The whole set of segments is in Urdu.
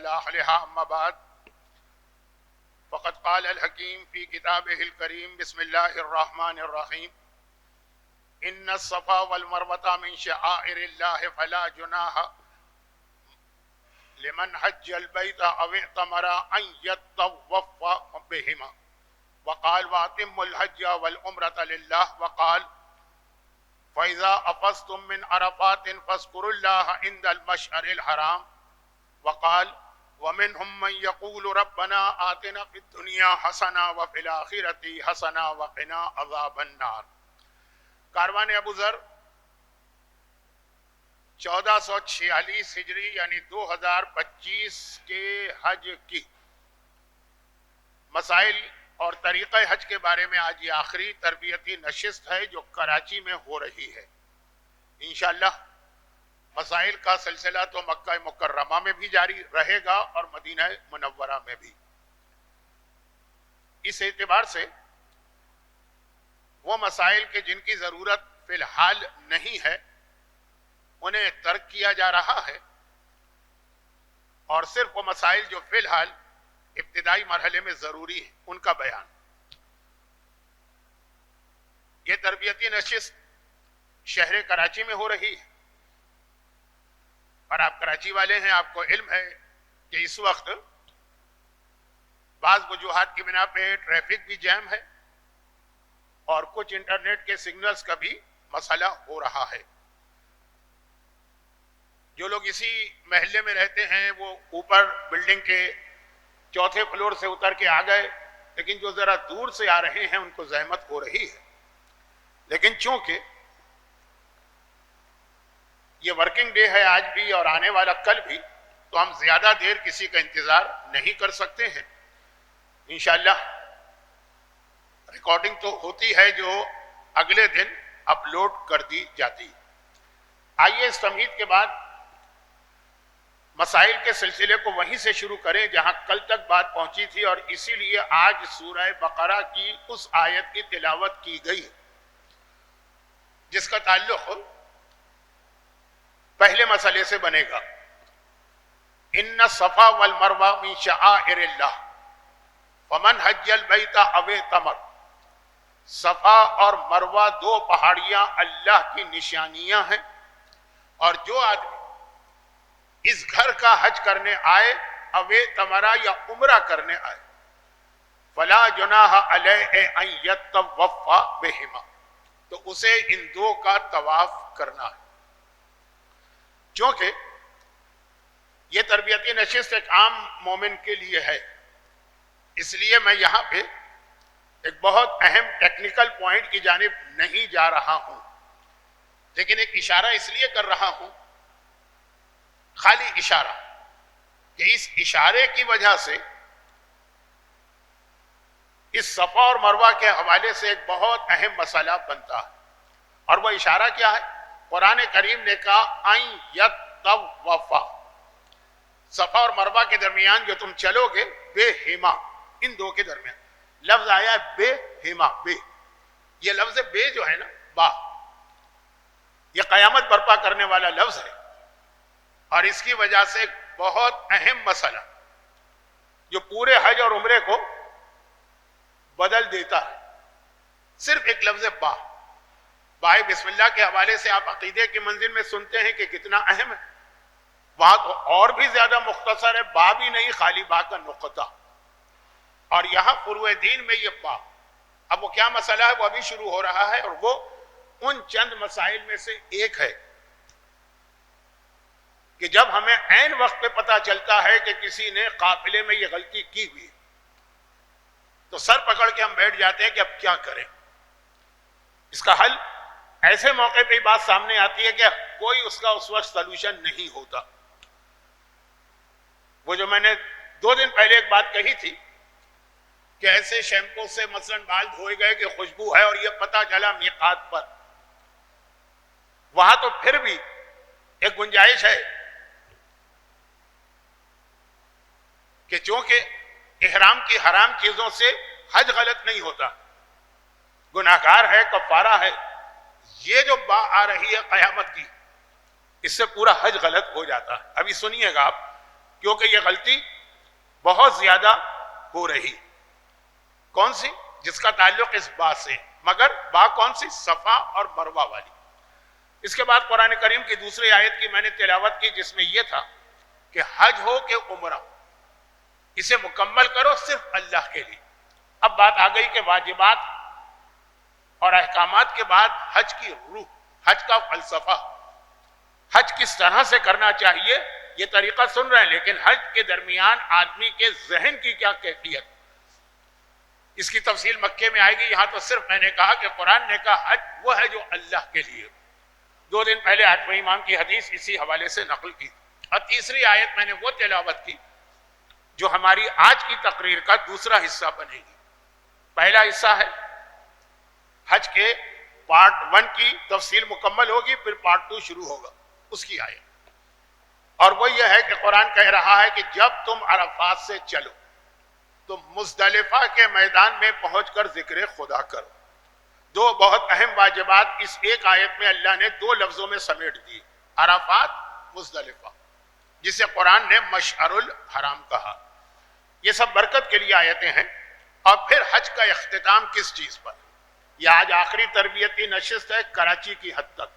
صلاح لها. أما بعد فقد قال الحكيم في كتابه الكريم بسم الله الرحمن الرحيم إن الصفا والمروة من شعائر الله فلا جناح لمن حج البيت أو اعتمر أن يطوف بهما. وقال وأتموا الحج والعمرة لله. وقال فإذا أفضتم من عرفات فاذكروا الله عند المشعر الحرام. وقال ومنهم من يقول ربنا آتنا في الدنيا حسنة وفي الآخرة حسنة وقنا عذاب النار. کاروان ابو ذر 1446 ہجری یعنی 2025 کے حج کی مسائل اور طریقہ حج کے بارے میں آج یہ آخری تربیتی نشست ہے جو کراچی میں ہو رہی ہے. انشاءاللہ مسائل کا سلسلہ تو مکہ مکرمہ میں بھی جاری رہے گا اور مدینہ منورہ میں بھی. اس اعتبار سے وہ مسائل کے جن کی ضرورت فی الحال نہیں ہے انہیں ترک کیا جا رہا ہے اور صرف وہ مسائل جو فی الحال ابتدائی مرحلے میں ضروری ہے ان کا بیان. یہ تربیتی نشست شہر کراچی میں ہو رہی ہے اور آپ کراچی والے ہیں, آپ کو علم ہے کہ اس وقت بعض وجوہات کی بنا پہ ٹریفک بھی جیم ہے اور کچھ انٹرنیٹ کے سگنلز کا بھی مسئلہ ہو رہا ہے. جو لوگ اسی محلے میں رہتے ہیں وہ اوپر بلڈنگ کے 4تھے فلور سے اتر کے آ گئے, لیکن جو ذرا دور سے آ رہے ہیں ان کو زحمت ہو رہی ہے. لیکن چونکہ یہ ورکنگ ڈے ہے آج بھی اور آنے والا کل بھی, تو ہم زیادہ دیر کسی کا انتظار نہیں کر سکتے ہیں. انشاءاللہ ریکارڈنگ تو ہوتی ہے جو اگلے دن اپلوڈ کر دی جاتی. آئیے اس تمہید کے بعد مسائل کے سلسلے کو وہیں سے شروع کریں جہاں کل تک بات پہنچی تھی, اور اسی لیے آج سورہ بقرہ کی اس آیت کی تلاوت کی گئی جس کا تعلق پہلے مسئلے سے بنے گا. ان الصفا والمروہ من شعائر اللہ فمن حج البیت او اعتمر. صفا اور مروہ دو پہاڑیاں اللہ کی نشانیاں ہیں, اور جو آدمی اس گھر کا حج کرنے آئے او اعتمر یا عمرہ کرنے آئے فلا جناح علیہ ان یطوف بہما, تو اسے ان دو کا طواف کرنا ہے. چونکہ یہ تربیتی نشست ایک عام مومن کے لیے ہے, اس لیے میں یہاں پہ ایک بہت اہم ٹیکنیکل پوائنٹ کی جانب نہیں جا رہا ہوں, لیکن ایک اشارہ اس لیے کر رہا ہوں, خالی اشارہ, کہ اس اشارے کی وجہ سے اس صفا اور مروہ کے حوالے سے ایک بہت اہم مسئلہ بنتا ہے. اور وہ اشارہ کیا ہے؟ قرآن کریم نے کہا ان یطوفا, صفا اور مروہ کے درمیان جو تم چلو گے بے ہما, ان دو کے درمیان لفظ آیا ہے بے ہما. بے, یہ لفظ بے جو ہے نا با, یہ قیامت برپا کرنے والا لفظ ہے, اور اس کی وجہ سے ایک بہت اہم مسئلہ جو پورے حج اور عمرے کو بدل دیتا ہے, صرف ایک لفظ با. بائے بسم اللہ کے حوالے سے آپ عقیدے کی منزل میں سنتے ہیں کہ کتنا اہم ہے, وہاں تو اور بھی زیادہ مختصر ہے, با بھی نہیں, خالی با کا نقطہ. اور یہاں فروع دین میں یہ با, اب وہ کیا مسئلہ ہے وہ ابھی شروع ہو رہا ہے, اور وہ ان چند مسائل میں سے ایک ہے کہ جب ہمیں عین وقت پہ پتہ چلتا ہے کہ کسی نے قافلے میں یہ غلطی کی ہوئی تو سر پکڑ کے ہم بیٹھ جاتے ہیں کہ اب کیا کریں. اس کا حل ایسے موقع پہ بات سامنے آتی ہے کہ کوئی اس کا اس وقت سلوشن نہیں ہوتا. وہ جو میں نے 2 دن پہلے ایک بات کہی تھی کہ ایسے شیمپو سے مثلا بال دھوئے گئے کہ خوشبو ہے اور یہ پتہ چلا میقات پر, وہاں تو پھر بھی ایک گنجائش ہے کہ چونکہ احرام کی حرام چیزوں سے حج غلط نہیں ہوتا, گناہگار ہے, کفارہ ہے, یہ جو با آ رہی ہے قیامت کی, اس سے پورا حج غلط ہو جاتا ہے. ابھی سنیے گا آپ کیونکہ یہ غلطی بہت زیادہ ہو رہی. کون سی؟ جس کا تعلق اس بات سے، مگر با کون سی؟ صفا اور مروہ والی. اس کے بعد قرآن کریم کی دوسری آیت کی میں نے تلاوت کی، جس میں یہ تھا کہ حج ہو کہ عمرہ، اسے مکمل کرو صرف اللہ کے لیے. اب بات آ گئی کہ واجبات اور احکامات کے بعد حج کی روح، حج کا فلسفہ، حج کس طرح سے کرنا چاہیے، یہ طریقہ سن رہے ہیں، لیکن حج کے درمیان آدمی کے ذہن کی کیا کیفیت، اس کی تفصیل مکے میں آئے گی. یہاں تو صرف میں نے کہا کہ قرآن نے کہا حج وہ ہے جو اللہ کے لیے. 2 دن پہلے آٹھویں امام کی حدیث اسی حوالے سے نقل کی. اور تیسری آیت میں نے وہ تلاوت کی جو ہماری آج کی تقریر کا دوسرا حصہ بنے گی. پہلا حصہ ہے حج کے پارٹ 1 کی تفصیل مکمل ہوگی، پھر پارٹ 2 شروع ہوگا اس کی آیت. اور وہ یہ ہے کہ قرآن کہہ رہا ہے کہ جب تم عرفات سے چلو تو مزدلفہ کے میدان میں پہنچ کر ذکر خدا کرو. 2 بہت اہم واجبات اس ایک آیت میں اللہ نے 2 لفظوں میں سمیٹ دی، عرفات، مزدلفہ، جسے قرآن نے مشعر الحرام کہا. یہ سب برکت کے لیے آیتیں ہیں. اور پھر حج کا اختتام کس چیز پر؟ یہ آج آخری تربیتی نشست ہے کراچی کی حد تک،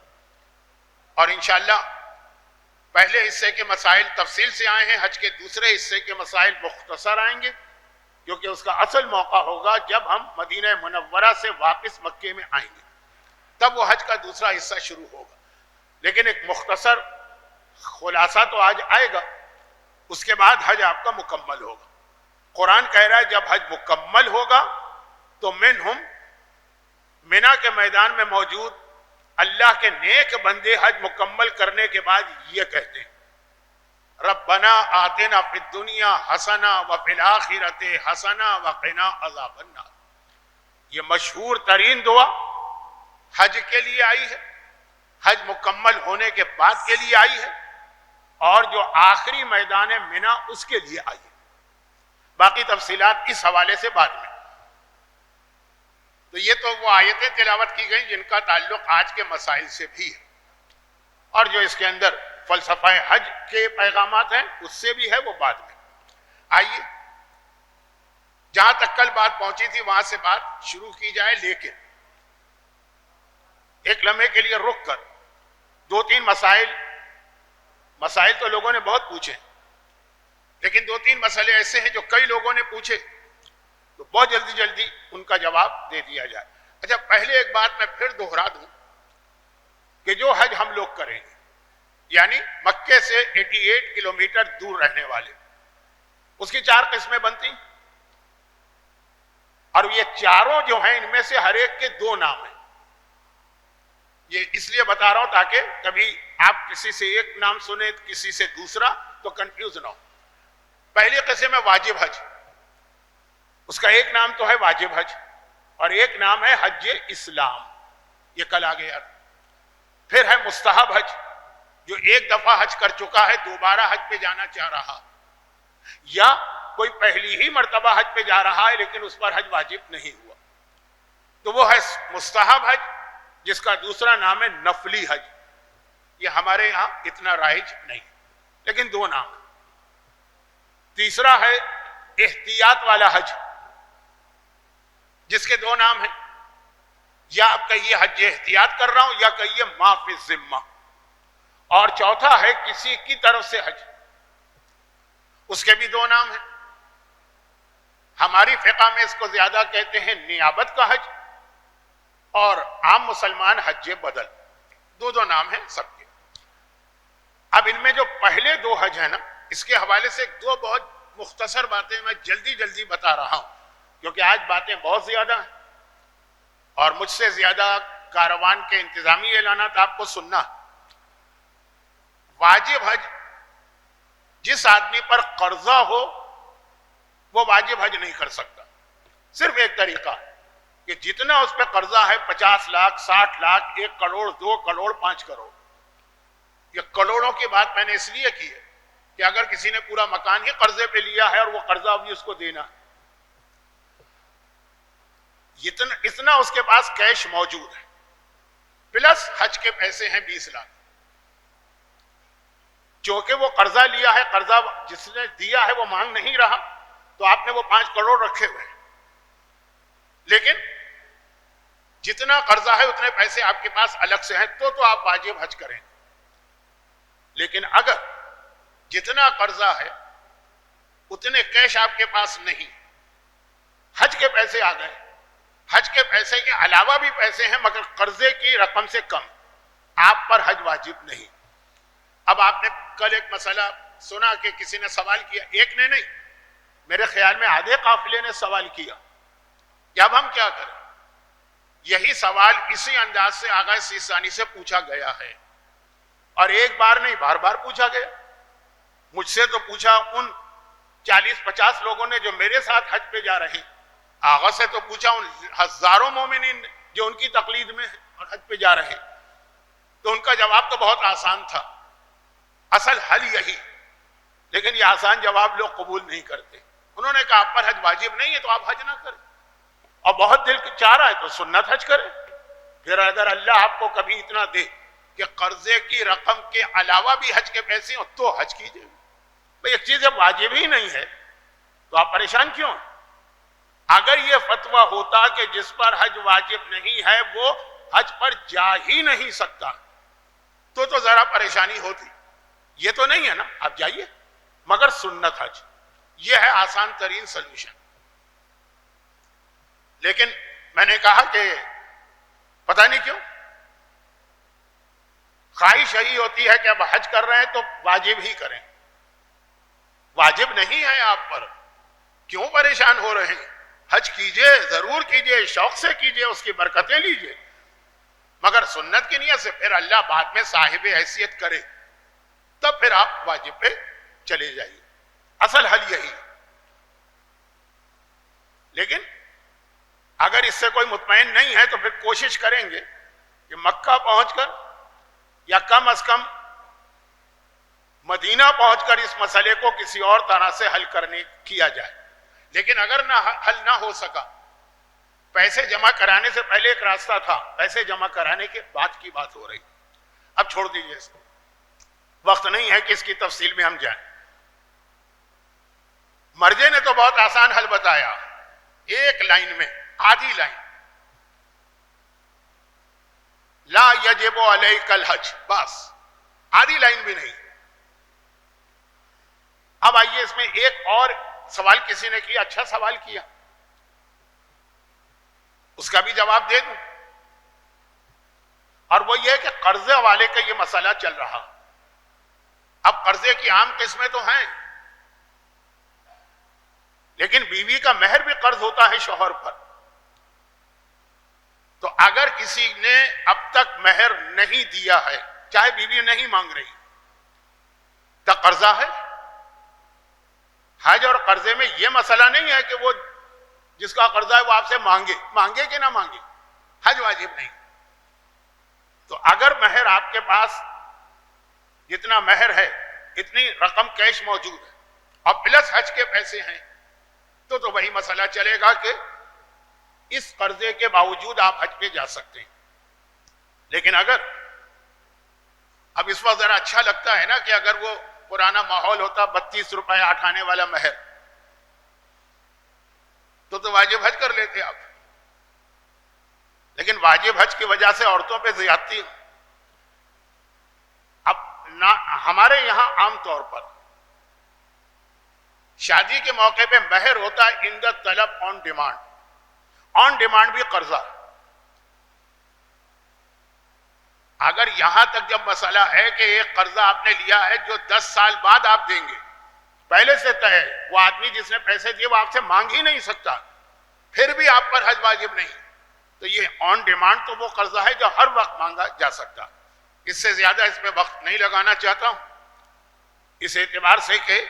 اور انشاءاللہ پہلے حصے کے مسائل تفصیل سے آئے ہیں، حج کے دوسرے حصے کے مسائل مختصر آئیں گے، کیونکہ اس کا اصل موقع ہوگا جب ہم مدینہ منورہ سے واپس مکے میں آئیں گے، تب وہ حج کا دوسرا حصہ شروع ہوگا. لیکن ایک مختصر خلاصہ تو آج آئے گا، اس کے بعد حج آپ کا مکمل ہوگا. قرآن کہہ رہا ہے جب حج مکمل ہوگا تو منہم، مینا کے میدان میں موجود اللہ کے نیک بندے حج مکمل کرنے کے بعد یہ کہتے ہیں ربنا آتنا فی الدنیا حسنہ وفی الآخرۃ حسنہ وقنا عذاب النار. یہ مشہور ترین دعا حج کے لیے آئی ہے، حج مکمل ہونے کے بعد کے لیے آئی ہے، اور جو آخری میدان مینا اس کے لیے آئی ہے. باقی تفصیلات اس حوالے سے بعد میں. تو یہ تو وہ آیتیں تلاوت کی گئیں جن کا تعلق آج کے مسائل سے بھی ہے، اور جو اس کے اندر فلسفہ حج کے پیغامات ہیں اس سے بھی ہے، وہ بعد میں. آئیے جہاں تک کل بات پہنچی تھی وہاں سے بات شروع کی جائے، لیکن ایک لمحے کے لیے رک کر 2-3 مسائل تو لوگوں نے بہت پوچھے، لیکن 2-3 مسئلے ایسے ہیں جو کئی لوگوں نے پوچھے، تو بہت جلدی ان کا جواب دے دیا جائے. اچھا، پہلے ایک بات میں پھر دوہرا دوں کہ جو حج ہم لوگ کریں گے، یعنی مکے سے 88 کلومیٹر دور رہنے والے، اس کی 4 قسمیں بنتی، اور یہ چاروں جو ہیں ان میں سے ہر ایک کے 2 نام ہیں. یہ اس لیے بتا رہا ہوں تاکہ کبھی آپ کسی سے ایک نام سنیں کسی سے دوسرا تو کنفیوز نہ ہو. پہلی قسم ہے واجب حج، اس کا ایک نام تو ہے واجب حج اور ایک نام ہے حج اسلام، یہ کل آ گیا. پھر ہے مستحب حج، جو ایک دفعہ حج کر چکا ہے دوبارہ حج پہ جانا چاہ رہا، یا کوئی پہلی ہی مرتبہ حج پہ جا رہا ہے لیکن اس پر حج واجب نہیں ہوا، تو وہ ہے مستحب حج، جس کا دوسرا نام ہے نفلی حج. یہ ہمارے یہاں اتنا رائج نہیں، لیکن 2 نام. تیسرا ہے احتیاط والا حج، جس کے 2 نام ہیں، یا آپ کہیے حج احتیاط کر رہا ہوں یا کہیے ما فی الذمہ. اور چوتھا ہے کسی کی طرف سے حج، اس کے بھی 2 نام ہیں. ہماری فقہ میں اس کو زیادہ کہتے ہیں نیابت کا حج، اور عام مسلمان حج بدل. 2 نام ہیں سب کے. اب ان میں جو پہلے 2 حج ہیں نا، اس کے حوالے سے 2 بہت مختصر باتیں میں جلدی بتا رہا ہوں، کیونکہ آج باتیں بہت زیادہ ہیں اور مجھ سے زیادہ کاروان کے انتظامی اعلانات آپ کو سننا. واجب حج، جس آدمی پر قرضہ ہو وہ واجب حج نہیں کر سکتا. صرف ایک طریقہ کہ جتنا اس پہ قرضہ ہے 50 لاکھ 60 لاکھ 1 کروڑ 2 کروڑ 5 کروڑ. یہ کروڑوں کی بات میں نے اس لیے کی ہے کہ اگر کسی نے پورا مکان ہی قرضے پہ لیا ہے اور وہ قرضہ بھی اس کو دینا، اتنا اس کے پاس کیش موجود ہے، پلس حج کے پیسے ہیں 20 لاکھ. چونکہ وہ قرضہ لیا ہے، قرضہ جس نے دیا ہے وہ مانگ نہیں رہا، تو آپ نے وہ 5 کروڑ رکھے ہوئے ہیں، لیکن جتنا قرضہ ہے اتنے پیسے آپ کے پاس الگ سے ہیں تو آپ واجب حج کریں. لیکن اگر جتنا قرضہ ہے اتنے کیش آپ کے پاس نہیں، حج کے پیسے آ گئے، حج کے پیسے کے علاوہ بھی پیسے ہیں مگر قرضے کی رقم سے کم، آپ پر حج واجب نہیں. اب آپ نے کل ایک مسئلہ سنا کہ کسی نے سوال کیا، ایک نے نہیں، میرے خیال میں آدھے قافلے نے سوال کیا کہ اب ہم کیا کریں. یہی سوال اسی انداز سے آغا سیستانی سے پوچھا گیا ہے، اور ایک بار نہیں بار بار پوچھا گیا. مجھ سے تو پوچھا ان 40-50 لوگوں نے جو میرے ساتھ حج پہ جا رہے ہیں، آغا سے تو پوچھا ان ہزاروں مومنین جو ان کی تقلید میں ہیں اور حج پہ جا رہے ہیں. تو ان کا جواب تو بہت آسان تھا، اصل حل یہی، لیکن یہ آسان جواب لوگ قبول نہیں کرتے. انہوں نے کہا آپ پر حج واجب نہیں ہے تو آپ حج نہ کریں، اور بہت دل چاہ رہا ہے تو سنت حج کریں. پھر اگر اللہ آپ کو کبھی اتنا دے کہ قرضے کی رقم کے علاوہ بھی حج کے پیسے ہوں تو حج کیجئے. بھئی ایک چیز جب واجب ہی نہیں ہے تو آپ پریشان کیوں ہیں؟ اگر یہ فتویٰ ہوتا کہ جس پر حج واجب نہیں ہے وہ حج پر جا ہی نہیں سکتا تو ذرا پریشانی ہوتی. یہ تو نہیں ہے نا، آپ جائیے مگر سنت حج، یہ ہے آسان ترین سلوشن. لیکن میں نے کہا کہ پتہ نہیں کیوں خواہش یہی ہوتی ہے کہ اب حج کر رہے ہیں تو واجب ہی کریں. واجب نہیں ہے آپ پر، کیوں پریشان ہو رہے ہیں؟ حج کیجئے، ضرور کیجئے، شوق سے کیجئے، اس کی برکتیں لیجئے، مگر سنت کی نیت سے. پھر اللہ بعد میں صاحب حیثیت کرے تب پھر آپ واجب پہ چلے جائیے. اصل حل یہی. لیکن اگر اس سے کوئی مطمئن نہیں ہے تو پھر کوشش کریں گے کہ مکہ پہنچ کر یا کم از کم مدینہ پہنچ کر اس مسئلے کو کسی اور طرح سے حل کیا جائے. لیکن اگر حل نہ ہو سکا، پیسے جمع کرانے سے پہلے ایک راستہ تھا، پیسے جمع کرانے کے بعد کی بات ہو رہی. اب چھوڑ دیجئے اس کو، وقت نہیں ہے کہ اس کی تفصیل میں ہم جائیں. مرجے نے تو بہت آسان حل بتایا، ایک لائن میں، آدھی لائن، لا یجب علیک الحج، بس آدھی لائن بھی نہیں. اب آئیے اس میں ایک اور سوال کسی نے کیا، اچھا سوال کیا، اس کا بھی جواب دے دوں. اور وہ یہ کہ قرضے والے کا یہ مسئلہ چل رہا. اب قرضے کی عام قسمیں تو ہیں، لیکن بیوی کا مہر بھی قرض ہوتا ہے شوہر پر. تو اگر کسی نے اب تک مہر نہیں دیا ہے، چاہے بیوی نہیں مانگ رہی، تو قرضہ ہے. حج اور قرضے میں یہ مسئلہ نہیں ہے کہ وہ جس کا قرضہ ہے وہ آپ سے مانگے کہ نہ مانگے، حج واجب نہیں. تو اگر مہر آپ کے پاس جتنا مہر ہے اتنی رقم کیش موجود ہے اور پلس حج کے پیسے ہیں تو وہی مسئلہ چلے گا کہ اس قرضے کے باوجود آپ حج پہ جا سکتے ہیں. لیکن اگر اب اس وقت ذرا اچھا لگتا ہے نا کہ اگر وہ پرانا ماحول ہوتا 32 روپے اٹھانے والا مہر تو واجب حج کر لیتے آپ. لیکن واجب حج کی وجہ سے عورتوں پہ زیادتی. اب ہمارے یہاں عام طور پر شادی کے موقع پہ مہر ہوتا ہے ان دا طلب آن ڈیمانڈ. آن ڈیمانڈ بھی قرضہ. اگر یہاں تک جب مسئلہ ہے کہ ایک قرضہ آپ نے لیا ہے جو 10 سال بعد آپ دیں گے، پہلے سے طے ہے، وہ آدمی جس نے پیسے دیے وہ آپ سے مانگ ہی نہیں سکتا، پھر بھی آپ پر حج واجب نہیں، تو یہ آن ڈیمانڈ تو وہ قرضہ ہے جو ہر وقت مانگا جا سکتا. اس سے زیادہ اس میں وقت نہیں لگانا چاہتا ہوں، اس اعتبار سے کہ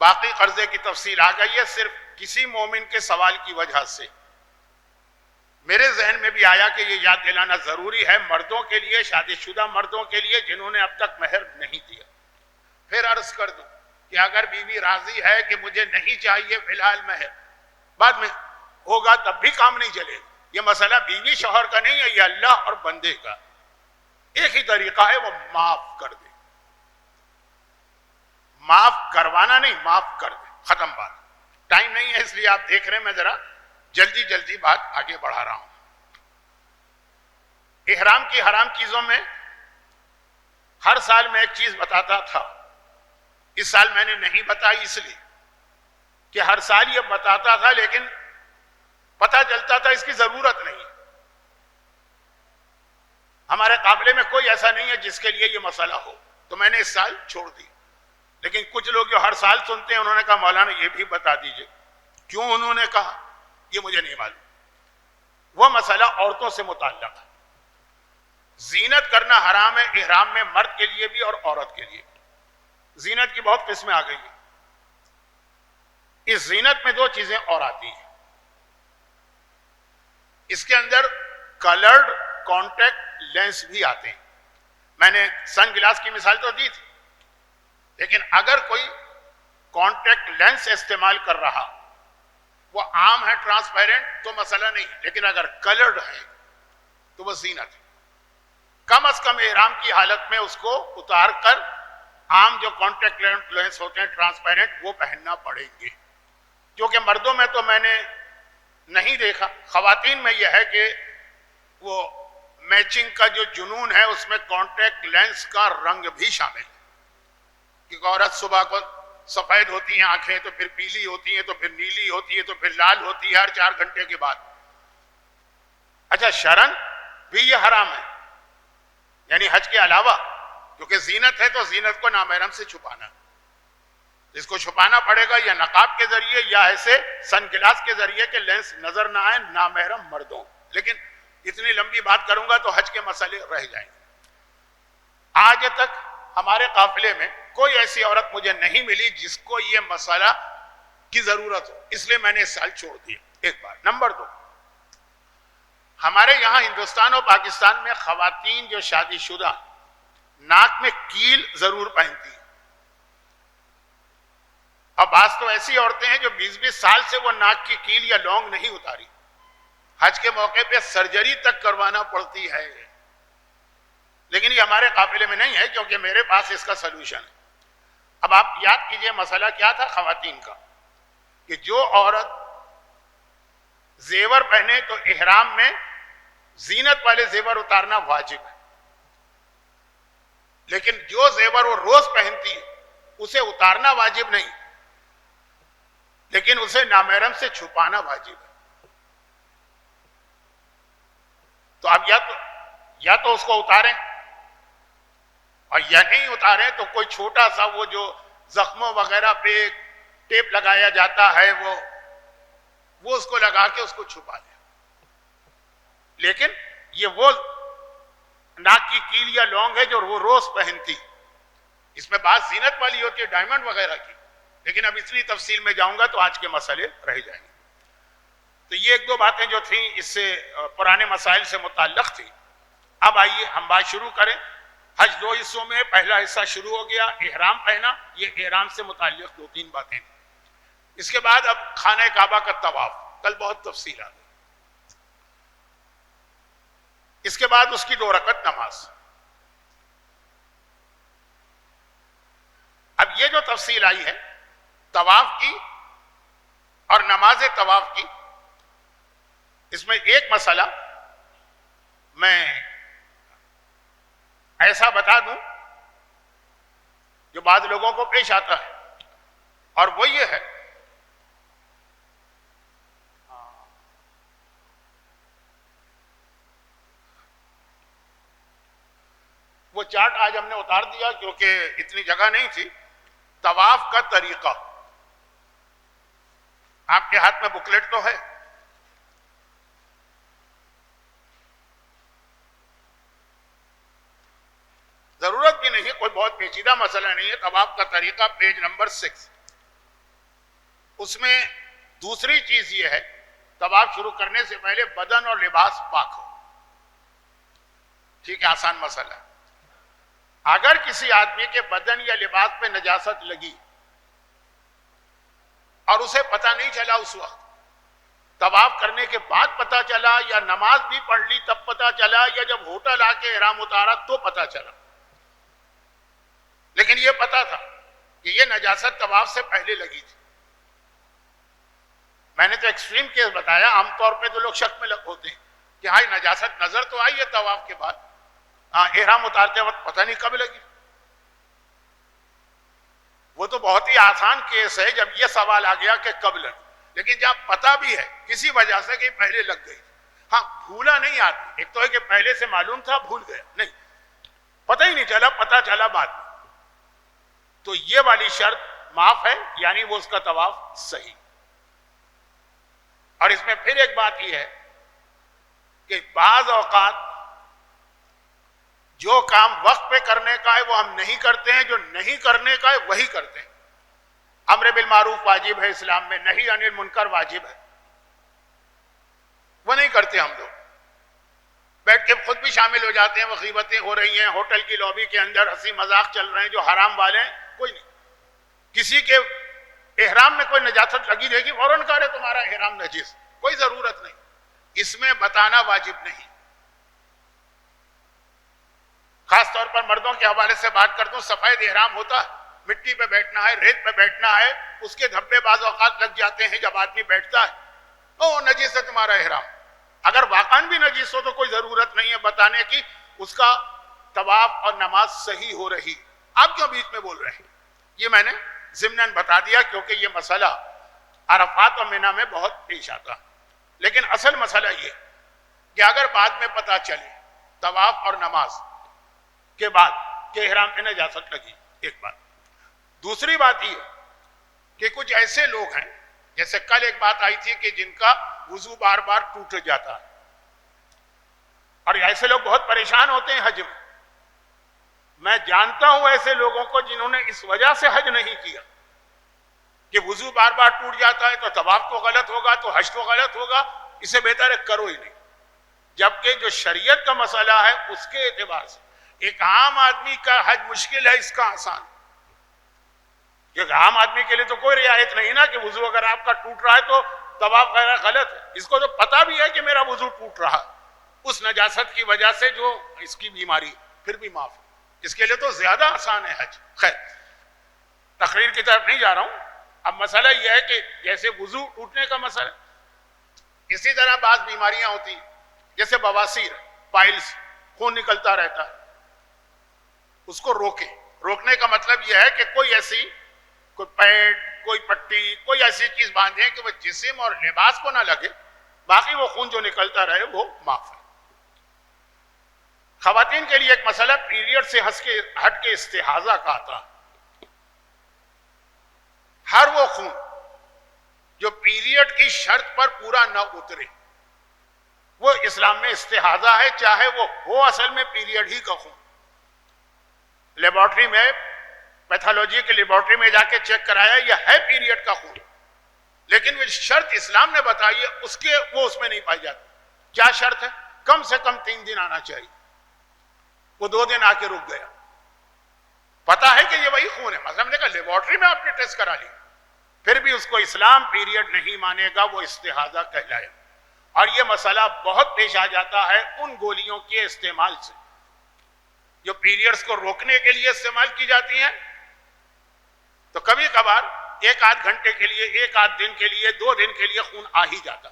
باقی قرضے کی تفصیل آ گئی ہے. صرف کسی مومن کے سوال کی وجہ سے میرے ذہن میں بھی آیا کہ یہ یاد دلانا ضروری ہے مردوں کے لیے، شادی شدہ مردوں کے لیے جنہوں نے اب تک مہر نہیں دیا. پھر عرض کر دوں کہ اگر بیوی راضی ہے کہ مجھے نہیں چاہیے فی الحال مہر، بعد میں ہوگا تب بھی کام نہیں چلے. یہ مسئلہ بیوی شوہر کا نہیں ہے، یہ اللہ اور بندے کا. ایک ہی طریقہ ہے، وہ معاف کر دے. معاف کروانا نہیں، معاف کر دیں، ختم بات. ٹائم نہیں ہے اس لیے آپ دیکھ رہے ہیں میں ذرا جلدی جلدی بات آگے بڑھا رہا ہوں. احرام کی حرام چیزوں میں ہر سال میں ایک چیز بتاتا تھا. اس سال میں نے نہیں بتائی اس لیے کہ ہر سال یہ بتاتا تھا لیکن پتہ چلتا تھا اس کی ضرورت نہیں. ہمارے قابلے میں کوئی ایسا نہیں ہے جس کے لیے یہ مسئلہ ہو، تو میں نے اس سال چھوڑ دی. لیکن کچھ لوگ جو ہر سال سنتے ہیں انہوں نے کہا مولانا یہ بھی بتا دیجئے. کیوں انہوں نے کہا یہ مجھے نہیں معلوم. وہ مسئلہ عورتوں سے متعلق ہے. زینت کرنا حرام ہے احرام میں، مرد کے لیے بھی اور عورت کے لیے. زینت کی بہت قسمیں آ گئی ہیں. اس زینت میں دو چیزیں اور آتی ہیں. اس کے اندر کلرڈ کانٹیکٹ لینس بھی آتے ہیں. میں نے سن گلاس کی مثال تو دی تھی، لیکن اگر کوئی کانٹیکٹ لینس استعمال کر رہا وہ عام ہے ٹرانسپیرنٹ تو مسئلہ نہیں، لیکن اگر کلرڈ ہے تو وہ زینت ہے. کم از کم احرام کی حالت میں اس کو اتار کر عام جو کانٹیکٹ لینس ہوتے ہیں ٹرانسپیرنٹ وہ پہننا پڑیں گے. جو کہ مردوں میں تو میں نے نہیں دیکھا. خواتین میں یہ ہے کہ وہ میچنگ کا جو جنون ہے اس میں کانٹیکٹ لینس کا رنگ بھی شامل ہے. کیونکہ عورت صبح کو سفید ہوتی ہیں آنکھیں، تو پھر پیلی ہوتی ہیں، تو پھر نیلی ہوتی ہے، تو پھر لال ہوتی ہے ہر 4 گھنٹے کے بعد. اچھا شرن بھی یہ حرام ہے، یعنی حج کے علاوہ، کیونکہ زینت ہے تو زینت کو نامحرم سے چھپانا. اس کو چھپانا پڑے گا یا نقاب کے ذریعے یا ایسے سن گلاس کے ذریعے کہ لینس نظر نہ آئے نامحرم مردوں. لیکن اتنی لمبی بات کروں گا تو حج کے مسئلے رہ جائیں گے. آج تک ہمارے قافلے میں کوئی ایسی عورت مجھے نہیں ملی جس کو یہ مسئلہ کی ضرورت ہو، اس لیے میں نے اس سال چھوڑ دیا. ایک بات. نمبر 2، ہمارے یہاں ہندوستان اور پاکستان میں خواتین جو شادی شدہ ناک میں کیل ضرور پہنتی ہیں. اب بعض تو ایسی عورتیں ہیں جو 20-20 سال سے وہ ناک کی کیل یا لونگ نہیں اتاری. حج کے موقع پہ سرجری تک کروانا پڑتی ہے. لیکن یہ ہمارے قافلے میں نہیں ہے کیونکہ میرے پاس اس کا سلوشن ہے. اب آپ یاد کیجئے مسئلہ کیا تھا خواتین کا، کہ جو عورت زیور پہنے تو احرام میں زینت والے زیور اتارنا واجب ہے، لیکن جو زیور وہ روز پہنتی ہے اسے اتارنا واجب نہیں، لیکن اسے نامحرم سے چھپانا واجب ہے. تو اب یا تو اس کو اتاریں، اور یا نہیں اتاریں تو کوئی چھوٹا سا وہ جو زخموں وغیرہ پہ ٹیپ لگایا جاتا ہے وہ اس کو لگا کے اس کو چھپا دیں. لیکن یہ وہ ناک کی کیل یا لونگ ہے جو وہ روز پہنتی. اس میں بات زینت والی ہوتی ہے ڈائمنڈ وغیرہ کی، لیکن اب اتنی تفصیل میں جاؤں گا تو آج کے مسئلے رہ جائیں گے. تو یہ 1-2 باتیں جو تھیں اس سے پرانے مسائل سے متعلق تھی. اب آئیے ہم بات شروع کریں. حج 2 حصوں میں پہلا حصہ شروع ہو گیا، احرام پہنا. یہ احرام سے متعلق 2-3 باتیں. اس کے بعد اب خانہ کعبہ کا طواف، کل بہت تفصیل آ گئی. اس کے بعد اس کی 2 رکعت نماز. اب یہ جو تفصیل آئی ہے طواف کی اور نماز طواف کی، اس میں ایک مسئلہ میں ایسا بتا دوں جو بعض لوگوں کو پیش آتا ہے، اور وہ یہ ہے وہ چارٹ آج ہم نے اتار دیا کیونکہ اتنی جگہ نہیں تھی. طواف کا طریقہ آپ کے ہاتھ میں بکلیٹ تو ہے. ضرورت بھی نہیں، کوئی بہت پیچیدہ مسئلہ نہیں ہے. طواف کا طریقہ پیج نمبر 6. اس میں دوسری چیز یہ ہے طواف شروع کرنے سے پہلے بدن اور لباس پاک ہو. ٹھیک ہے، آسان مسئلہ ہے. اگر کسی آدمی کے بدن یا لباس پہ نجاست لگی اور اسے پتہ نہیں چلا اس وقت، طواف کرنے کے بعد پتہ چلا یا نماز بھی پڑھ لی تب پتہ چلا یا جب ہوٹل آ کے احرام اتارا تو پتہ چلا، لیکن یہ پتہ تھا کہ یہ نجاست طواف سے پہلے لگی تھی. میں نے تو ایکسٹریم کیس بتایا. عام طور پہ تو لوگ شک میں ہوتے ہیں کہ ہاں نجاست نظر تو آئی ہے طواف کے بعد, ہاں احرام اتارتے وقت پتہ نہیں کب لگی. وہ تو بہت ہی آسان کیس ہے جب یہ سوال آ گیا کہ کب لگی. لیکن جب پتہ بھی ہے کسی وجہ سے کہ پہلے لگ گئی, ہاں بھولا نہیں آدمی. ایک تو ہے کہ پہلے سے معلوم تھا بھول گیا, نہیں پتہ ہی نہیں چلا, پتہ چلا بعد میں, تو یہ والی شرط معاف ہے, یعنی وہ اس کا طواف صحیح. اور اس میں پھر ایک بات یہ ہے کہ بعض اوقات جو کام وقت پہ کرنے کا ہے وہ ہم نہیں کرتے ہیں, جو نہیں کرنے کا ہے وہی کرتے ہیں. امر بالمعروف واجب ہے اسلام میں, نہی عن المنکر واجب ہے, وہ نہیں کرتے ہم لوگ. بیٹھ کے خود بھی شامل ہو جاتے ہیں, وہ غیبتیں ہو رہی ہیں ہوٹل کی لابی کے اندر, ہنسی مذاق چل رہے ہیں جو حرام والے ہیں, کوئی نہیں. کسی کے احرام میں کوئی نجاست لگی رہے گی فوراً کہہ رہے تمہارا احرام نجس, کوئی ضرورت نہیں. اس میں بتانا واجب نہیں. خاص طور پر مردوں کے حوالے سے بات کرتا ہوں, سفید احرام ہوتا ہے, مٹی پہ بیٹھنا ہے, ریت پہ بیٹھنا ہے, اس کے دھبے بعض اوقات لگ جاتے ہیں جب آدمی بیٹھتا ہے, او نجس ہے تمہارا احرام. اگر واقعاً بھی نجس ہو تو کوئی ضرورت نہیں ہے بتانے کی, اس کا طواف اور نماز صحیح ہو رہی. آپ کیوں بیچ میں بول رہے ہیں؟ یہ میں نے ضمناً بتا دیا کیونکہ یہ مسئلہ عرفات اور منی میں بہت پیش آتا. لیکن اصل مسئلہ یہ کہ اگر بعد میں پتہ چلے طواف اور نماز کے بعد کہ احرام پہ نجاست لگی, ایک بات. دوسری بات یہ کہ کچھ ایسے لوگ ہیں, جیسے کل ایک بات آئی تھی کہ جن کا وضو بار بار ٹوٹ جاتا ہے, اور ایسے لوگ بہت پریشان ہوتے ہیں حج میں. میں جانتا ہوں ایسے لوگوں کو جنہوں نے اس وجہ سے حج نہیں کیا کہ وضو بار بار ٹوٹ جاتا ہے تو طواف تو غلط ہوگا تو حج تو غلط ہوگا, اسے بہتر ہے کرو ہی نہیں. جبکہ جو شریعت کا مسئلہ ہے اس کے اعتبار سے ایک عام آدمی کا حج مشکل ہے, اس کا آسان. کیونکہ عام آدمی کے لیے تو کوئی رعایت نہیں نا کہ وضو اگر آپ کا ٹوٹ رہا ہے تو طواف غیر غلط ہے. اس کو تو پتہ بھی ہے کہ میرا وضو ٹوٹ رہا اس نجاست کی وجہ سے جو اس کی بیماری, پھر بھی معاف. اس کے لیے تو زیادہ آسان ہے حج. خیر, تقریر کی طرف نہیں جا رہا ہوں. اب مسئلہ یہ ہے کہ جیسے وضو ٹوٹنے کا مسئلہ, اسی طرح بعض بیماریاں ہوتی ہیں جیسے بواسیر, پائلز, خون نکلتا رہتا ہے, اس کو روکنے کا مطلب یہ ہے کہ کوئی ایسی کوئی پیڈ, کوئی پٹی, کوئی ایسی چیز باندھیں کہ وہ جسم اور لباس کو نہ لگے, باقی وہ خون جو نکلتا رہے وہ معاف ہے. خواتین کے لیے ایک مسئلہ پیریڈ سے ہٹ کے استحاضہ کا آتا. ہر وہ خون جو پیریڈ کی شرط پر پورا نہ اترے وہ اسلام میں استحاضہ ہے, چاہے وہ ہو اصل میں پیریڈ ہی کا خون. لیبارٹری میں, پیتھولوجی کی لیبارٹری میں جا کے چیک کرایا یہ ہے پیریڈ کا خون, لیکن وہ شرط اسلام نے بتائی ہے اس کے وہ اس میں نہیں پائی جاتی. کیا شرط ہے؟ کم سے کم 3 دن آنا چاہیے. وہ 2 دن آ کے رک گیا, پتا ہے کہ یہ وہی خون ہے, مثلا ہم نے کہا لیبارٹری میں آپ نے ٹیسٹ کرا لی, پھر بھی اس کو اسلام پیریڈ نہیں مانے گا, وہ استحاضہ کہلائے. اور یہ مسئلہ بہت پیش آ جاتا ہے ان گولیوں کے استعمال سے جو پیریڈز کو روکنے کے لیے استعمال کی جاتی ہیں. تو کبھی کبھار 1-8 گھنٹے کے لیے, 1-8 دن کے لیے, 2 دن کے لیے خون آ ہی جاتا,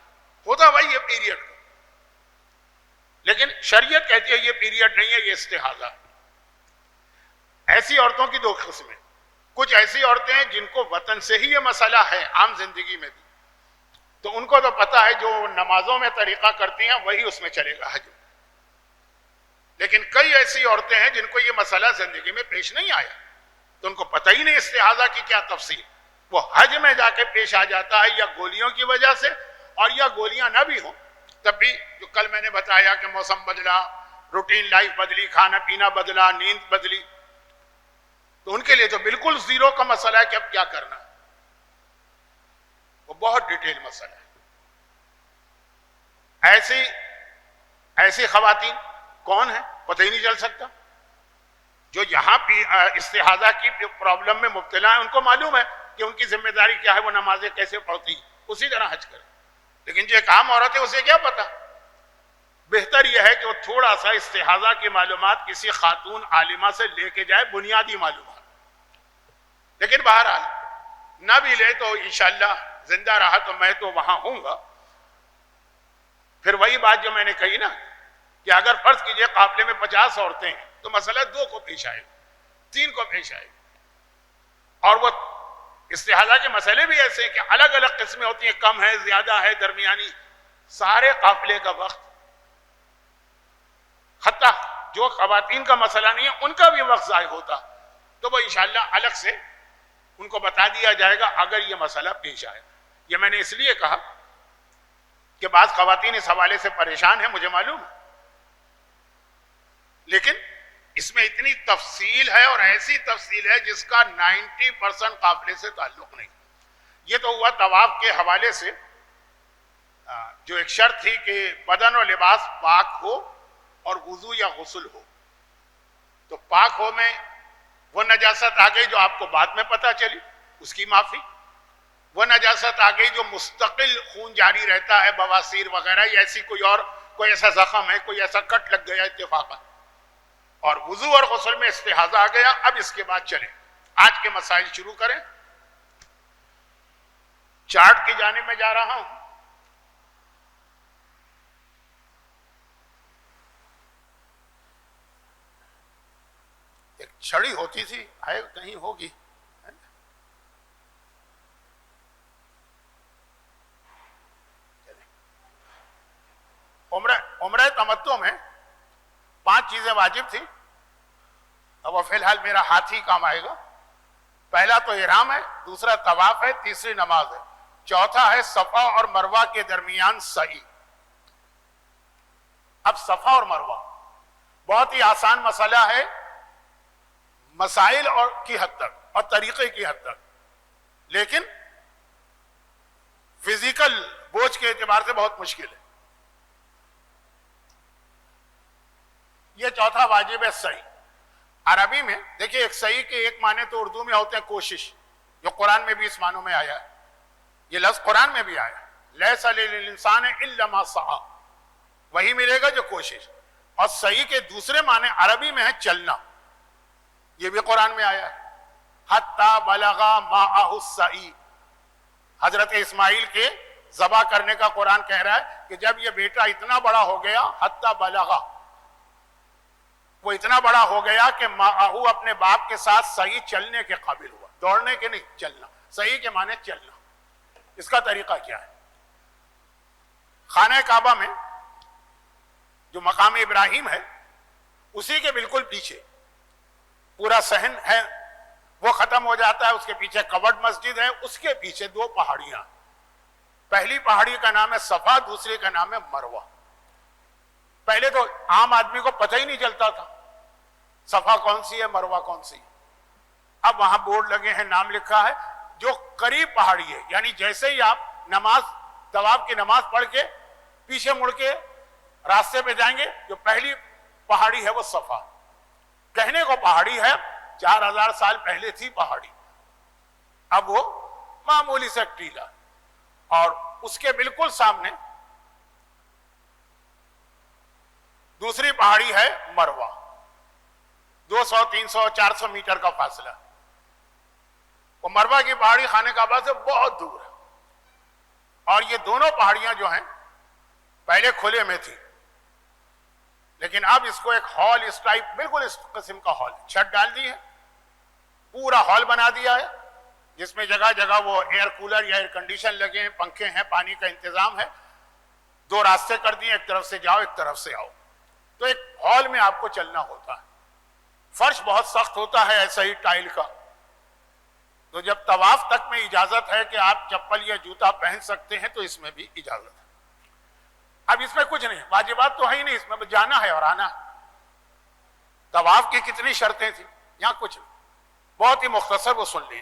ہوتا وہی ہے پیریڈ کا. لیکن شریعت کہتی ہے یہ پیریڈ نہیں ہے, یہ استحاضہ. ایسی عورتوں کی 2 قسمیں. کچھ ایسی عورتیں ہیں جن کو وطن سے ہی یہ مسئلہ ہے عام زندگی میں بھی, تو ان کو تو پتا ہے جو نمازوں میں طریقہ کرتی ہیں وہی اس میں چلے گا حج. لیکن کئی ایسی عورتیں ہیں جن کو یہ مسئلہ زندگی میں پیش نہیں آیا, تو ان کو پتہ ہی نہیں استحاضہ کی کیا تفصیل. وہ حج میں جا کے پیش آ جاتا ہے, یا گولیوں کی وجہ سے, اور یا گولیاں نہ بھی ہوں تب بھی. جو کل میں نے بتایا کہ موسم بدلا, روٹین لائف بدلی, کھانا پینا بدلا, نیند بدلی, تو ان کے لیے تو بالکل زیرو کا مسئلہ ہے کہ اب کیا کرنا. وہ بہت ڈیٹیل مسئلہ ہے. ایسی خواتین کون ہیں پتہ ہی نہیں چل سکتا. جو یہاں استحاضہ کی پرابلم میں مبتلا ہیں ان کو معلوم ہے کہ ان کی ذمہ داری کیا ہے, وہ نمازیں کیسے پڑھتی, اسی طرح حج کرے. لیکن جو ایک عام عورت ہے اسے کیا پتا. بہتر یہ ہے کہ وہ تھوڑا سا استحاضہ کی معلومات کسی خاتون عالمہ سے لے کے جائے, بنیادی معلومات. لیکن بہرحال نہ بھی لے تو انشاءاللہ زندہ رہا تو میں تو وہاں ہوں گا. پھر وہی بات جو میں نے کہی نا کہ اگر فرض کیجئے قافلے میں 50 عورتیں ہیں تو مسئلہ 2 کو پیش آئے, 3 کو پیش آئے. اور وہ استحاضہ کے مسئلے بھی ایسے ہیں کہ الگ الگ قسمیں ہوتی ہیں, کم ہے, زیادہ ہے, درمیانی. سارے قافلے کا وقت, حتیٰ جو خواتین کا مسئلہ نہیں ہے ان کا بھی وقت ضائع ہوتا, تو وہ انشاءاللہ الگ سے ان کو بتا دیا جائے گا اگر یہ مسئلہ پیش آئے. یہ میں نے اس لیے کہا کہ بعض خواتین اس حوالے سے پریشان ہیں, مجھے معلوم ہے, لیکن اس میں اتنی تفصیل ہے اور ایسی تفصیل ہے جس کا 90% قافلے سے تعلق نہیں. یہ تو ہوا طواف کے حوالے سے, جو ایک شرط تھی کہ بدن و لباس پاک ہو اور وضو یا غسل ہو. تو پاک ہو میں وہ نجاست آ گئی جو آپ کو بعد میں پتہ چلی, اس کی معافی. وہ نجاست آ گئی جو مستقل خون جاری رہتا ہے, بواسیر وغیرہ, یا ایسی کوئی ایسا زخم ہے, کوئی ایسا کٹ لگ گیا اتفاقا. اور وضو اور غسل میں استحاضہ آ گیا. اب اس کے بعد چلیں آج کے مسائل شروع کریں. چارٹ کی جانب میں جا رہا ہوں. ایک چھڑی ہوتی تھی, ہے کہیں ہوگی, عمرہ تمتع میں 5 چیزیں واجب تھی. اب وہ فی الحال میرا ہاتھ ہی کام آئے گا. پہلا تو احرام ہے, دوسرا طواف ہے, تیسری نماز ہے, چوتھا ہے صفا اور مروہ کے درمیان سعی. اب صفا اور مروہ بہت ہی آسان مسئلہ ہے مسائل اور کی حد تک اور طریقے کی حد تک, لیکن فزیکل بوجھ کے اعتبار سے بہت مشکل ہے. یہ چوتھا واجب ہے سعی. عربی میں دیکھیے ایک سعی کے ایک معنی تو اردو میں ہوتے ہیں کوشش, جو قرآن میں بھی اس معنوں میں آیا ہے. یہ لفظ قرآن میں بھی آیا ہے, لیس للانسان الا ما سعی, وہی ملے گا جو کوشش. اور سعی کے دوسرے معنی عربی میں ہے چلنا, یہ بھی قرآن میں آیا ہے. حتی بلغ معہ السعی, حضرت اسماعیل کے ذبح کرنے کا قرآن کہہ رہا ہے کہ جب یہ بیٹا اتنا بڑا ہو گیا, حتی بلغ, وہ اتنا بڑا ہو گیا کہ معہو اپنے باپ کے ساتھ صحیح چلنے کے قابل ہوا, دوڑنے کے نہیں, چلنا. صحیح کے معنی چلنا. اس کا طریقہ کیا ہے؟ خانہ کعبہ میں جو مقام ابراہیم ہے اسی کے بالکل پیچھے پورا صحن ہے, وہ ختم ہو جاتا ہے. اس کے پیچھے کورڈ مسجد ہے, اس کے پیچھے 2 پہاڑیاں. پہلی پہاڑی کا نام ہے صفا, دوسری کا نام ہے مروہ. پہلے تو عام آدمی کو پتہ ہی نہیں چلتا تھا صفا کون سی ہے, مروہ کون سی ہے. اب وہاں بورڈ لگے ہیں, نام لکھا ہے. جو قریب پہاڑی ہے, یعنی جیسے ہی آپ طواف کی نماز پڑھ کے پیچھے مڑ کے راستے پہ جائیں گے, جو پہلی پہاڑی ہے وہ صفا. کہنے کو پہاڑی ہے, 4000 سال پہلے تھی پہاڑی, اب وہ معمولی سے ٹیلا. اور اس کے بالکل سامنے دوسری پہاڑی ہے مروہ, 200 300 400 میٹر کا فاصلہ. وہ مروہ کی پہاڑی خانہ کعبہ سے بہت دور ہے. اور یہ دونوں پہاڑیاں جو ہیں پہلے کھلے میں تھی, لیکن اب اس کو ایک ہال, اس ٹائپ بالکل اس قسم کا ہال, چھت ڈال دی ہے, پورا ہال بنا دیا ہے جس میں جگہ جگہ وہ ایئر کولر یا ایئر کنڈیشن لگے ہیں, پنکھے ہیں, پانی کا انتظام ہے. 2 راستے کر دیے, ایک طرف سے جاؤ ایک طرف سے آؤ. تو ایک ہال میں آپ کو چلنا ہوتا ہے. فرش بہت سخت ہوتا ہے ایسا ہی ٹائل کا. تو جب طواف تک میں اجازت ہے کہ آپ چپل یا جوتا پہن سکتے ہیں تو اس میں بھی اجازت ہے. اب اس میں کچھ نہیں, واجبات تو ہے ہی نہیں, اس میں جانا ہے اور آنا ہے. طواف کی کتنی شرطیں تھیں, یہاں کچھ نہیں, بہت ہی مختصر وہ سن لیں.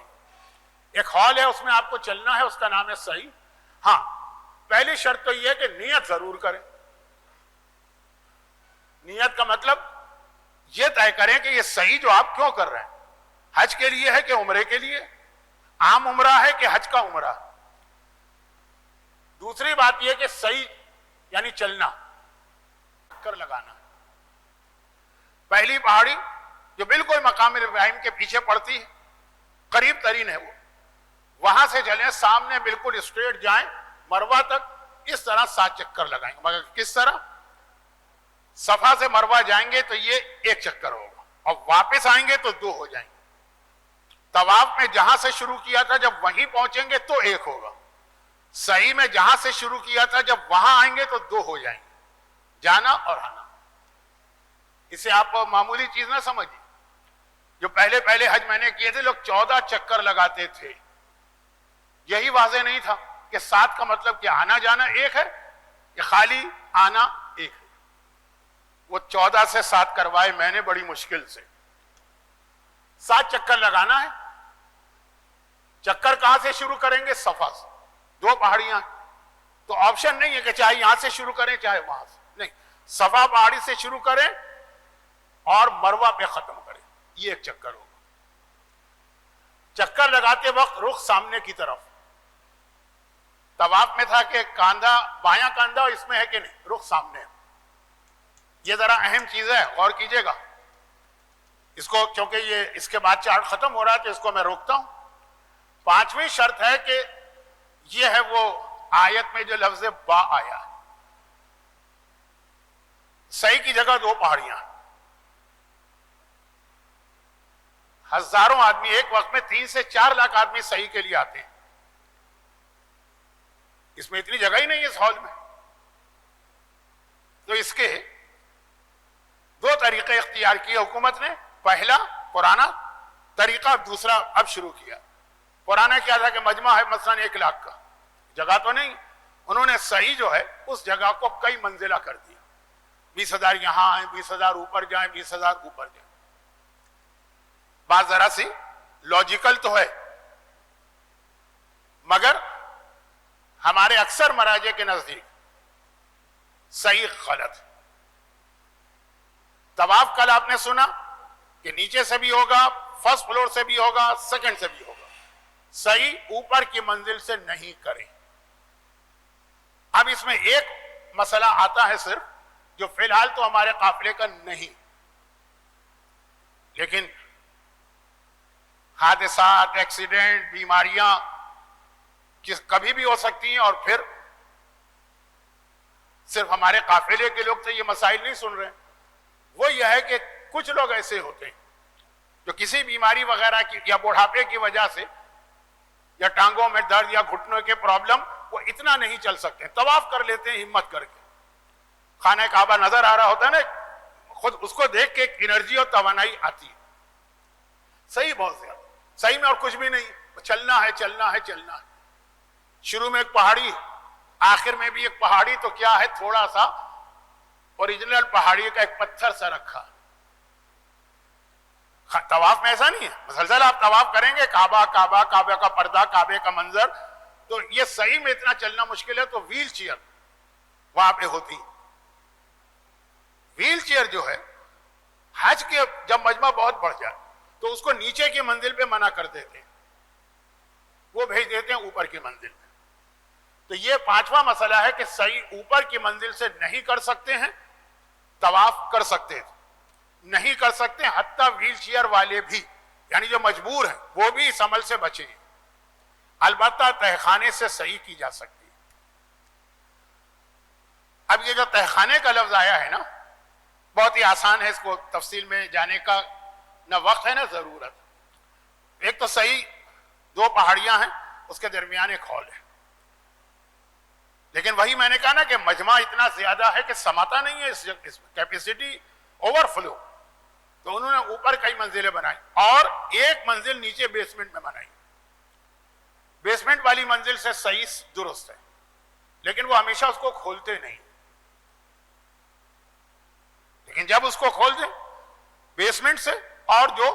ایک ہال ہے, اس میں آپ کو چلنا ہے, اس کا نام ہے صحیح. ہاں, پہلی شرط تو یہ ہے کہ نیت ضرور کریں. نیت کا مطلب یہ طے کریں کہ یہ صحیح جو آپ کیوں کر رہے ہیں, حج کے لیے ہے کہ عمرے کے لیے, عام عمرہ ہے کہ حج کا عمرہ. دوسری بات یہ کہ صحیح یعنی چلنا, کر لگانا. پہلی پہاڑی جو بالکل مقام ابراہیم کے پیچھے پڑتی ہے, قریب ترین ہے وہ، وہاں سے چلیں، سامنے بالکل اسٹریٹ جائیں مروہ تک، اس طرح 7 چکر لگائیں گے. مگر کس طرح؟ صفا سے مروہ جائیں گے تو یہ 1 چکر ہوگا، اور واپس آئیں گے تو 2 ہو جائیں گے. طواف میں جہاں سے شروع کیا تھا جب وہیں پہنچیں گے تو 1 ہوگا. سعی میں جہاں سے شروع کیا تھا جب وہاں آئیں گے تو 2 ہو جائیں گے، جانا اور آنا. اسے آپ معمولی چیز نہ سمجھیں. جو پہلے حج میں نے کیے تھے لوگ 14 چکر لگاتے تھے، یہی واضح نہیں تھا کہ 7 کا مطلب کہ آنا جانا 1 ہے کہ خالی آنا 1 ہے. وہ 14 سے 7 کروائے میں نے بڑی مشکل سے. 7 چکر لگانا ہے. چکر کہاں سے شروع کریں گے؟ صفا سے. 2 پہاڑیاں، تو آپشن نہیں ہے کہ چاہے یہاں سے شروع کریں چاہے وہاں سے، نہیں، صفا پہاڑی سے شروع کریں اور مروہ پہ ختم کریں. یہ 1 چکر ہوگا. چکر لگاتے وقت رخ سامنے کی طرف. طواف میں تھا کہ کاندھا بایاں کاندھا، اس میں ہے کہ نہیں، رخ سامنے ہے. یہ ذرا اہم چیز ہے، غور کیجئے گا اس کو، کیونکہ یہ اس کے بعد چارٹ ختم ہو رہا ہے تو اس کو میں روکتا ہوں. 5ویں شرط ہے کہ یہ ہے وہ آیت میں جو لفظ با آیا ہے. صحیح کی جگہ 2 پہاڑیاں، ہزاروں آدمی ایک وقت میں 3 سے 4 لاکھ آدمی صحیح کے لیے آتے ہیں. اس میں اتنی جگہ ہی نہیں ہے اس ہال میں. تو اس کے 2 طریقے اختیار کیے حکومت نے. پہلا پرانا طریقہ، دوسرا اب شروع کیا. پرانا کیا تھا کہ مجمع ہے مثلا 1 لاکھ کا، جگہ تو نہیں، انہوں نے صحیح جو ہے اس جگہ کو کئی منزلہ کر دیا. 20,000 یہاں ہیں، 20,000 اوپر جائیں، 20,000 اوپر جائیں. بات ذرا سی لاجیکل تو ہے، مگر ہمارے اکثر مراجع کے نزدیک صحیح غلط. طواف کل آپ نے سنا کہ نیچے سے بھی ہوگا، فرسٹ فلور سے بھی ہوگا، سیکنڈ سے بھی ہوگا. صحیح اوپر کی منزل سے نہیں کریں. اب اس میں ایک مسئلہ آتا ہے صرف، جو فی الحال تو ہمارے قافلے کا نہیں، لیکن حادثات، ایکسیڈنٹ، بیماریاں کبھی بھی ہو سکتی ہیں. اور پھر صرف ہمارے قافلے کے لوگ تو یہ مسائل نہیں سن رہے. وہ یہ ہے کہ کچھ لوگ ایسے ہوتے ہیں جو کسی بیماری وغیرہ کی یا بڑھاپے کی وجہ سے یا ٹانگوں میں درد یا گھٹنوں کے پرابلم، وہ اتنا نہیں چل سکتے، طواف کر لیتے ہیں ہمت کر کے. خانہ کعبہ نظر آ رہا ہوتا ہے نا، خود اس کو دیکھ کے ایک انرجی اور توانائی آتی ہے. صحیح بہت زیادہ صحیح میں اور کچھ بھی نہیں، چلنا ہے چلنا ہے چلنا ہے. شروع میں ایک پہاڑی، آخر میں بھی ایک پہاڑی، تو کیا ہے تھوڑا سا اوریجنل پہاڑی کا ایک پتھر سا رکھا. طواف میں ایسا نہیں ہے، مسلسل آپ طواف کریں گے، کعبہ کعبہ، کعبہ کا پردہ، کعبے کا منظر. تو یہ صحیح میں اتنا چلنا مشکل ہے. تو ویل چیئر وہاں پہ ہوتی. ویل چیئر جو ہے حج کے جب مجمع بہت بڑھ جائے تو اس کو نیچے کی منزل پہ منع کر دیتے ہیں، وہ بھیج دیتے ہیں اوپر کی منزل پہ. تو یہ 5واں مسئلہ ہے کہ صحیح اوپر کی منزل سے نہیں کر سکتے ہیں، طواف کر سکتے ہیں نہیں کر سکتے. حتیٰ ویل چیئر والے بھی، یعنی جو مجبور ہیں، وہ بھی اس عمل سے بچے ہیں. البتہ تہخانے سے صحیح کی جا سکتی ہے. اب یہ جو تہخانے کا لفظ آیا ہے نا، بہت ہی آسان ہے، اس کو تفصیل میں جانے کا نہ وقت ہے نہ ضرورت. ایک تو صحیح 2 پہاڑیاں ہیں، اس کے درمیان ایک ہال ہے. لیکن وہی میں نے کہا نا کہ مجمع اتنا زیادہ ہے کہ سماتا نہیں ہے، اس کیپیسٹی اوور فلو. تو انہوں نے اوپر کئی منزلیں بنائی اور ایک منزل نیچے بیسمنٹ میں بنائی. بیسمنٹ والی منزل سے صحیح درست ہے، لیکن وہ ہمیشہ اس کو کھولتے نہیں. لیکن جب اس کو کھول دیں بیسمنٹ سے، اور جو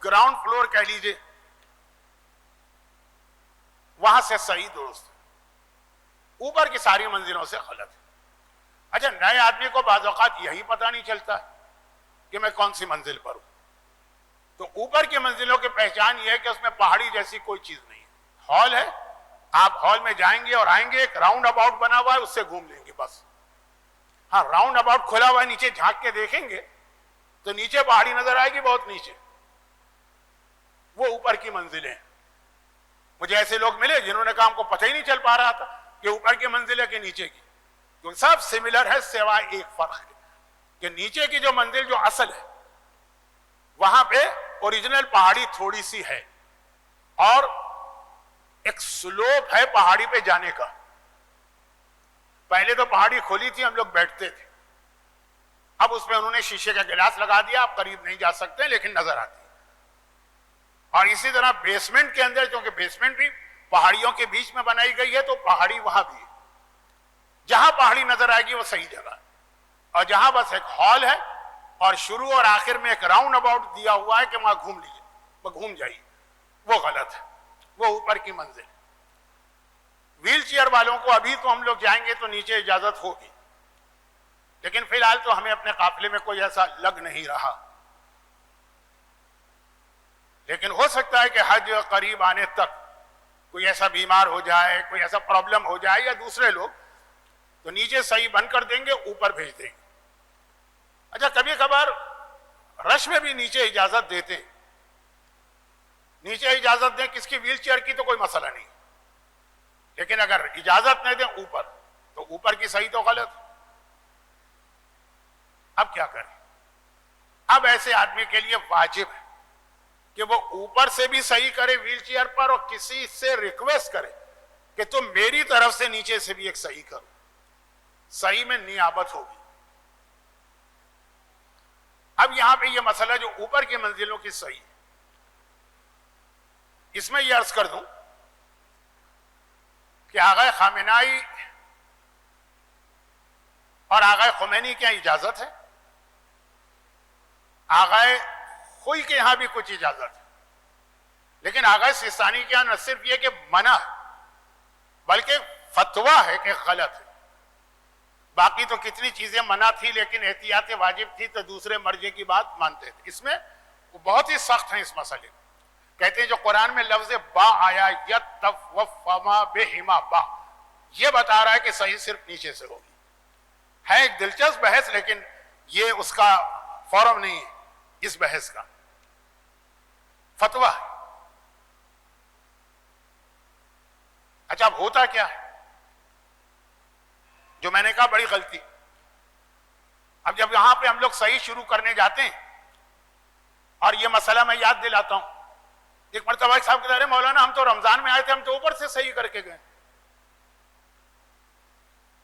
گراؤنڈ فلور کہہ لیجئے، وہاں سے صحیح درست ہے، اوپر کی ساری منزلوں سے غلط ہے. اچھا، نئے آدمی کو بعض اوقات یہی پتہ نہیں چلتا کہ میں کون سی منزل پر ہوں. تو اوپر کی منزلوں کی پہچان یہ ہے کہ اس میں پہاڑی جیسی کوئی چیز نہیں ہے. ہال ہے، آپ ہال میں جائیں گے اور آئیں گے، ایک راؤنڈ اباؤٹ بنا ہوا ہے، اس سے گھوم لیں گے بس. ہاں، راؤنڈ اباؤٹ کھلا ہوا ہے، نیچے جھانک کے دیکھیں گے تو نیچے پہاڑی نظر آئے گی، بہت نیچے. وہ اوپر کی منزلیں. مجھے ایسے لوگ ملے جنہوں نے کہا ہم کو پتہ ہی نہیں چل پا رہا تھا کہ اوپر کی منزل ہے کہ نیچے کی. کیونکہ سب سملر ہے سوائے ایک فرق ہے کہ نیچے کی جو منزل جو اصل ہے وہاں پہ اوریجنل پہاڑی تھوڑی سی ہے اور ایک سلوپ ہے پہاڑی پہ جانے کا. پہلے تو پہاڑی کھولی تھی, ہم لوگ بیٹھتے تھے, اب اس میں انہوں نے شیشے کا گلاس لگا دیا, آپ قریب نہیں جا سکتے لیکن نظر آتی. اور اسی طرح بیسمنٹ کے اندر, کیونکہ بیسمنٹ بھی پہاڑیوں کے بیچ میں بنائی گئی ہے تو پہاڑی وہاں بھی ہے. جہاں پہاڑی نظر آئے گی وہ صحیح جگہ ہے, اور جہاں بس ایک ہال ہے اور شروع اور آخر میں ایک راؤنڈ اباؤٹ دیا ہوا ہے کہ وہاں گھوم لیجیے, وہ گھوم جائیے, وہ غلط ہے, وہ اوپر کی منزل. ویل چیئر والوں کو ابھی تو ہم لوگ جائیں گے تو نیچے اجازت ہوگی, لیکن فی الحال تو ہمیں اپنے قافلے میں کوئی ایسا لگ نہیں رہا. لیکن ہو سکتا ہے کہ حج قریب آنے تک کوئی ایسا بیمار ہو جائے, کوئی ایسا پرابلم ہو جائے یا دوسرے لوگ, تو نیچے صحیح بند کر دیں گے, اوپر بھیج دیں گے. اچھا کبھی کبھار رش میں بھی نیچے اجازت دیتے ہیں, نیچے اجازت دیں کس کی, ویل چیئر کی تو کوئی مسئلہ نہیں, لیکن اگر اجازت نہ دیں اوپر تو اوپر کی صحیح تو غلط. اب کیا کریں؟ اب ایسے آدمی کے لیے واجب ہے کہ وہ اوپر سے بھی صحیح کرے ویل چیئر پر, اور کسی سے ریکویسٹ کرے کہ تم میری طرف سے نیچے سے بھی ایک صحیح کرو. صحیح میں نیابت ہوگی. اب یہاں پہ یہ مسئلہ جو اوپر کی منزلوں کی صحیح ہے, اس میں یہ عرض کر دوں کہ آغا خامنائی اور آغا خمینی کے یہاں اجازت ہے, آغا خوئی کے یہاں بھی کچھ اجازت ہے, لیکن آغا سیستانی کے یہاں نہ صرف یہ کہ منع بلکہ فتویٰ ہے کہ غلط ہے. باقی تو کتنی چیزیں منع تھی لیکن احتیاط واجب تھی تو دوسرے مرجے کی بات مانتے تھے. اس میں وہ بہت ہی سخت ہیں اس مسئلے. کہتے ہیں جو قرآن میں لفظ با آیا یتوفما بہما با, یہ بتا رہا ہے کہ صحیح صرف نیچے سے ہوگی. ہے ایک دلچسپ بحث, لیکن یہ اس کا فورم نہیں ہے اس بحث کا. فتویٰ. اچھا اب ہوتا کیا ہے جو میں نے کہا بڑی غلطی. اب جب یہاں پہ ہم لوگ صحیح شروع کرنے جاتے ہیں, اور یہ مسئلہ میں یاد دلاتا ہوں, ایک مرتبہ صاحب کہتے ہیں مولانا ہم تو رمضان میں آئے تھے, ہم تو اوپر سے صحیح کر کے گئے.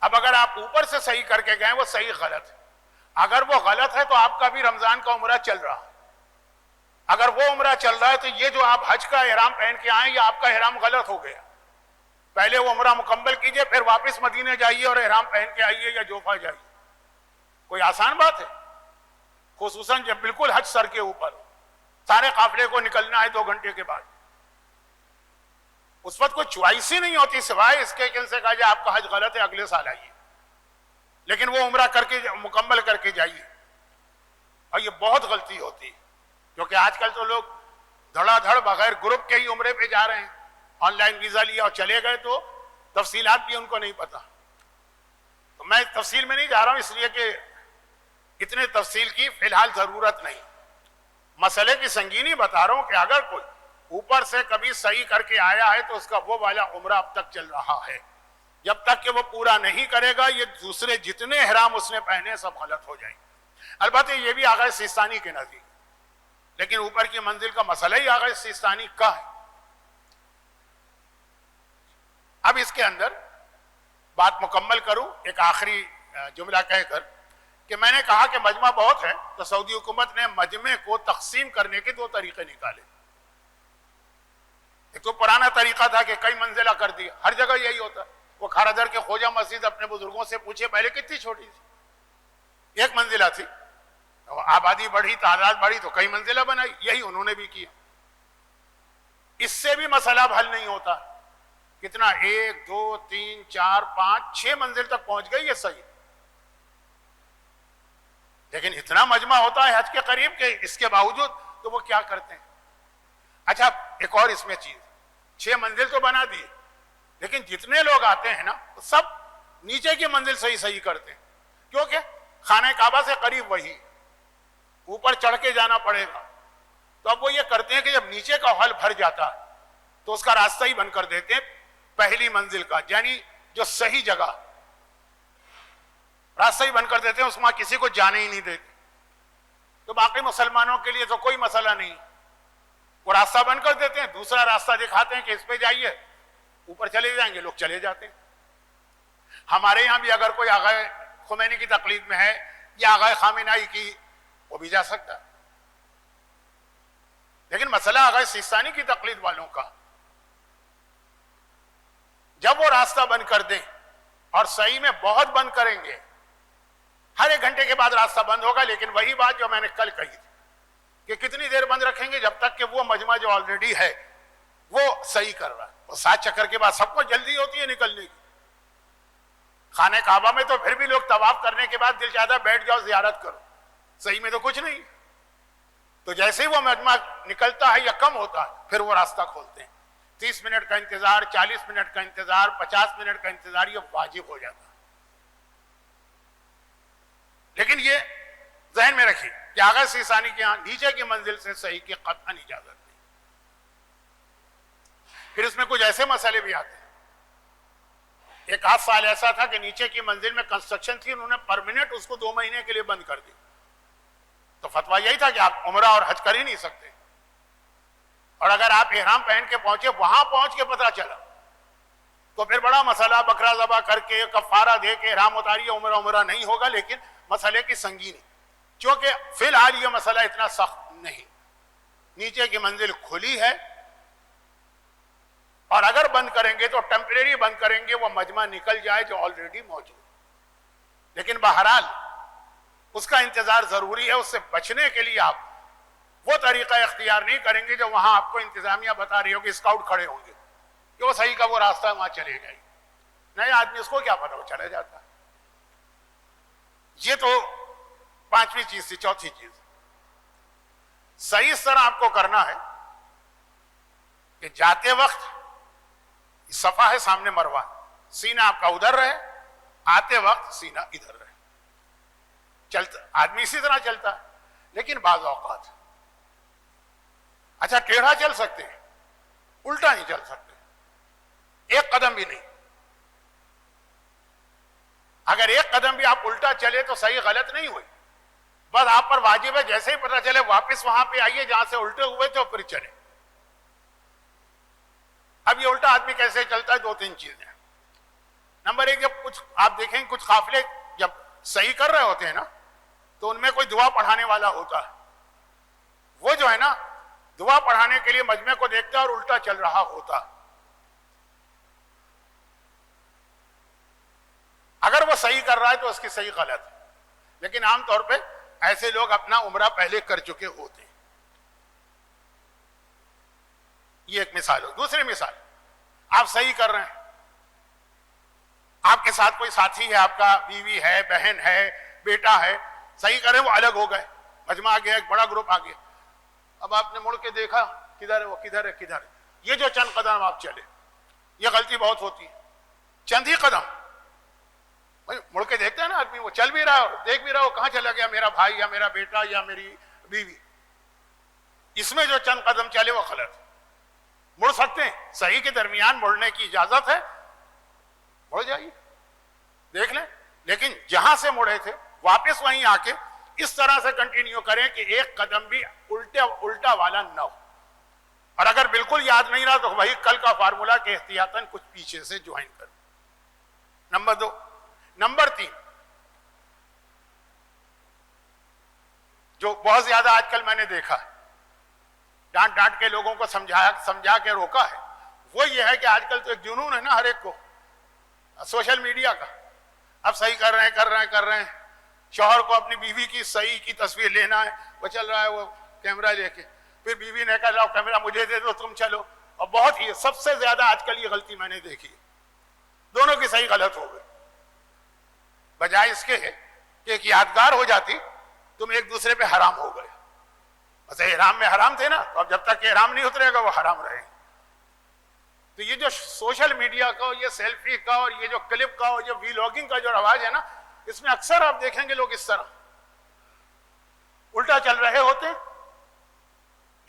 اب اگر آپ اوپر سے صحیح کر کے گئے وہ صحیح غلط ہے. اگر وہ غلط ہے تو آپ کا بھی رمضان کا عمرہ چل رہا. اگر وہ عمرہ چل رہا ہے تو یہ جو آپ حج کا احرام پہن کے آئیں یہ آپ کا احرام غلط ہو گیا. پہلے وہ عمرہ مکمل کیجئے, پھر واپس مدینے جائیے اور احرام پہن کے آئیے یا جوفہ جائیے. کوئی آسان بات ہے؟ خصوصاً جب بالکل حج سر کے اوپر, سارے قافلے کو نکلنا ہے 2 گھنٹے کے بعد. اس وقت کوئی چوائس ہی نہیں ہوتی سوائے اس کے کہ ان سے کہا جائے آپ کا حج غلط ہے, اگلے سال آئیے. لیکن وہ عمرہ کر کے مکمل کر کے جائیے. اور یہ بہت غلطی ہوتی ہے, کیونکہ آج کل تو لوگ دھڑا دھڑ بغیر گروپ کے ہی عمرے پہ جا رہے ہیں. آن لائن ویزا لیا اور چلے گئے تو تفصیلات بھی ان کو نہیں پتا. تو میں تفصیل میں نہیں جا رہا ہوں اس لیے کہ اتنے تفصیل کی فی الحال ضرورت نہیں. مسئلے کی سنگینی بتا رہا ہوں کہ اگر کوئی اوپر سے کبھی صحیح کر کے آیا ہے تو اس کا وہ والا عمرہ اب تک چل رہا ہے. جب تک کہ وہ پورا نہیں کرے گا یہ دوسرے جتنے احرام اس نے پہنے سب غلط ہو جائیں. البتہ یہ بھی آغا سیستانی کے نزدیک, لیکن اوپر کی منزل کا مسئلہ ہی آغا سیستانی کا ہے. اب اس کے اندر بات مکمل کروں ایک آخری جملہ کہہ کر کہ میں نے کہا کہ مجمع بہت ہے, تو سعودی حکومت نے مجمع کو تقسیم کرنے کے 2 طریقے نکالے. ایک تو پرانا طریقہ تھا کہ کئی منزلہ کر دیا, ہر جگہ یہی ہوتا. وہ کھارا در کے خوجہ مسجد اپنے بزرگوں سے پوچھے پہلے کتنی چھوٹی تھی, 1 منزلہ تھی, آبادی بڑھی, تعداد بڑھی تو کئی منزلہ بنائی. یہی انہوں نے بھی کیا. اس سے بھی مسئلہ اب حل نہیں ہوتا. کتنا 1 2 3 4 5 6 منزل تک پہنچ گئی, یہ صحیح. لیکن اتنا مجمع ہوتا ہے حج کے قریب کہ اس کے باوجود تو وہ کیا کرتے ہیں. اچھا ایک اور اس میں چیز, 6 منزل تو بنا دی, لیکن جتنے لوگ آتے ہیں نا سب نیچے کی منزل صحیح کرتے ہیں, کیونکہ خانہ کعبہ سے قریب وہی, اوپر چڑھ کے جانا پڑے گا. تو اب وہ یہ کرتے ہیں کہ جب نیچے کا ہال بھر جاتا ہے تو اس کا راستہ ہی بند کر دیتے ہیں پہلی منزل کا، یعنی جو صحیح جگہ، راستہ ہی بند کر دیتے ہیں، اس میں کسی کو جانے ہی نہیں دیتے. تو باقی مسلمانوں کے لیے تو کوئی مسئلہ نہیں، وہ راستہ بند کر دیتے ہیں، دوسرا راستہ دکھاتے ہیں کہ اس پہ جائیے، اوپر چلے جائیں گے، لوگ چلے جاتے ہیں. ہمارے یہاں بھی اگر کوئی آغا خمینی کی تقلید میں ہے یا آغا خامنہئی کی، وہ بھی جا سکتا ہے. لیکن مسئلہ آغا سیستانی کی تقلید والوں کا، جب وہ راستہ بند کر دیں اور صحیح میں بہت بند کریں گے، ہر 1 گھنٹے کے بعد راستہ بند ہوگا، لیکن وہی بات جو میں نے کل کہی تھی کہ کتنی دیر بند رکھیں گے، جب تک کہ وہ مجمع جو آلریڈی ہے وہ صحیح کر رہا ہے. اور 7 چکر کے بعد سب کو جلدی ہوتی ہے نکلنے کی. خانہ کعبہ میں تو پھر بھی لوگ طواف کرنے کے بعد دل چاہتا ہے بیٹھ جاؤ زیارت کرو، صحیح میں تو کچھ نہیں. تو جیسے ہی وہ مجمع نکلتا ہے یا کم ہوتا ہے، پھر وہ راستہ کھولتے ہیں. 30 منٹ کا انتظار، 40 منٹ کا انتظار، 50 منٹ کا انتظار، یہ واجب ہو جاتا ہے. لیکن یہ ذہن میں رکھیے کہ آغا سیستانی کے ہاں نیچے کی منزل سے صحیح کی قطعاً اجازت نہیں. پھر اس میں کچھ ایسے مسئلے بھی آتے ہیں. ایک آدھ سال ایسا تھا کہ نیچے کی منزل میں کنسٹرکشن تھی، انہوں نے پرماننٹ اس کو 2 مہینے کے لیے بند کر دی. تو فتویٰ یہی تھا کہ آپ عمرہ اور حج کر ہی نہیں سکتے، اور اگر آپ احرام پہن کے پہنچے، وہاں پہنچ کے پتہ چلا تو پھر بڑا مسئلہ، بکرا ذبح کر کے کفارہ دے کے احرام اتاریے، عمرہ نہیں ہوگا. لیکن مسئلے کی سنگینی، چونکہ فی الحال یہ مسئلہ اتنا سخت نہیں، نیچے کی منزل کھلی ہے، اور اگر بند کریں گے تو ٹیمپریری بند کریں گے، وہ مجمع نکل جائے جو آلریڈی موجود. لیکن بہرحال اس کا انتظار ضروری ہے. اس سے بچنے کے لیے آپ وہ طریقہ اختیار نہیں کریں گے جو وہاں آپ کو انتظامیہ بتا رہی ہوگی، اسکاؤٹ کھڑے ہوں گے کہ وہ صحیح کا وہ راستہ ہے، وہاں چلے جائیں. نئے آدمی اس کو کیا پتا، وہ چلا جاتا ہے. یہ تو 5ویں چیز تھی. 4تھی چیز، صحیح اس طرح آپ کو کرنا ہے کہ جاتے وقت صفا ہے سامنے مروہ، سینہ آپ کا ادھر رہے، آتے وقت سینہ ادھر رہے. چلتا آدمی اسی طرح چلتا ہے. لیکن بعض اوقات اچھا ٹیڑھا چل سکتے ہیں، الٹا نہیں چل سکتے، 1 قدم بھی نہیں. اگر 1 قدم بھی آپ الٹا چلے تو صحیح غلط نہیں ہوئی، بس آپ پر واجب ہے جیسے ہی پتہ چلے واپس وہاں پہ آئیے جہاں سے الٹے ہوئے تھے، پھر چلے. اب یہ الٹا آدمی کیسے چلتا ہے؟ 2-3 چیزیں. نمبر 1، جب کچھ آپ دیکھیں کچھ قافلے جب صحیح کر رہے ہوتے ہیں نا، تو ان میں کوئی دعا پڑھانے والا ہوتا ہے، وہ جو ہے نا دعا پڑھانے کے لیے مجمع کو دیکھتا ہے اور الٹا چل رہا ہوتا. اگر وہ صحیح کر رہا ہے تو اس کی صحیح غلط ہے. لیکن عام طور پہ ایسے لوگ اپنا عمرہ پہلے کر چکے ہوتے ہیں. یہ ایک مثال ہو. دوسری مثال، آپ صحیح کر رہے ہیں، آپ کے ساتھ کوئی ساتھی ہے، آپ کا بیوی ہے، بہن ہے، بیٹا ہے، صحیح کریں، وہ الگ ہو گئے، مجمع آ گیا، ایک بڑا گروپ آ گیا. اب آپ نے مڑ کے دیکھا کدھر ہے وہ، کدھر ہے کدھر ہے. یہ جو چند قدم آپ چلے، یہ غلطی بہت ہوتی ہے. چند ہی قدم مڑ کے دیکھتا ہے نا آدمی، وہ چل بھی رہا ہے، دیکھ بھی رہا ہے، وہ کہاں چلا گیا میرا بھائی یا میرا بیٹا یا میری بیوی. اس میں جو چند قدم چلے وہ غلط. مڑ سکتے ہیں، صحیح کے درمیان مڑنے کی اجازت ہے، مڑ جائیے، دیکھ لیں. لیکن جہاں سے مڑے تھے واپس وہیں آ کے اس طرح سے کنٹینیو کریں کہ 1 قدم بھی الٹا والا نہ ہو. اور اگر بالکل یاد نہیں رہا تو وہی کل کا فارمولا کہ احتیاطاً کچھ پیچھے سے جوائن کریں. نمبر 2. نمبر 3، جو بہت زیادہ آج کل میں نے دیکھا ہے، ڈانٹ کے لوگوں کو سمجھا کے روکا ہے، وہ یہ ہے کہ آج کل تو ایک جنون ہے نا ہر ایک کو سوشل میڈیا کا. اب صحیح کر رہے ہیں، شوہر کو اپنی بیوی کی صحیح کی تصویر لینا ہے، وہ چل رہا ہے وہ کیمرہ لے کے، پھر بیوی نے کہا لاؤ کیمرہ مجھے دے دو تم چلو. اور بہت ہی سب سے زیادہ آج کل یہ غلطی میں نے دیکھی ہے، دونوں کی صحیح غلط ہو گئی. بجائے اس کے کہ ایک یادگار ہو جاتی، تم ایک دوسرے پہ حرام ہو گئے. بس احرام میں حرام تھے نا، تو اب جب تک کہ احرام نہیں اترے گا وہ حرام رہے. تو یہ جو سوشل میڈیا کا، یہ سیلفی کا، اور یہ جو کلپ کا اور جو ویلاگنگ کا جو رواج ہے نا، اس میں اکثر آپ دیکھیں گے لوگ اس طرح الٹا چل رہے ہوتے ہیں،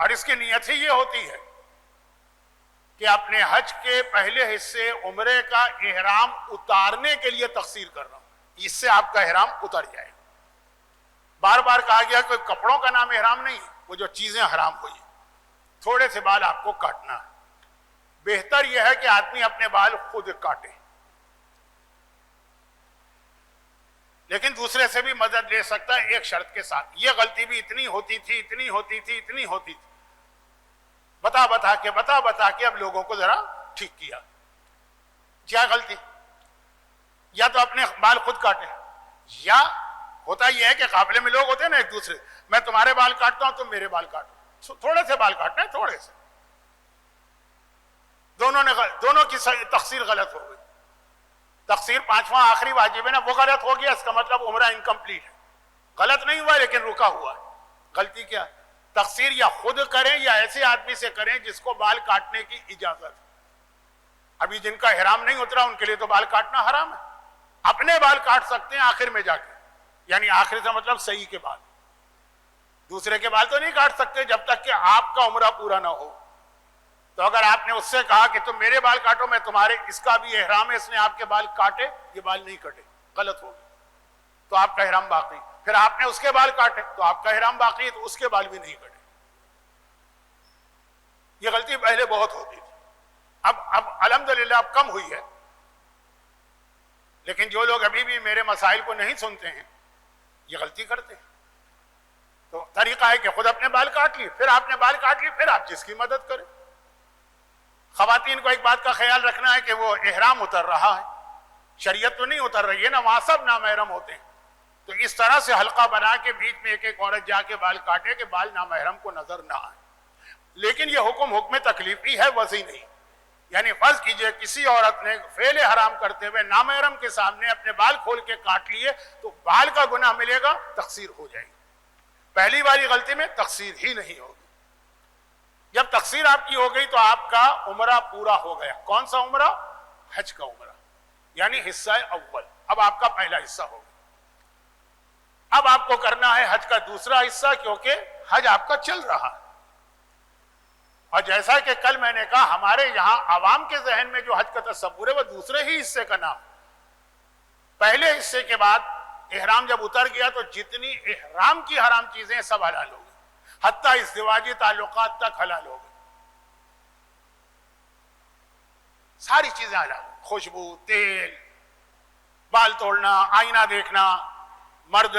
اور اس کی نیت ہی یہ ہوتی ہے کہ اپنے حج کے پہلے حصے عمرے کا احرام اتارنے کے لیے تقصیر کر رہا ہوں، اس سے آپ کا احرام اتر جائے گا۔ بار بار کہا گیا کہ کپڑوں کا نام احرام نہیں، وہ جو چیزیں حرام ہوئی، تھوڑے سے بال آپ کو کاٹنا ہے۔ بہتر یہ ہے کہ آدمی اپنے بال خود کاٹے، لیکن دوسرے سے بھی مدد لے سکتا ہے ایک شرط کے ساتھ، یہ غلطی بھی اتنی ہوتی تھی، بتا کے اب لوگوں کو ذرا ٹھیک کیا۔ کیا غلطی؟ یا تو اپنے بال خود کاٹے، یا ہوتا یہ ہے کہ قافلے میں لوگ ہوتے ہیں نا ایک دوسرے، میں تمہارے بال کاٹتا ہوں، تم میرے بال کاٹو، تھوڑے سے بال کاٹنا ہے، تھوڑے سے، دونوں کی تقصیر غلط ہو گئی۔ تقصیر پانچواں آخری واجب ہے نا، وہ غلط ہو گیا، اس کا مطلب عمرہ انکمپلیٹ ہے، غلط نہیں ہوا لیکن رکا ہوا ہے۔ غلطی کیا؟ تقصیر یا خود کریں یا ایسے آدمی سے کریں جس کو بال کاٹنے کی اجازت ہے۔ ابھی جن کا احرام نہیں اترا ان کے لیے تو بال کاٹنا حرام ہے، اپنے بال کاٹ سکتے ہیں آخر میں جا کے، یعنی آخر سے مطلب صحیح کے بال، دوسرے کے بال تو نہیں کاٹ سکتے جب تک کہ آپ کا عمرہ پورا نہ ہو۔ تو اگر آپ نے اس سے کہا کہ تم میرے بال کاٹو، میں تمہارے، اس کا بھی احرام ہے، اس نے آپ کے بال کاٹے، یہ بال نہیں کٹے، غلط ہو گیا، تو آپ کا احرام باقی۔ پھر آپ نے اس کے بال کاٹے تو آپ کا احرام باقی ہے، تو اس کے بال بھی نہیں کٹے۔ یہ غلطی پہلے بہت ہوتی تھی، اب الحمدللہ اب کم ہوئی ہے، لیکن جو لوگ ابھی بھی میرے مسائل کو نہیں سنتے ہیں یہ غلطی کرتے ہیں۔ تو طریقہ ہے کہ خود اپنے بال کاٹ لیے، پھر آپ نے بال کاٹ لی، پھر آپ جس کی مدد کریں۔ خواتین کو ایک بات کا خیال رکھنا ہے کہ وہ احرام اتر رہا ہے، شریعت تو نہیں اتر رہی ہے نا، وہاں سب نامحرم ہوتے ہیں، تو اس طرح سے حلقہ بنا کے بیچ میں ایک عورت جا کے بال کاٹے کہ بال نامحرم کو نظر نہ آئے۔ لیکن یہ حکم تکلیفی ہے، وضعی نہیں۔ یعنی فرض کیجئے کسی عورت نے فعل حرام کرتے ہوئے نامحرم کے سامنے اپنے بال کھول کے کاٹ لیے تو بال کا گناہ ملے گا، تقصیر ہو جائے گی۔ پہلی والی غلطی میں تقصیر ہی نہیں ہوگی۔ جب تقصیر آپ کی ہو گئی تو آپ کا عمرہ پورا ہو گیا۔ کون سا عمرہ؟ حج کا عمرہ، یعنی حصہ اول، اب آپ کا پہلا حصہ ہو گیا۔ اب آپ کو کرنا ہے حج کا دوسرا حصہ، کیونکہ حج آپ کا چل رہا ہے۔ اور جیسا کہ کل میں نے کہا، ہمارے یہاں عوام کے ذہن میں جو حج کا تصور ہے وہ دوسرے ہی حصے کا نام، پہلے حصے کے بعد احرام جب اتر گیا تو جتنی احرام کی حرام چیزیں سب حلال ہو گئی، حتیٰ ازدواجی تعلقات تک حلال ہو گئی، ساری چیزیں حلال، خوشبو، تیل، بال توڑنا، آئینہ دیکھنا، مرد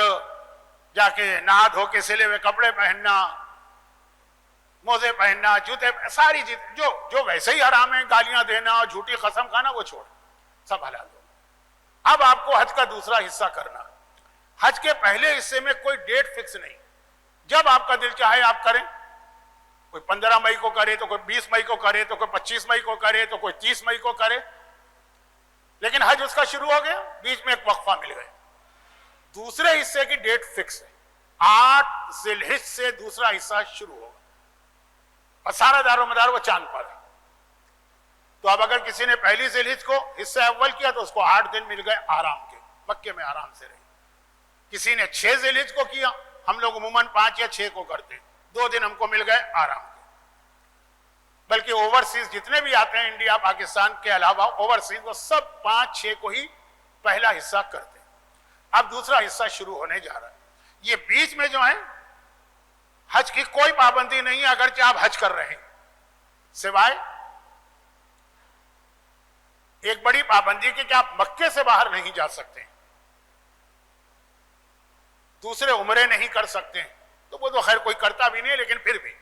جا کے نہا دھو کے سلے ہوئے کپڑے پہننا، موزے پہننا، جوتے، ساری چیز جو ویسے ہی حرام ہے، گالیاں دینا اور جھوٹی قسم کھانا، وہ چھوڑ، سب حلال ہو۔ اب آپ کو حج کا دوسرا حصہ کرنا۔ حج کے پہلے حصے میں کوئی ڈیٹ فکس نہیں، جب آپ کا دل چاہے آپ کریں، کوئی 15 مئی کو کرے تو کوئی 20 مئی کو کرے تو کوئی 25 مئی کو کرے تو کوئی 30 مئی کو کرے، لیکن حج اس کا شروع ہو گیا، بیچ میں ایک وقفہ مل گیا۔ دوسرے حصے کی ڈیٹ فکس ہے، 8 ذی الحجہ سے دوسرا حصہ شروع ہوگا اور سارا دار و مدار وہ چاند پر ہے۔ تو اب اگر کسی نے پہلی ذی الحجہ کو حصہ اول کیا تو اس کو 8 دن مل گئے آرام کے، مکے میں آرام سے رہے۔ کسی نے 6 ذی الحجہ کو کیا، ہم لوگ عموماً 5 یا 6 کو کرتے، 2 دن ہم کو مل گئے آرام کے۔ بلکہ اوورسیز جتنے بھی آتے ہیں انڈیا پاکستان کے علاوہ، اوورسیز وہ سب 5-6 کو ہی پہلا حصہ کرتے ہیں۔ اب دوسرا حصہ شروع ہونے جا رہا ہے۔ یہ بیچ میں جو ہے حج کی کوئی پابندی نہیں ہے، اگرچہ آپ حج کر رہے ہیں، سوائے ایک بڑی پابندی کہ آپ مکے سے باہر نہیں جا سکتے، دوسرے عمرے نہیں کر سکتے، تو وہ تو خیر کوئی کرتا بھی نہیں، لیکن پھر بھی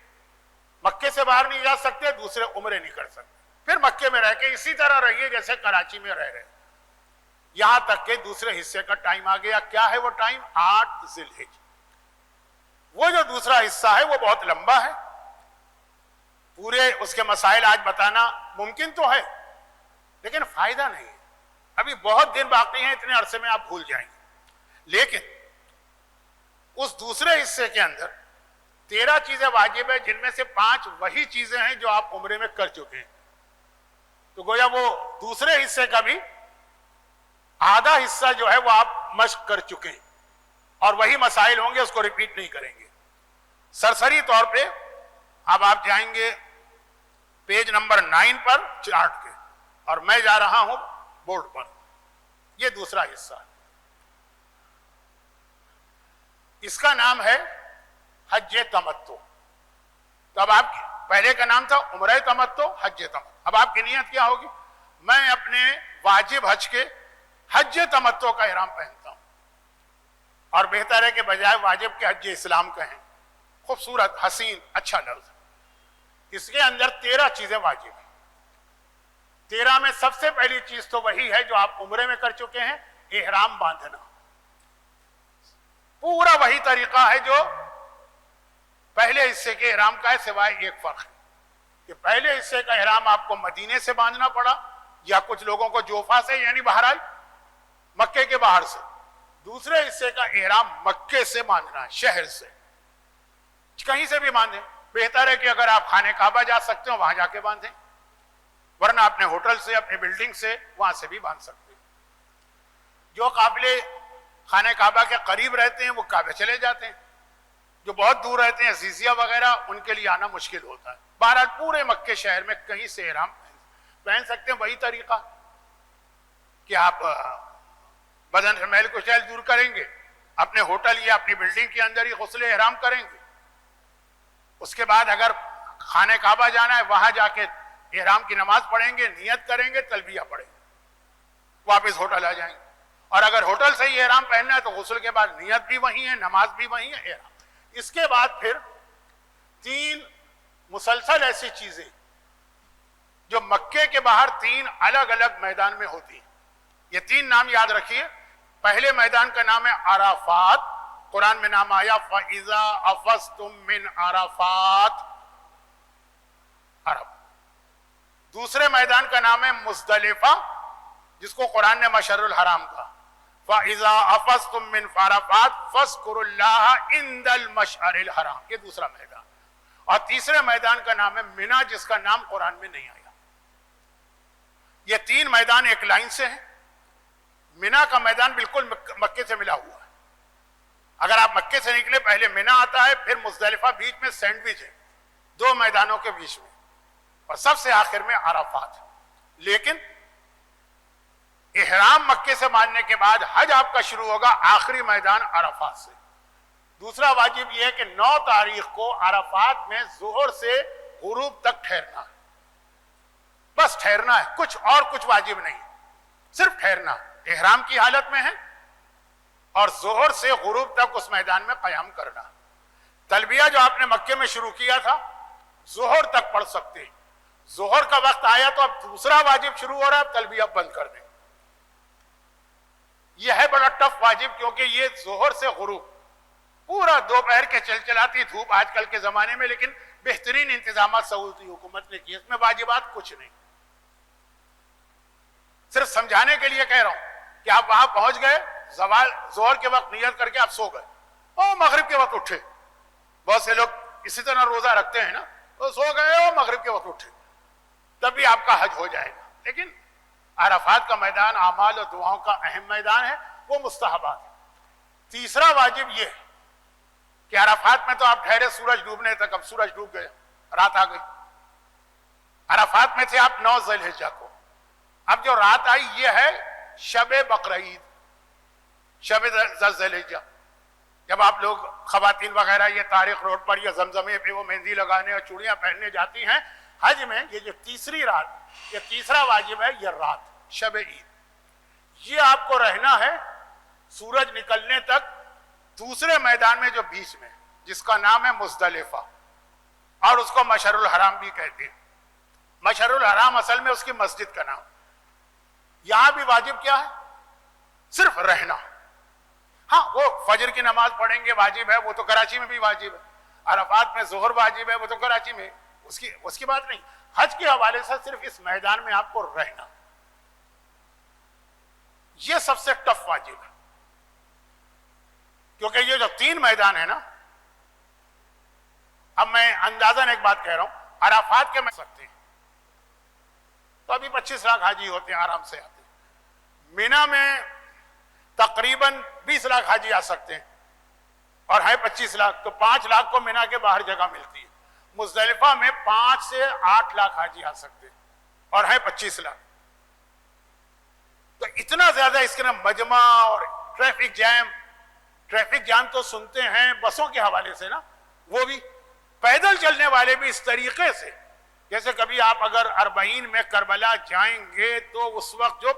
مکے سے باہر نہیں جا سکتے، دوسرے عمرے نہیں کر سکتے، پھر مکے میں رہ کے اسی طرح رہیے جیسے کراچی میں رہ رہے، یہاں تک کہ دوسرے حصے کا ٹائم آ گیا۔ کیا ہے وہ ٹائم؟ 8 ذی الحجہ۔ وہ جو دوسرا حصہ ہے وہ بہت لمبا ہے، پورے اس کے مسائل آج بتانا ممکن تو ہے لیکن فائدہ نہیں ہے، ابھی بہت دن باقی ہیں، اتنے عرصے میں آپ بھول جائیں گے۔ لیکن اس دوسرے حصے کے اندر 13 چیزیں واجب ہیں، جن میں سے 5 وہی چیزیں ہیں جو آپ عمرے میں کر چکے ہیں، تو گویا وہ دوسرے حصے کا بھی آدھا حصہ جو ہے وہ آپ مشق کر چکے ہیں، اور وہی مسائل ہوں گے، اس کو ریپیٹ نہیں کریں گے۔ سرسری طور پہ اب آپ جائیں گے پیج نمبر 9 پر چارٹ کے، اور میں جا رہا ہوں بورڈ پر. یہ دوسرا حصہ ہے، اس کا نام ہے حج تمتع. تو اب آپ پہلے کا نام تھا عمرہ تمتع، حج تمتع. اب آپ کی نیت کیا ہوگی؟ میں اپنے واجب حج کے حج تمتع کا احرام پہنتا ہوں، اور بہتر ہے کہ بجائے واجب کے حج اسلام کہیں. خوبصورت، حسین، اچھا لفظ. اس کے اندر 13 چیزیں واجب ہیں. 13 میں سب سے پہلی چیز تو وہی ہے جو آپ عمرے میں کر چکے ہیں، احرام باندھنا. پورا وہی طریقہ ہے جو پہلے حصے کے احرام کا ہے، سوائے ایک فرق ہے کہ پہلے حصے کا احرام آپ کو مدینے سے باندھنا پڑا، یا کچھ لوگوں کو جوفا سے، یعنی بہرحال مکے کے باہر سے. دوسرے حصے کا احرام مکے سے باندھنا ہے، شہر سے. کہیں سے بھی باندھیں، بہتر ہے کہ اگر آپ خانہ کعبہ جا سکتے ہو وہاں جا کے باندھیں، ورنہ اپنے ہوٹل سے، اپنے بلڈنگ سے، وہاں سے بھی باندھ سکتے ہیں. جو قابل خانہ کعبہ کے قریب رہتے ہیں وہ کعبے چلے جاتے ہیں، جو بہت دور رہتے ہیں عزیزیہ وغیرہ، ان کے لیے آنا مشکل ہوتا ہے. بہرحال پورے مکے شہر میں کہیں سے احرام پہن سکتے ہیں. وہی طریقہ کہ آپ بدن سے میل کچیل دور کریں گے، اپنے ہوٹل یا اپنی بلڈنگ کے اندر ہی غسل احرام کریں گے. اس کے بعد اگر خانہ کعبہ جانا ہے وہاں جا کے احرام کی نماز پڑھیں گے، نیت کریں گے، تلبیہ پڑھیں گے، واپس ہوٹل آ جائیں گے. اور اگر ہوٹل سے ہی احرام پہننا ہے تو غسل کے بعد نیت بھی وہی ہے، نماز بھی وہی ہے، احرام. اس کے بعد پھر 3 مسلسل ایسی چیزیں جو مکے کے باہر 3 الگ الگ میدان میں ہوتی ہیں. یہ 3 نام یاد رکھیے. پہلے میدان کا نام ہے عرفات، قرآن میں نام آیا فَإِذَا أَفَضْتُم مِّنْ عَرَفَاتٍ، عرب. دوسرے میدان کا نام ہے مزدلفہ، جس کو قرآن نے مشعر الحرام کہا، فَإِذَا أَفَضْتُم مِّنْ عَرَفَاتٍ فَاذْكُرُوا اللَّهَ عِندَ الْمَشْعَرِ الْحَرَامِ. یہ دوسرا میدان. اور تیسرے میدان کا نام ہے مینا، جس کا نام قرآن میں نہیں آیا. یہ 3 میدان ایک لائن سے ہیں. مینا کا میدان بالکل مکے سے ملا ہوا ہے. اگر آپ مکے سے نکلے پہلے مینا آتا ہے، پھر مزدلفہ بیچ میں سینڈوچ ہے 2 میدانوں کے بیچ میں، اور سب سے آخر میں عرفات. لیکن احرام مکے سے باندھنے کے بعد حج آپ کا شروع ہوگا آخری میدان عرفات سے. دوسرا واجب یہ ہے کہ 9 تاریخ کو عرفات میں ظہر سے غروب تک ٹھہرنا ہے. بس ٹھہرنا ہے، کچھ واجب نہیں، صرف ٹھہرنا. احرام کی حالت میں ہے اور ظہر سے غروب تک اس میدان میں قیام کرنا. تلبیہ جو آپ نے مکے میں شروع کیا تھا ظہر تک پڑھ سکتے ہیں. ظہر کا وقت آیا تو اب دوسرا واجب شروع ہو رہا ہے، اب تلبیہ بند کر دیں. یہ ہے بڑا ٹف واجب، کیونکہ یہ ظہر سے غروب پورا دوپہر کے چلچلاتی دھوپ آج کل کے زمانے میں، لیکن بہترین انتظامات سعودی حکومت نے کیے، اس میں واجبات کچھ نہیں. صرف سمجھانے کے لیے کہہ رہا ہوں کہ آپ وہاں پہنچ گئے، زوال ظہر کے وقت نیت کر کے آپ سو گئے اور مغرب کے وقت اٹھے. بہت سے لوگ اسی طرح روزہ رکھتے ہیں نا، تو سو گئے اور مغرب کے وقت اٹھے، تب بھی آپ کا حج ہو جائے گا. لیکن عرفات کا میدان اعمال اور دعاؤں کا اہم میدان ہے، وہ مستحبات ہے. تیسرا واجب یہ ہے کہ عرفات میں تو آپ ٹھہرے سورج ڈوبنے تک، اب سورج ڈوب گئے، رات آ گئی. عرفات میں تھے آپ 9 ذی الحجہ کو. اب جو رات آئی یہ ہے شب بقرعید، شب ذی الحجہ. جب آپ لوگ خواتین وغیرہ یہ طارق روڈ پر یا زمزمے پہ وہ مہندی لگانے اور چوڑیاں پہننے جاتی ہیں، حج میں یہ جو تیسری رات، یہ تیسرا واجب ہے، یہ رات شب عید. یہ آپ کو رہنا ہے سورج نکلنے تک دوسرے میدان میں جو بیچ میں، جس کا نام ہے مزدلفہ، اور اس کو مشعر الحرام بھی کہتے ہیں. مشعر الحرام اصل میں اس کی مسجد کا نام. یہاں بھی واجب کیا ہے؟ صرف رہنا. ہاں وہ فجر کی نماز پڑھیں گے واجب ہے، وہ تو کراچی میں بھی واجب ہے. عرفات میں ظہر واجب ہے، وہ تو کراچی میں، اس کی بات نہیں. حج کے حوالے سے صرف اس میدان میں آپ کو رہنا، یہ سب سے ٹف واجب ہے. کیونکہ یہ جو 3 میدان ہے نا، اب میں اندازاً ایک بات کہہ رہا ہوں، عرفات کے میں سکتے ہیں تو ابھی 25 لاکھ حاجی ہوتے ہیں، آرام سے آتے ہیں. مینا میں تقریباً 20 لاکھ حاجی آ سکتے ہیں اور ہے 25 لاکھ، تو 5 لاکھ کو مینا کے باہر جگہ ملتی ہے. مزدلفہ میں 5 سے 8 لاکھ حاجی آ سکتے ہیں اور ہیں 25 لاکھ. تو اتنا زیادہ اس کے نا مجمع اور ٹریفک جام تو سنتے ہیں بسوں کے حوالے سے نا, وہ بھی پیدل چلنے والے بھی اس طریقے سے. جیسے کبھی آپ اگر 40 میں کربلا جائیں گے تو اس وقت جو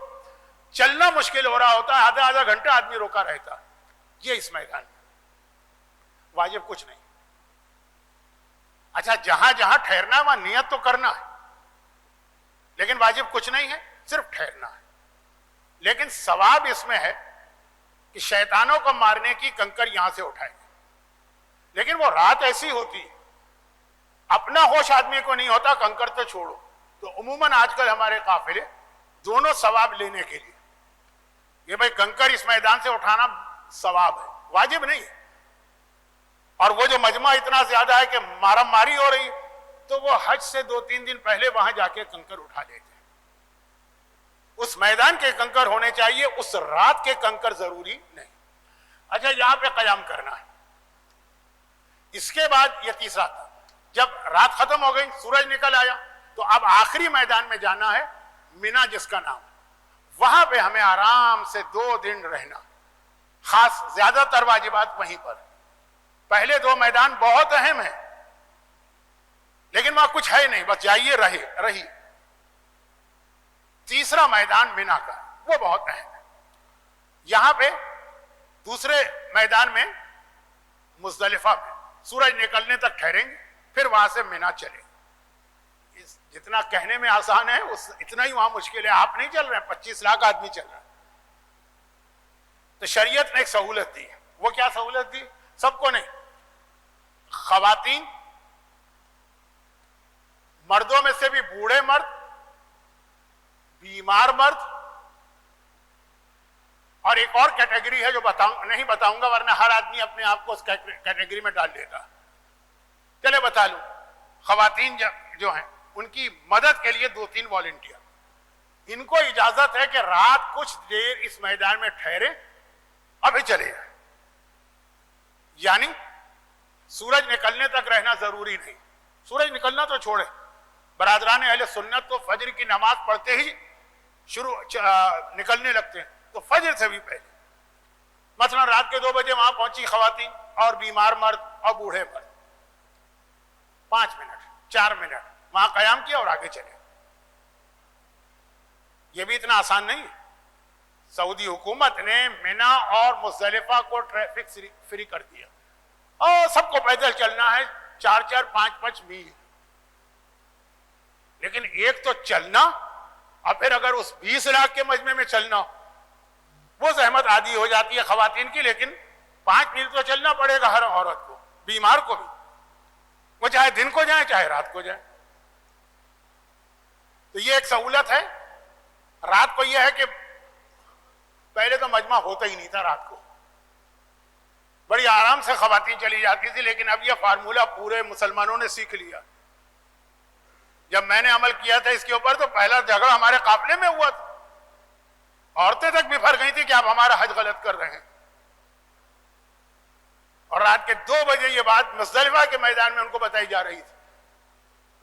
چلنا مشکل ہو رہا ہوتا ہے, آدھا گھنٹہ آدمی روکا رہتا. یہ اس میدان میں واجب کچھ نہیں. اچھا جہاں جہاں ٹھہرنا ہے وہاں نیت تو کرنا ہے, لیکن واجب کچھ نہیں ہے, صرف ٹھہرنا ہے. لیکن ثواب اس میں ہے کہ شیطانوں کو مارنے کی کنکر یہاں سے اٹھائیں گے. لیکن وہ رات ایسی ہوتی, اپنا ہوش آدمی کو نہیں ہوتا, کنکر تو چھوڑو. تو عموماً آج کل ہمارے قافلے دونوں ثواب لینے کے لیے, یہ بھائی کنکر اس میدان سے اٹھانا ثواب ہے, واجب نہیں ہے. اور وہ جو مجمع اتنا زیادہ ہے کہ مارم ماری ہو رہی, تو وہ حج سے 2-3 دن پہلے وہاں جا کے کنکر اٹھا لیتے ہیں. اس میدان کے کنکر ہونے چاہیے, اس رات کے کنکر ضروری نہیں. اچھا یہاں پہ قیام کرنا ہے. اس کے بعد یہ تیسرا تھا, جب رات ختم ہو گئی, سورج نکل آیا, تو اب آخری میدان میں جانا ہے مینا جس کا نام. وہاں پہ ہمیں آرام سے 2 دن رہنا. خاص زیادہ تر واجبات وہیں پر. پہلے 2 میدان بہت اہم ہیں, لیکن وہاں کچھ ہے نہیں, بس جائیے رہی. تیسرا میدان مینا کا, وہ بہت اہم ہے. یہاں پہ دوسرے میدان میں مزدلفہ میں سورج نکلنے تک ٹھہریں گے, پھر وہاں سے مینا چلیں گے. جتنا کہنے میں آسان ہے اتنا ہی وہاں مشکل ہے. آپ نہیں چل رہے ہیں, 25 لاکھ آدمی چل رہے ہیں. تو شریعت نے ایک سہولت دی. وہ کیا سہولت دی؟ سب کو نہیں, خواتین, مردوں میں سے بھی بوڑھے مرد, بیمار مرد, اور ایک اور کیٹیگری ہے جو نہیں بتاؤں گا ورنہ ہر آدمی اپنے آپ کو اس کیٹیگری میں ڈال لیتا. چلے بتا لوں. خواتین جو ہیں ان کی مدد کے لیے 2-3 والنٹیئر, ان کو اجازت ہے کہ رات کچھ دیر اس میدان میں ٹھہرے ابھی چلے جائیں. یعنی سورج نکلنے تک رہنا ضروری نہیں. سورج نکلنا تو چھوڑے, برادران اہل سنت تو فجر کی نماز پڑھتے ہی نکلنے لگتے ہیں, تو فجر سے بھی پہلے. مثلا رات کے 2 بجے وہاں پہنچی خواتین اور بیمار مرد اور بوڑھے مرد, 5 منٹ 4 منٹ وہاں قیام کیا اور آگے چلے. یہ بھی اتنا آسان نہیں ہے. سعودی حکومت نے مینا اور مزدلفہ کو ٹریفک فری کر دیا, اور سب کو پیدل چلنا ہے 4-4 5-5 میل. لیکن ایک تو چلنا, اور پھر اگر اس 20 لاکھ کے مجمع میں چلنا, وہ زحمت عادی ہو جاتی ہے خواتین کی. لیکن 5 میل تو چلنا پڑے گا ہر عورت کو, بیمار کو بھی, وہ چاہے دن کو جائیں چاہے رات کو جائیں. تو یہ ایک سہولت ہے. رات کو یہ ہے کہ پہلے تو مجمع ہوتا ہی نہیں تھا رات کو, بڑی آرام سے خواتین چلی جاتی تھی. لیکن اب یہ فارمولہ پورے مسلمانوں نے سیکھ لیا. جب میں نے عمل کیا تھا اس کے اوپر تو پہلا جھگڑا ہمارے قافلے میں ہوا تھا. عورتیں تک بھی بھر گئی تھی کہ آپ ہمارا حج غلط کر رہے ہیں. اور رات کے 2 بجے یہ بات مزدلفہ کے میدان میں ان کو بتائی جا رہی تھی.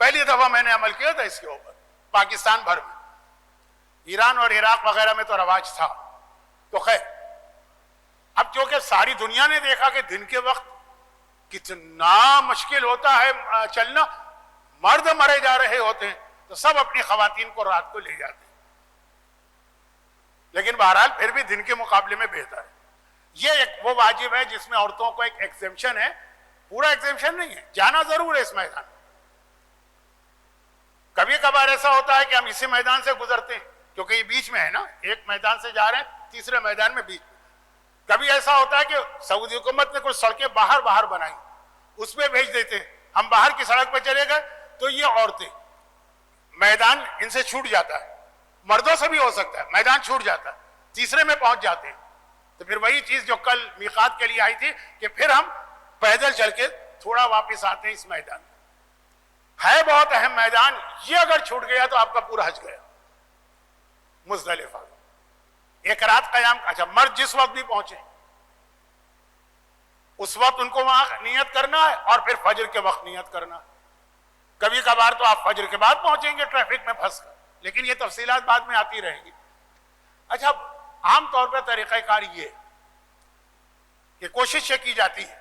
پہلی دفعہ میں نے عمل کیا تھا اس کے اوپر پاکستان بھر میں. ایران اور عراق وغیرہ میں تو رواج تھا. تو خیر, اب چونکہ ساری دنیا نے دیکھا کہ دن کے وقت کتنا مشکل ہوتا ہے چلنا, مرد مرے جا رہے ہوتے ہیں, تو سب اپنی خواتین کو رات کو لے جاتے ہیں. لیکن بہرحال پھر بھی دن کے مقابلے میں بہتر ہے. یہ ایک وہ واجب ہے جس میں عورتوں کو ایک ایگزمپشن ہے, پورا ایگزمپشن نہیں ہے, جانا ضرور ہے اس میدان میں. کبھی کبھار ایسا ہوتا ہے کہ ہم اسی میدان سے گزرتے ہیں کیونکہ یہ بیچ میں ہے نا, ایک میدان سے جا رہے ہیں تیسرے میدان میں بیچ میں. کبھی ایسا ہوتا ہے کہ سعودی حکومت نے کچھ سڑکیں باہر بنائی, اس پہ بھیج دیتے ہیں, ہم باہر کی سڑک پہ چلے گئے تو یہ عورتیں, میدان ان سے چھوٹ جاتا ہے, مردوں سے بھی ہو سکتا ہے, میدان چھوٹ جاتا ہے, تیسرے میں پہنچ جاتے ہیں. تو پھر وہی چیز جو کل میقات کے لیے آئی تھی کہ پھر ہم پیدل چل کے تھوڑا واپس آتے ہیں اس میدان میں. ہے بہت اہم میدان, یہ اگر چھوٹ گیا تو آپ کا پورا حج گیا. مزدلفہ ایک رات قیام. اچھا, مرد جس وقت بھی پہنچے اس وقت ان کو وہاں نیت کرنا ہے, اور پھر فجر کے وقت نیت کرنا ہے. کبھی کبھار تو آپ فجر کے بعد پہنچیں گے ٹریفک میں پھنس کر، لیکن یہ تفصیلات بعد میں آتی رہیں گی۔ اچھا، عام طور پہ طریقہ کار یہ کہ کوشش یہ کی جاتی ہے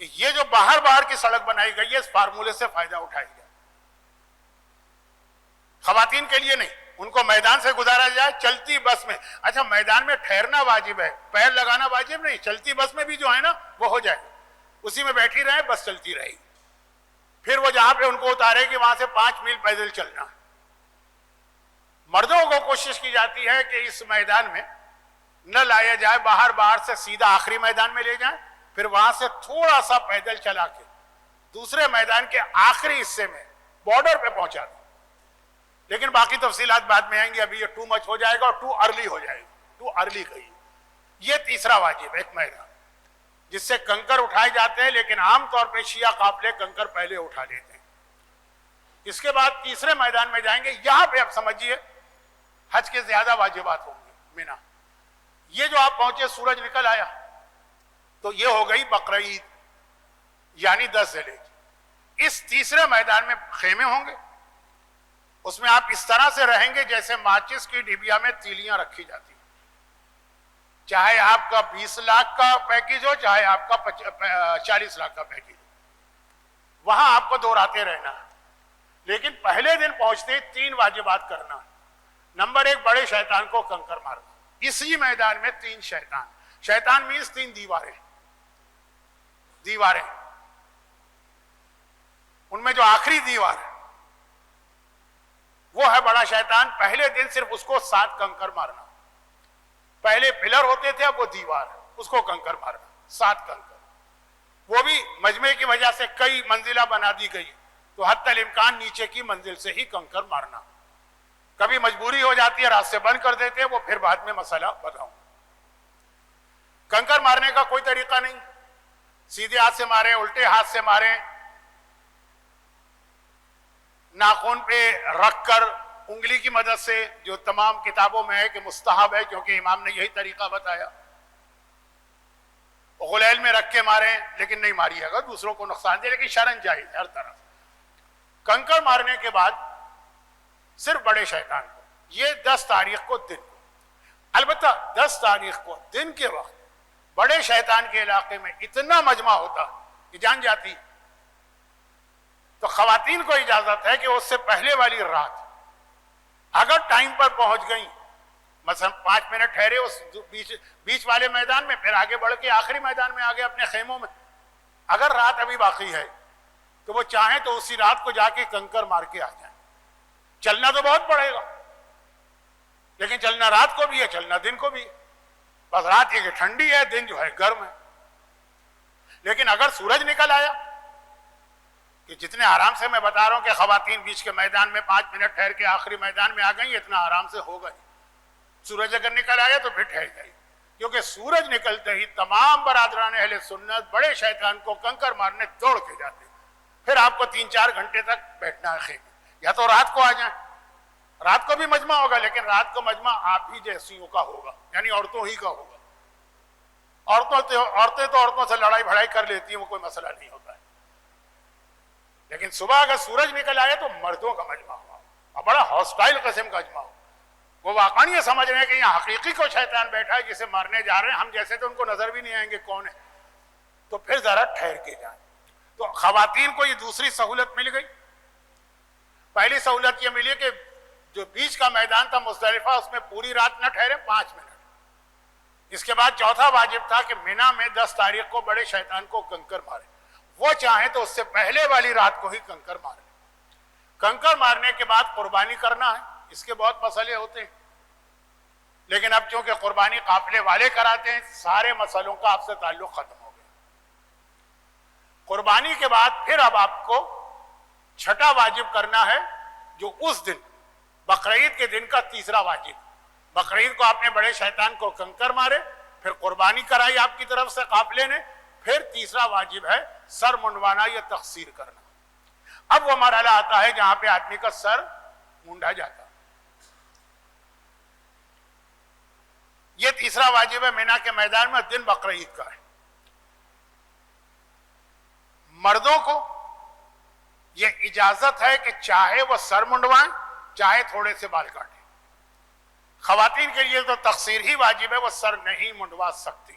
کہ یہ جو باہر کی سڑک بنائی گئی ہے اس فارمولے سے فائدہ اٹھایا جائے، خواتین کے لیے نہیں، ان کو میدان سے گزارا جائے چلتی بس میں۔ اچھا، میدان میں ٹھہرنا واجب ہے، پیر لگانا واجب نہیں، چلتی بس میں بھی جو ہے نا وہ ہو جائے، اسی میں بیٹھی رہے، بس چلتی رہے گی، پھر وہ جہاں پہ ان کو اتارے گی وہاں سے 5 میل پیدل چلنا۔ مردوں کو کوشش کی جاتی ہے کہ اس میدان میں نہ لایا جائے، باہر سے سیدھا آخری میدان میں لے جائیں، پھر وہاں سے تھوڑا سا پیدل چلا کے دوسرے میدان کے آخری حصے میں بارڈر پہ پہنچا دیں۔ لیکن باقی تفصیلات بعد میں آئیں گی، ابھی یہ ٹو مچ ہو جائے گا اور ٹو ارلی ہو جائے گا، ٹو ارلی گئی۔ یہ تیسرا واجب ہے، ایک میدان جس سے کنکر اٹھائے جاتے ہیں، لیکن عام طور پہ شیعہ قافلے کنکر پہلے اٹھا لیتے ہیں۔ اس کے بعد تیسرے میدان میں جائیں گے، یہاں پہ اب سمجھیے حج کے زیادہ واجبات ہوں گے۔ مینا یہ جو آپ پہنچے سورج نکل آیا تو یہ ہو گئی بقرعید، یعنی 10 ذی الحجہ۔ اس تیسرے میدان میں خیمے ہوں گے، اس میں آپ اس طرح سے رہیں گے جیسے ماچس کی ڈبیا میں تیلیاں رکھی جاتی ہیں، چاہے آپ کا 20 لاکھ کا پیکیج ہو، چاہے آپ کا 40 لاکھ کا پیکیج ہو، وہاں آپ کو دوہراتے رہنا ہے۔ لیکن پہلے دن پہنچتے ہی 3 واجبات کرنا ہے۔ نمبر 1، بڑے شیطان کو کنکر مارنا، اسی میدان میں 3 شیطان مینس 3 دیواریں، ان میں جو آخری دیوار ہے وہ ہے بڑا شیطان۔ پہلے دن صرف اس کو 7 کنکر مارنا، پہلے پلر ہوتے تھے، اب وہ دیوار ہے، اس کو کنکر مارنا، 7 کنکر۔ وہ بھی مجمع کی وجہ سے کئی منزلہ بنا دی گئی تو حتی الامکان نیچے کی منزل سے ہی کنکر مارنا، کبھی مجبوری ہو جاتی ہے راستے بند کر دیتے ہیں، وہ پھر بعد میں مسئلہ بتاؤں۔ کنکر مارنے کا کوئی طریقہ نہیں، سیدھے ہاتھ سے ماریں، الٹے ہاتھ سے ماریں، ناخن پہ رکھ کر انگلی کی مدد سے، جو تمام کتابوں میں ہے کہ مستحب ہے کیونکہ امام نے یہی طریقہ بتایا۔ غلیل میں رکھ کے ماریں، لیکن نہیں ماری گا دوسروں کو نقصان دے، لیکن شرن جائز ہر طرح سے۔ کنکر مارنے کے بعد صرف بڑے شیطان کو، یہ 10 تاریخ کو دن کو، البتہ 10 تاریخ کو دن کے وقت بڑے شیطان کے علاقے میں اتنا مجمع ہوتا کہ جان جاتی، تو خواتین کو اجازت ہے کہ اس سے پہلے والی رات اگر ٹائم پر پہنچ گئیں، مثلا 5 منٹ ٹھہرے اس بیچ والے میدان میں، پھر آگے بڑھ کے آخری میدان میں آگے اپنے خیموں میں، اگر رات ابھی باقی ہے تو وہ چاہیں تو اسی رات کو جا کے کنکر مار کے آ جائیں۔ چلنا تو بہت پڑے گا، لیکن چلنا رات کو بھی ہے، چلنا دن کو بھی ہے، بس رات یہ کہ ٹھنڈی ہے، دن جو ہے گرم ہے۔ لیکن اگر سورج نکل آیا، کہ جتنے آرام سے میں بتا رہا ہوں کہ خواتین بیچ کے میدان میں 5 منٹ ٹھہر کے آخری میدان میں آ گئی، اتنا آرام سے ہوگا ہی۔ سورج اگر نکل آیا تو پھر ٹھہر جائے، کیونکہ سورج نکلتے ہی تمام برادران اہل سنت بڑے شیطان کو کنکر مارنے دوڑ کے جاتے ہیں۔ پھر آپ کو 3-4 گھنٹے تک بیٹھنا ہے خیمے، یا تو رات کو آ جائیں، رات کو بھی مجمع ہوگا، لیکن رات کو مجمع آپ ہی جیسیوں کا ہوگا، یعنی عورتوں ہی کا ہوگا۔ عورتیں تو عورتوں سے لڑائی بھڑائی کر لیتی ہیں، وہ کوئی مسئلہ نہیں ہوتا ہے، لیکن صبح اگر سورج نکل آئے تو مردوں کا مجمع ہوا اور بڑا ہاسٹائل قسم کا مجمع ہوا۔ وہ واقعی یہ سمجھ رہے ہیں کہ یہاں حقیقی کو شیطان بیٹھا ہے جسے مارنے جا رہے ہیں، ہم جیسے تو ان کو نظر بھی نہیں آئیں گے کون ہے، تو پھر ذرا ٹھہر کے جائیں۔ تو خواتین کو یہ دوسری سہولت مل گئی۔ پہلی سہولت یہ ملی کہ جو بیچ کا میدان تھا مزدلفہ، اس میں پوری رات نہ ٹھہرے، 5 منٹ۔ اس کے بعد چوتھا واجب تھا کہ مینا میں 10 تاریخ کو بڑے شیطان کو کنکر مارے، وہ چاہیں تو اس سے پہلے والی رات کو ہی کنکر مارے۔ کنکر مارنے کے بعد قربانی کرنا ہے، اس کے بہت مسئلے ہوتے ہیں، لیکن اب چونکہ قربانی قافلے والے کراتے ہیں، سارے مسئلوں کا آپ سے تعلق ختم ہو گیا۔ قربانی کے بعد پھر اب آپ کو چھٹا واجب کرنا ہے، جو اس دن بقرعید کے دن کا تیسرا واجب۔ بقرعید کو آپ نے بڑے شیطان کو کنکر مارے، پھر قربانی کرائی آپ کی طرف سے قافلے نے، پھر تیسرا واجب ہے سر منڈوانا یا تقصیر کرنا۔ اب وہ مرحلہ آتا ہے جہاں پہ آدمی کا سر مونڈا جاتا۔ یہ تیسرا واجب ہے مینا کے میدان میں، دن بقرعید کا ہے۔ مردوں کو یہ اجازت ہے کہ چاہے وہ سر منڈوائیں چاہے تھوڑے سے بال کاٹیں. خواتین کے لیے تو تقصیر ہی واجب ہے, وہ سر نہیں منڈوا سکتی.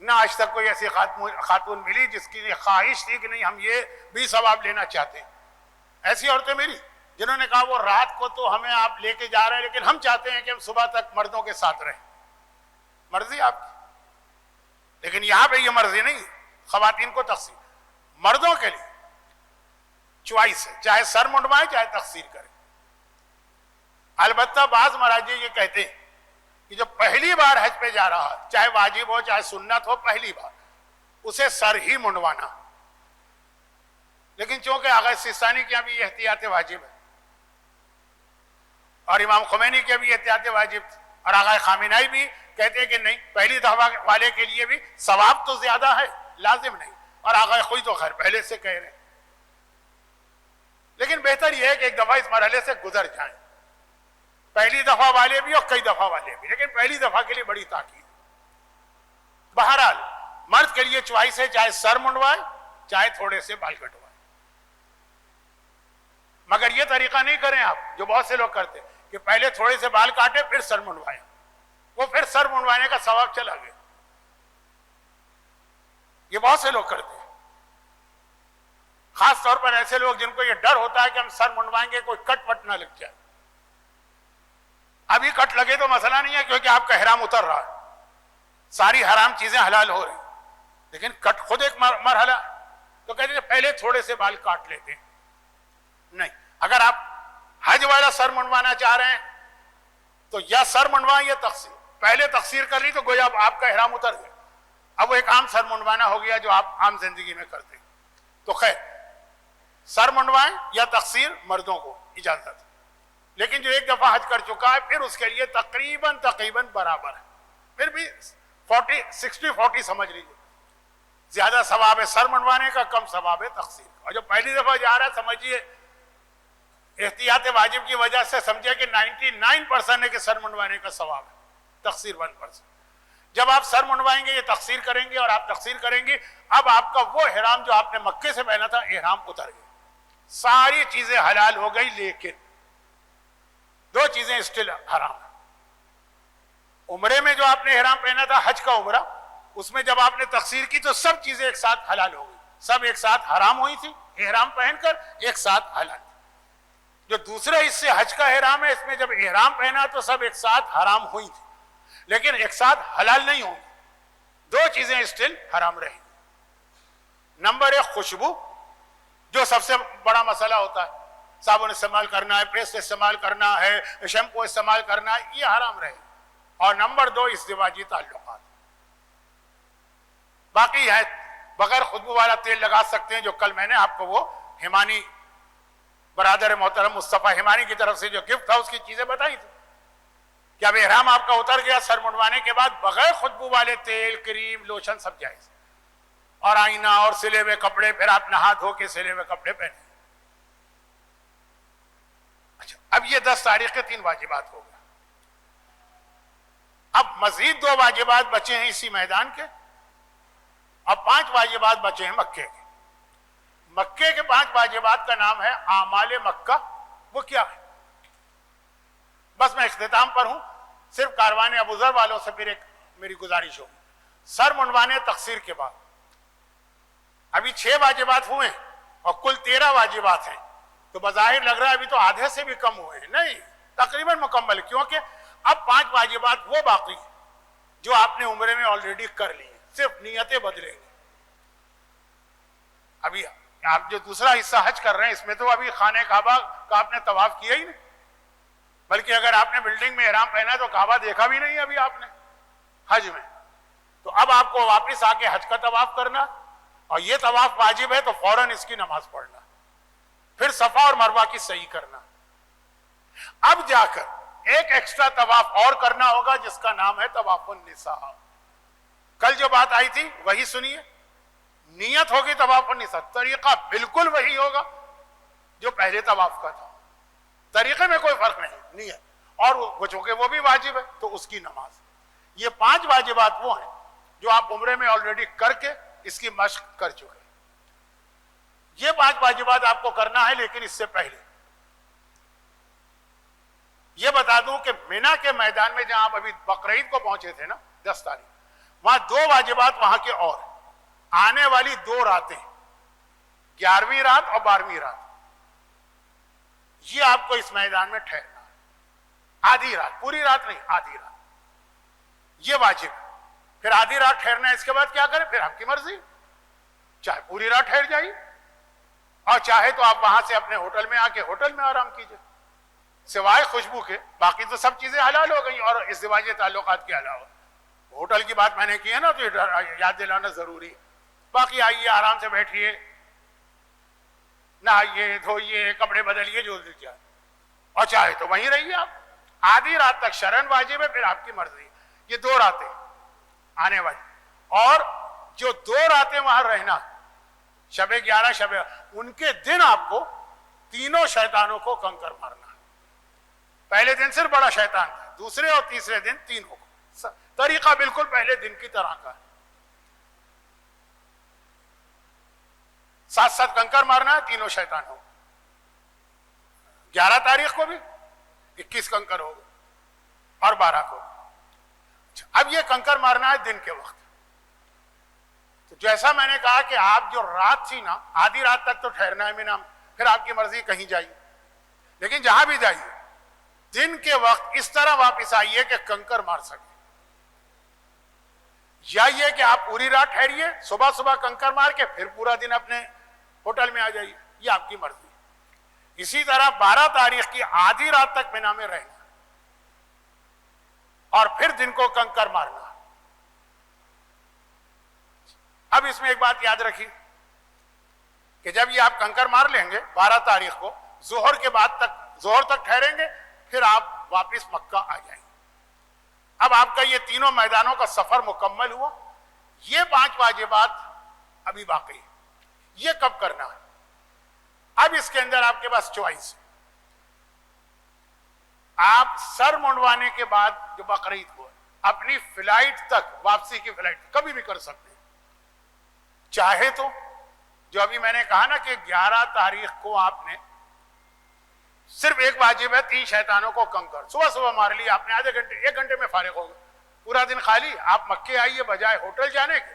نہ آج تک کوئی ایسی خاتون ملی جس کی خواہش تھی کہ نہیں ہم یہ بھی ثواب لینا چاہتے ہیں. ایسی عورتیں ملی جنہوں نے کہا وہ رات کو تو ہمیں آپ لے کے جا رہے ہیں لیکن ہم چاہتے ہیں کہ ہم صبح تک مردوں کے ساتھ رہیں. مرضی آپ کی, لیکن یہاں پہ یہ مرضی نہیں, خواتین کو تقسیم. مردوں کے لیے چوائس ہے, چاہے سر منڈوائیں چاہے تقصیر کریں. البتہ بعض مراجع یہ کہتے ہیں کہ جو پہلی بار حج پہ جا رہا ہے, چاہے واجب ہو چاہے سنت ہو, پہلی بار اسے سر ہی منڈوانا. لیکن چونکہ آغا سیستانی کے یہاں بھی یہ احتیاط واجب ہے اور امام خمینی کے بھی احتیاط واجب تھی, اور آغا خامنہئی بھی کہتے ہیں کہ نہیں, پہلی دفعہ والے کے لیے بھی ثواب تو زیادہ ہے, لازم نہیں. اور آغا خود تو خیر پہلے سے کہہ رہے ہیں, لیکن بہتر یہ ہے کہ ایک دفعہ اس مرحلے سے گزر جائیں. پہلی دفعہ والے بھی اور کئی دفعہ والے بھی, لیکن پہلی دفعہ کے لیے بڑی تاکید. بہرحال مرد کے لیے چوائس ہے, چاہے سر منڈوائے چاہے تھوڑے سے بال کٹوائے. مگر یہ طریقہ نہیں کریں آپ جو بہت سے لوگ کرتے کہ پہلے تھوڑے سے بال کاٹے پھر سر منڈوائے, وہ پھر سر منڈوانے کا ثواب چلا گیا. یہ بہت سے لوگ کرتے ہیں, خاص طور پر ایسے لوگ جن کو یہ ڈر ہوتا ہے کہ ہم سر منڈوائیں گے کوئی کٹ وٹ نہ لگ جائے. ابھی کٹ لگے تو مسئلہ نہیں ہے کیونکہ آپ کا احرام اتر رہا ہے, ساری حرام چیزیں حلال ہو رہی, لیکن کٹ خود ایک مرحلہ, تو کہتے ہیں پہلے تھوڑے سے بال کاٹ لیتے ہیں. نہیں, اگر آپ حج والا سر منڈوانا چاہ رہے ہیں تو یا سر منڈوائیں یا تقصیر. پہلے تقصیر کر لی تو گویا آپ کا احرام اتر گیا, اب وہ ایک عام سر منڈوانا ہو گیا جو آپ عام زندگی میں کرتے ہیں. تو خیر سر منڈوائیں یا تقصیر مردوں کو اجازت ہے, لیکن جو ایک دفعہ حج کر چکا ہے پھر اس کے لیے تقریباً برابر ہے. پھر بھی 60-40 سمجھ لیجیے, زیادہ ثواب ہے سر منڈوانے کا, کم ثواب ہے تقصیر کا. اور جو پہلی دفعہ جا رہا ہے سمجھیے احتیاط واجب کی وجہ سے سمجھے کہ 99% ہے کہ سر منڈوانے کا ثواب ہے, تقصیر 1%. جب آپ سر منڈوائیں گے یہ تقصیر کریں گے اور آپ تقصیر کریں گے, اب آپ کا وہ احرام جو آپ نے مکے سے پہنا تھا احرام اتر گیا, ساری چیزیں حلال ہو گئی, لیکن دو چیزیں اسٹل حرام ہیں. عمرے میں جو آپ نے احرام پہنا تھا حج کا عمرہ, اس میں جب آپ نے تقصیر کی تو سب چیزیں ایک ساتھ حلال ہو گئی, سب ایک ساتھ حرام ہوئی تھی, احرام پہن کر ایک ساتھ حلال. جو دوسرے حصے حج کا احرام ہے, اس میں جب احرام پہنا تو سب ایک ساتھ حرام ہوئی تھی, لیکن ایک ساتھ حلال نہیں ہوں گی, دو چیزیں اسٹل حرام رہیں گی. نمبر 1 خوشبو, جو سب سے بڑا مسئلہ ہوتا ہے, صابن استعمال کرنا ہے, پیسٹ استعمال کرنا ہے, شیمپو استعمال کرنا ہے, یہ حرام رہے. اور نمبر 2 ازدواجی تعلقات. باقی ہے بغیر خوشبو والا تیل لگا سکتے ہیں, جو کل میں نے آپ کو وہ ہمانی برادر محترم مصطفیٰ ہمانی کی طرف سے جو گفٹ تھا اس کی چیزیں بتائی تھی کہ اب احرام آپ کا اتر گیا, سر منڈوانے کے بعد بغیر خوشبو والے تیل, کریم, لوشن سب جائز, اور آئینہ اور سلے ہوئے کپڑے, پھر آپ نہا دھو کے سلے ہوئے کپڑے پہنے. اچھا, اب یہ 10 تاریخ کے 3 واجبات ہو گئے. اب مزید 2 واجبات بچے ہیں اسی میدان کے, اب 5 واجبات بچے ہیں مکے کے. مکے کے 5 واجبات کا نام ہے اعمال مکہ. وہ کیا ہے؟ بس میں اختتام پر ہوں, صرف کاروان ابو ذر والوں سے پھر ایک میری گزارش ہوگی. سر منڈوانے تقصیر کے بعد ابھی 6 واجبات ہوئے اور کل 13 واجبات ہیں, تو بظاہر لگ رہا ہے ابھی تو آدھے سے بھی کم ہوئے ہیں. نہیں, تقریباً مکمل, کیونکہ اب 5 واجبات وہ باقی ہیں جو آپ نے عمرے میں آلریڈی کر لی ہیں, صرف نیتیں بدلیں گی. ابھی آپ جو دوسرا حصہ حج کر رہے ہیں اس میں تو ابھی خانہ کعبہ کا آپ نے طواف کیا ہی نہیں, بلکہ اگر آپ نے بلڈنگ میں احرام پہنا تو کعبہ دیکھا بھی نہیں ابھی آپ نے حج میں. تو اب آپ کو واپس آ کے حج کا طواف کرنا, اور یہ طواف واجب ہے تو فوراً اس کی نماز پڑھنا, پھر صفا اور مروہ کی صحیح کرنا. اب جا کر ایک ایکسٹرا طواف اور کرنا ہوگا جس کا نام ہے طواف النساء. کل جو بات آئی تھی وہی سنیے, نیت ہوگی طواف النساء, طریقہ بالکل وہی ہوگا جو پہلے طواف کا تھا, طریقے میں کوئی فرق نہیں, نیت, اور وہ چونکہ وہ بھی واجب ہے تو اس کی نماز. یہ 5 واجبات وہ ہیں جو آپ عمرے میں آلریڈی کر کے اس کی مشق کر چکے. یہ 5 واجبات آپ کو کرنا ہے. لیکن اس سے پہلے یہ بتا دوں کہ مینا کے میدان میں جہاں آپ ابھی بقرعید کو پہنچے تھے نا 10 تاریخ, وہاں 2 واجبات وہاں کے اور آنے والی 2 راتیں 11ویں رات اور 12ویں رات, یہ آپ کو اس میدان میں ٹھہرنا ہے. آدھی رات, پوری رات نہیں, آدھی رات یہ واجب ہے. پھر آدھی رات ٹھہرنا ہے, اس کے بعد کیا کریں پھر آپ کی مرضی, چاہے پوری رات ٹھہر جائیے اور چاہے تو آپ وہاں سے اپنے ہوٹل میں آ کے ہوٹل میں آرام کیجئے. سوائے خوشبو کے باقی تو سب چیزیں حلال ہو گئی. اور ازدواجی تعلقات کے علاوہ ہوٹل کی بات میں نے کی ہے نا, تو یاد دلانا ضروری ہے. باقی آئیے, آرام سے بیٹھیے, نہائیے دھوئیے, کپڑے بدلیے, جو دل چاہے, اور چاہے تو وہیں رہیے آپ. آدھی رات تک شرن واجب ہے, پھر آپ کی مرضی. یہ 2 راتیں آنے والی, اور جو 2 راتیں وہاں رہنا, شب 11 شب, ان کے دن آپ کو تینوں شیطانوں کو کنکر مارنا. پہلے دن صرف بڑا شیطان تھا, دوسرے اور تیسرے دن تینوں کو. طریقہ بالکل پہلے دن کی طرح کا ہے. 7 کنکر مارنا ہے تینوں شیطانوں. 11 تاریخ کو بھی 21 کنکر ہوگا اور 12 کو. اب یہ کنکر مارنا ہے دن کے وقت. تو جیسا میں نے کہا کہ آپ جو رات تھی نا, آدھی رات تک تو ٹھہرنا ہے مینا, پھر آپ کی مرضی کہیں جائیے. لیکن جہاں بھی جائیے دن کے وقت اس طرح واپس آئیے کہ کنکر مار سکے. یا یہ کہ آپ پوری رات ٹھہریے, صبح صبح کنکر مار کے پھر پورا دن اپنے ہوٹل میں آ جائیے, یہ آپ کی مرضی. اسی طرح 12 تاریخ کی آدھی رات تک مینا میں رہنا اور پھر دن کو کنکر مارنا. اب اس میں ایک بات یاد رکھیے کہ جب یہ آپ کنکر مار لیں گے 12 تاریخ کو, ظہر تک ٹھہریں گے, پھر آپ واپس مکہ آ جائیں گے. اب آپ کا یہ تینوں میدانوں کا سفر مکمل ہوا. یہ 5 واجبات ابھی باقی ہے. یہ کب کرنا ہے؟ اب اس کے اندر آپ کے پاس چوائس ہے. آپ سر منڈوانے کے بعد جو بقرعید کو اپنی فلائٹ تک, واپسی کی فلائٹ کبھی بھی کر سکتے ہیں. چاہے تو جو ابھی میں نے کہا نا کہ 11 تاریخ کو آپ نے صرف ایک واجب ہے, 3 شیطانوں کو کنکر صبح صبح مار لیا آپ نے, آدھے گھنٹے 1 گھنٹے میں فارغ ہو گئے, پورا دن خالی. آپ مکے آئیے, بجائے ہوٹل جانے کے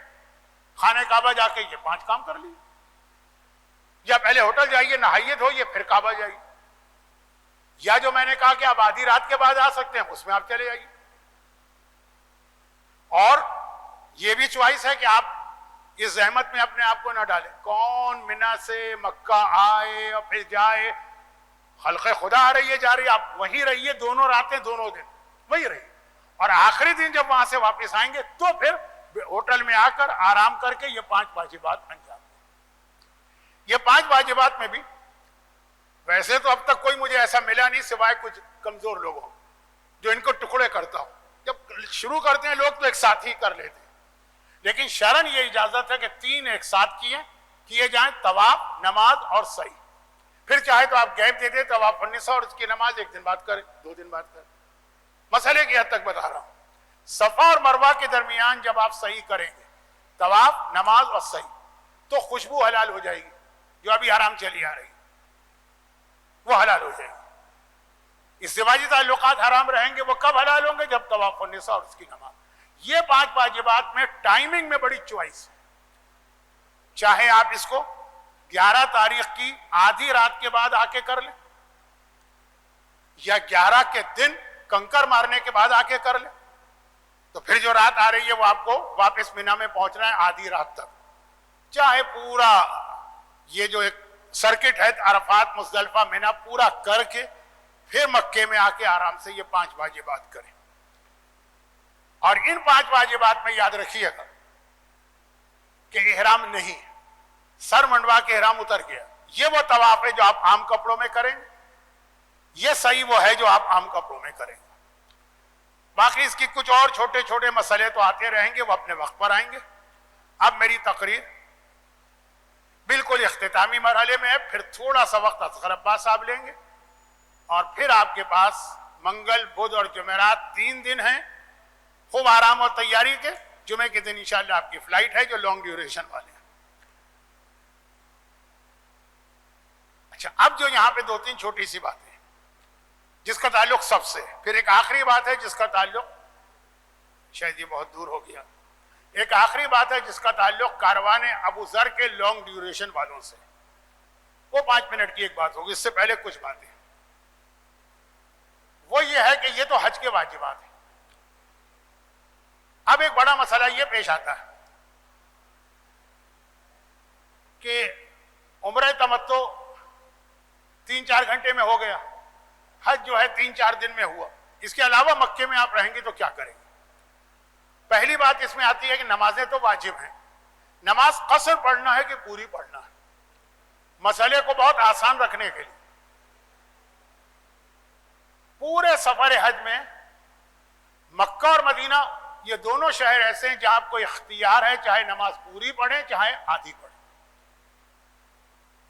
خانہ کعبہ جا کے یہ 5 کام کر لیے. یا پہلے ہوٹل جائیے, نہائیے دھوئیے, پھر کعبہ جائیے. یا جو میں نے کہا کہ آپ آدھی رات کے بعد آ سکتے ہیں, اس میں آپ چلے جائیے. اور یہ بھی چوائس ہے کہ آپ اس زحمت میں اپنے آپ کو نہ ڈالیں. کون مینا سے مکہ آئے اور پھر جائے, خلق خدا آ رہی ہے جا رہی ہے, آپ وہیں رہیے, دونوں راتیں دونوں دن وہیں رہیے, اور آخری دن جب وہاں سے واپس آئیں گے تو پھر ہوٹل میں آ کر آرام کر کے یہ 5 واجبات انجام دیں. یہ 5 واجبات میں بھی ویسے تو اب تک کوئی مجھے ایسا ملا نہیں سوائے کچھ کمزور لوگوں جو ان کو ٹکڑے کرتا ہوں. جب شروع کرتے ہیں لوگ تو ایک ساتھ ہی کر لیتے ہیں, لیکن شرعاً یہ اجازت ہے کہ 3 ایک ساتھ کیے جائیں, طواف, نماز اور سعی. پھر چاہے تو آپ گیپ دے دیں, طواف النساء اور اس کی نماز 1 دن بعد کریں, 2 دن بعد کریں. مسئلے کی حد تک بتا رہا ہوں. صفا اور مروہ کے درمیان جب آپ صحیح کریں گے, طواف, نماز اور صحیح, تو خوشبو حلال ہو جائے گی. جو ابھی حرام چلی آ رہی وہ حلال ہو جائے گی. ازدواجی تعلقات حرام رہیں گے, وہ کب حلال ہوں گے؟ جب طواف النساء اور اس کی نماز. یہ 5 واجبات میں ٹائمنگ میں بڑی چوائس ہے. چاہے آپ اس کو 11 تاریخ کی آدھی رات کے بعد آ کے کر لیں, یا 11 کے دن کنکر مارنے کے بعد آ کے کر لیں, تو پھر جو رات آ رہی ہے وہ آپ کو واپس مینا میں پہنچنا ہے آدھی رات تک. چاہے پورا یہ جو ایک سرکٹ ہے عرفات, مزدلفہ, مینا پورا کر کے پھر مکے میں آ کے آرام سے یہ 5 واجبات کریں. اور ان 5 واجبات میں یاد رکھیے گا کہ احرام نہیں, سر منڈوا کے احرام اتر گیا. یہ وہ طواف ہے جو آپ عام کپڑوں میں کریں گے, یہ صحیح وہ ہے جو آپ عام کپڑوں میں کریں گے. باقی اس کی کچھ اور چھوٹے چھوٹے مسئلے تو آتے رہیں گے, وہ اپنے وقت پر آئیں گے. اب میری تقریر بالکل اختتامی مرحلے میں ہے, پھر تھوڑا سا وقت اصغر عباس صاحب لیں گے, اور پھر آپ کے پاس منگل, بدھ اور جمعرات 3 دن ہیں خوب آرام اور تیاری کے. جمعے کے دن انشاءاللہ آپ کی فلائٹ ہے جو لانگ ڈیوریشن والے ہیں. اچھا، اب جو یہاں پہ دو تین چھوٹی سی باتیں جس کا تعلق سب سے، پھر ایک آخری بات ہے جس کا تعلق شاید یہ بہت دور ہو گیا، ایک آخری بات ہے جس کا تعلق کاروان ابو ذر کے لانگ ڈیوریشن والوں سے، وہ 5 منٹ کی ایک بات ہوگی۔ اس سے پہلے کچھ باتیں، وہ یہ ہے کہ یہ تو حج کے واجبات ہیں۔ اب ایک بڑا مسئلہ یہ پیش آتا ہے کہ عمرہ تمتع 3-4 گھنٹے میں ہو گیا، حج جو ہے 3-4 دن میں ہوا، اس کے علاوہ مکے میں آپ رہیں گے تو کیا کریں گے؟ پہلی بات اس میں آتی ہے کہ نمازیں تو واجب ہیں، نماز قصر پڑھنا ہے کہ پوری پڑھنا ہے؟ مسئلے کو بہت آسان رکھنے کے لیے پورے سفر حج میں مکہ اور مدینہ یہ دونوں شہر ایسے ہیں جہاں آپ کو اختیار ہے چاہے نماز پوری پڑھیں چاہے آدھی پڑھیں۔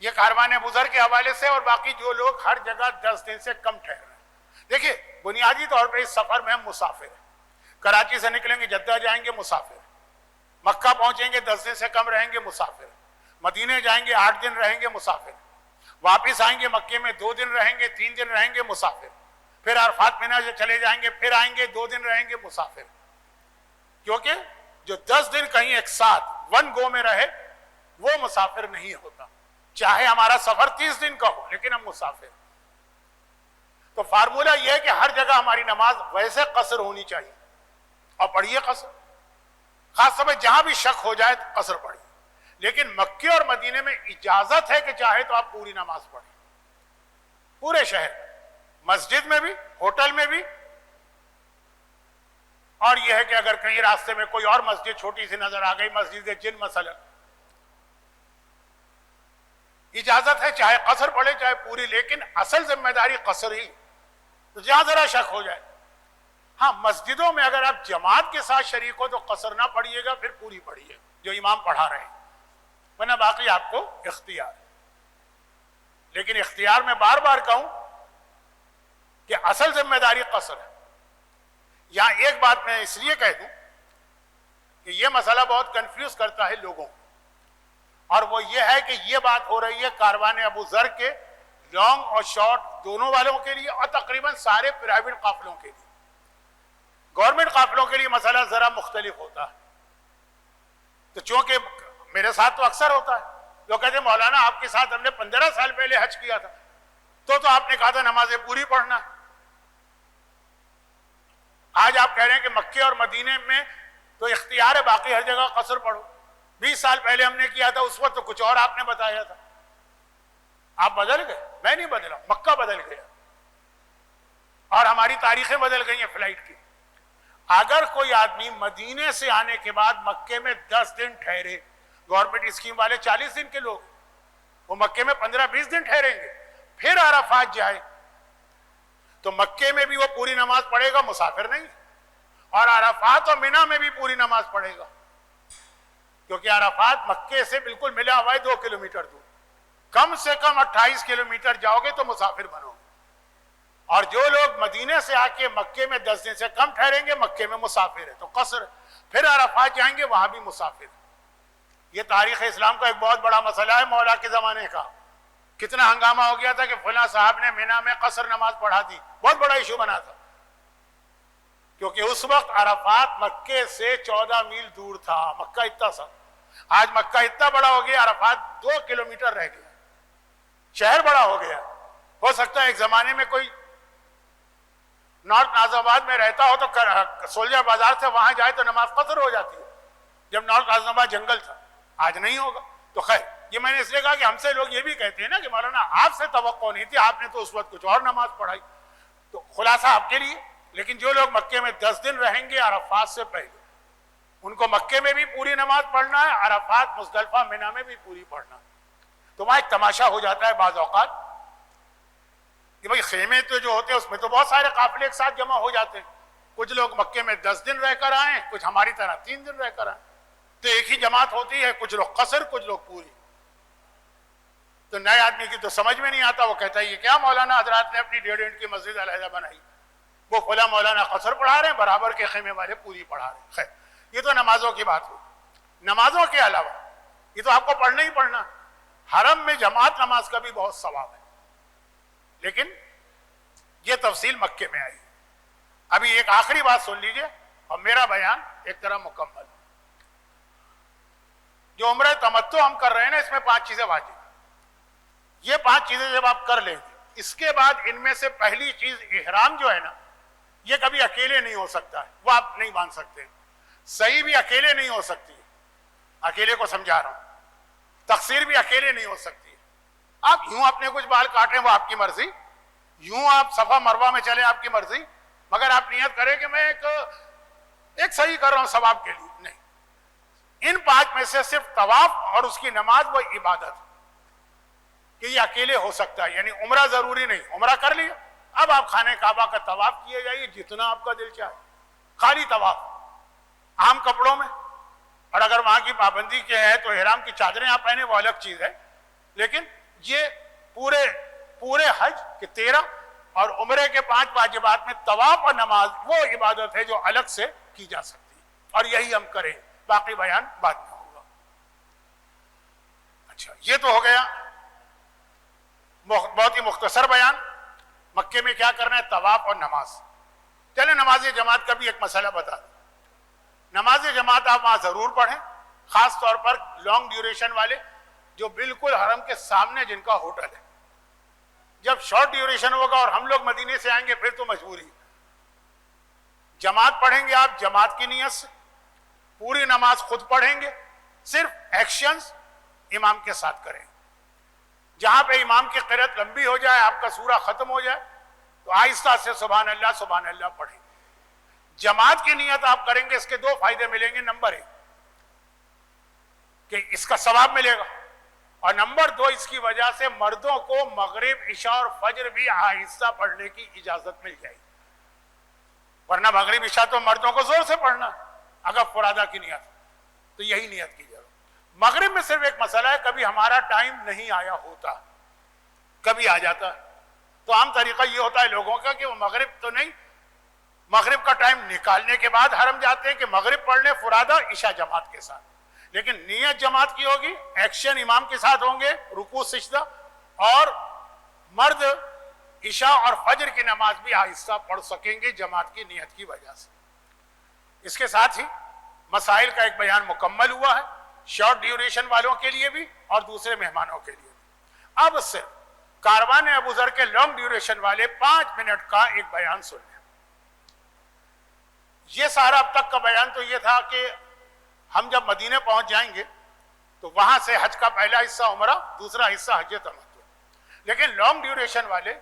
یہ کاروان ابو ذر کے حوالے سے، اور باقی جو لوگ ہر جگہ 10 دن سے کم ٹھہر رہے ہیں۔ دیکھیے بنیادی طور پہ اس سفر میں ہم مسافر ہیں، کراچی سے نکلیں گے جدہ جائیں گے مسافر، مکہ پہنچیں گے 10 دن سے کم رہیں گے مسافر، مدینے جائیں گے 8 دن رہیں گے مسافر، واپس آئیں گے مکے میں 2 دن رہیں گے 3 دن رہیں گے مسافر، پھر عرفات مینا سے چلے جائیں گے پھر آئیں گے 2 دن رہیں گے مسافر، کیونکہ جو 10 دن کہیں ایک ساتھ ون گو میں رہے وہ مسافر نہیں ہوتا، چاہے ہمارا سفر 30 دن کا ہو لیکن ہم مسافر۔ تو فارمولہ یہ ہے کہ ہر جگہ ہماری نماز ویسے قصر ہونی چاہیے، اور پڑھیے قصر، خاص طور پہ جہاں بھی شک ہو جائے قصر پڑھیے، لیکن مکے اور مدینے میں اجازت ہے کہ چاہے تو آپ پوری نماز پڑھیں، پورے شہر، مسجد میں بھی، ہوٹل میں بھی، اور یہ ہے کہ اگر کہیں راستے میں کوئی اور مسجد چھوٹی سی نظر آ گئی، مسجد جن مثلا، اجازت ہے چاہے قصر پڑھے چاہے پوری، لیکن اصل ذمہ داری قصر ہی، تو جہاں ذرا شک ہو جائے۔ ہاں مسجدوں میں اگر آپ جماعت کے ساتھ شریک ہو تو قصر نہ پڑھیے گا، پھر پوری پڑھیے جو امام پڑھا رہے ہیں، ورنہ باقی آپ کو اختیار ہے۔ لیکن اختیار میں بار بار کہوں کہ اصل ذمہ داری قصر ہے۔ یہاں ایک بات میں اس لیے کہہ دوں کہ یہ مسئلہ بہت کنفیوز کرتا ہے لوگوں کو، اور وہ یہ ہے کہ یہ بات ہو رہی ہے کاروان ابو ذر کے لانگ اور شارٹ دونوں والوں کے لیے، اور تقریباً سارے پرائیویٹ قافلوں کے لیے۔ گورنمنٹ قافلوں کے لیے مسئلہ ذرا مختلف ہوتا ہے، تو چونکہ میرے ساتھ تو اکثر ہوتا ہے، لوگ کہتے ہیں مولانا آپ کے ساتھ ہم نے 15 سال پہلے حج کیا تھا، تو آپ نے کہا تھا نمازیں پوری پڑھنا، آج آپ کہہ رہے ہیں کہ مکے اور مدینے میں تو اختیار ہے باقی ہر جگہ قصر پڑھو۔ 20 سال پہلے ہم نے کیا تھا، اس وقت تو کچھ اور آپ نے بتایا تھا، آپ بدل گئے؟ میں نہیں بدلا، مکہ بدل گیا، اور ہماری تاریخیں بدل گئی ہیں فلائٹ کی۔ اگر کوئی آدمی مدینے سے آنے کے بعد مکے میں 10 دن ٹھہرے، گورنمنٹ اسکیم والے 40 دن کے لوگ، وہ مکے میں 15-20 دن ٹھہریں گے، پھر عرفات جائے تو مکے میں بھی وہ پوری نماز پڑھے گا، مسافر نہیں، اور عرفات اور مینا میں بھی پوری نماز پڑھے گا، کیونکہ عرفات مکے سے بالکل ملا ہوا ہے 2 کلومیٹر دور، کم سے کم 28 کلومیٹر جاؤ گے تو مسافر بنو گے، اور جو لوگ مدینے سے آ کے مکے میں 10 دن سے کم ٹھہریں گے مکے میں مسافر ہے، تو قصر، پھر عرفات جائیں گے وہاں بھی مسافر۔ یہ تاریخ اسلام کا ایک بہت بڑا مسئلہ ہے، مولا کے زمانے کا کتنا ہنگامہ ہو گیا تھا کہ فلاں صاحب نے مینا میں قصر نماز پڑھا دی، بہت بڑا ایشو بنا تھا، کیونکہ اس وقت عرفات مکے سے 14 میل دور تھا، مکہ اتنا سا، آج مکہ اتنا بڑا ہو گیا، عرفات 2 کلومیٹر رہ گیا، شہر بڑا ہو گیا۔ ہو سکتا ہے ایک زمانے میں کوئی نارتھ نازم آباد میں رہتا ہو تو سولجر بازار سے وہاں جائے تو نماز قصر ہو جاتی ہے، جب نارتھ نازم آباد جنگل تھا، آج نہیں ہوگا۔ تو خیر یہ میں نے اس لیے کہا کہ ہم سے لوگ یہ بھی کہتے ہیں نا کہ مولانا آپ سے توقع نہیں تھی، آپ نے تو اس وقت کچھ اور نماز پڑھائی، تو خلاصہ آپ کے لیے، لیکن جو لوگ مکے میں 10 دن رہیں گے عرفات سے پہلے، ان کو مکے میں بھی پوری نماز پڑھنا ہے، عرفات مزدلفہ مینا میں بھی پوری پڑھنا ہے۔ تو وہاں ایک تماشا ہو جاتا ہے بعض اوقات کہ بھئی خیمے تو جو ہوتے ہیں اس میں تو بہت سارے قافلے ایک ساتھ جمع ہو جاتے ہیں، کچھ لوگ مکے میں 10 دن رہ کر آئیں، کچھ ہماری طرح 3 دن رہ کر آئیں، تو ایک ہی جماعت ہوتی ہے، کچھ لوگ قصر کچھ لوگ پوری۔ تو نئے آدمی کی تو سمجھ میں نہیں آتا، وہ کہتا ہے یہ کیا مولانا حضرات نے اپنی 1.5 اینٹ کی مسجد علیحدہ بنائی، وہ فلاں مولانا قصر پڑھا رہے ہیں، برابر کے خیمے والے پوری پڑھا رہے ہیں۔ خیر یہ تو نمازوں کی بات ہوئی، نمازوں کے علاوہ یہ تو آپ کو پڑھنا ہی پڑھنا، حرم میں جماعت نماز کا بھی بہت ثواب ہے، لیکن یہ تفصیل مکے میں آئی. ابھی ایک آخری بات سن لیجئے اور میرا بیان ایک طرح مکمل. جو عمرہ تمتع ہم کر رہے ہیں نا، اس میں 5 چیزیں واجب. یہ 5 چیزیں جب آپ کر لیں گے، اس کے بعد ان میں سے پہلی چیز احرام جو ہے نا، یہ کبھی اکیلے نہیں ہو سکتا ہے، وہ آپ نہیں باندھ سکتے. صحیح بھی اکیلے نہیں ہو سکتی، اکیلے کو سمجھا رہا ہوں. تقصیر بھی اکیلے نہیں ہو سکتی. آپ یوں اپنے کچھ بال کاٹیں وہ آپ کی مرضی، یوں آپ صفا مروہ میں چلیں آپ کی مرضی، مگر آپ نیت کریں کہ میں ایک صحیح کر رہا ہوں ثواب کے لیے. نہیں، ان 5 میں سے صرف طواف اور اس کی نماز وہ عبادت کہ یہ اکیلے ہو سکتا ہے. یعنی عمرہ ضروری نہیں، عمرہ کر لیا، اب آپ خانہ کعبہ کا طواف کیے جائیے جتنا آپ کا دل چاہے، خالی طواف عام کپڑوں میں. اور اگر وہاں کی پابندی کے ہے تو احرام کی چادریں آپ پہنے، وہ الگ چیز ہے. لیکن یہ پورے حج کے 13 اور عمرے کے 5 واجبات میں طواف اور نماز وہ عبادت ہے جو الگ سے کی جا سکتی ہے، اور یہی ہم کریں. باقی بیان بعد میں ہوگا. اچھا، یہ تو ہو گیا بہت ہی مختصر بیان. مکے میں کیا کرنا ہے؟ طواف اور نماز. چلیں نماز جماعت کا بھی ایک مسئلہ بتا دیں. نماز جماعت آپ وہاں ضرور پڑھیں، خاص طور پر لانگ ڈیوریشن والے جو بالکل حرم کے سامنے جن کا ہوٹل ہے. جب شارٹ ڈیوریشن ہوگا اور ہم لوگ مدینے سے آئیں گے پھر تو مجبوری. جماعت پڑھیں گے آپ جماعت کی نیت سے، پوری نماز خود پڑھیں گے، صرف ایکشنز امام کے ساتھ کریں. جہاں پہ امام کی قرأت لمبی ہو جائے، آپ کا سورہ ختم ہو جائے، تو آہستہ سے سبحان اللہ پڑھیں. جماعت کی نیت آپ کریں گے، اس کے 2 فائدے ملیں گے. نمبر 1 کہ اس کا ثواب ملے گا، اور نمبر 2 اس کی وجہ سے مردوں کو مغرب، عشاء اور فجر بھی آہستہ پڑھنے کی اجازت مل جائے گی. ورنہ مغرب عشاء تو مردوں کو زور سے پڑھنا اگر فرادہ کی نیت، تو یہی نیت کی جائے. مغرب میں صرف ایک مسئلہ ہے، کبھی ہمارا ٹائم نہیں آیا ہوتا، کبھی آ جاتا ہے. تو عام طریقہ یہ ہوتا ہے لوگوں کا کہ وہ مغرب تو نہیں، مغرب کا ٹائم نکالنے کے بعد حرم جاتے ہیں کہ مغرب پڑھ لیں فرادہ عشاء جماعت کے ساتھ. لیکن نیت جماعت کی ہوگی، ایکشن امام کے ساتھ ہوں گے، رکوع سجدہ، اور مرد عشاء اور فجر کی نماز بھی آہستہ پڑھ سکیں گے جماعت کی نیت کی وجہ سے. اس کے ساتھ ہی مسائل کا ایک بیان مکمل ہوا ہے، شارٹ ڈیوریشن والوں کے لیے بھی اور دوسرے مہمانوں کے لیے بھی. اب سے کاروان ابو ذر کے لانگ ڈیوریشن والے 5 منٹ کا ایک بیان سن لیں. یہ سارا اب تک کا بیان تو یہ تھا کہ ہم جب مدینے پہنچ جائیں گے تو وہاں سے حج کا پہلا حصہ عمرہ، دوسرا حصہ حج تمتع. لیکن لانگ ڈیوریشن والے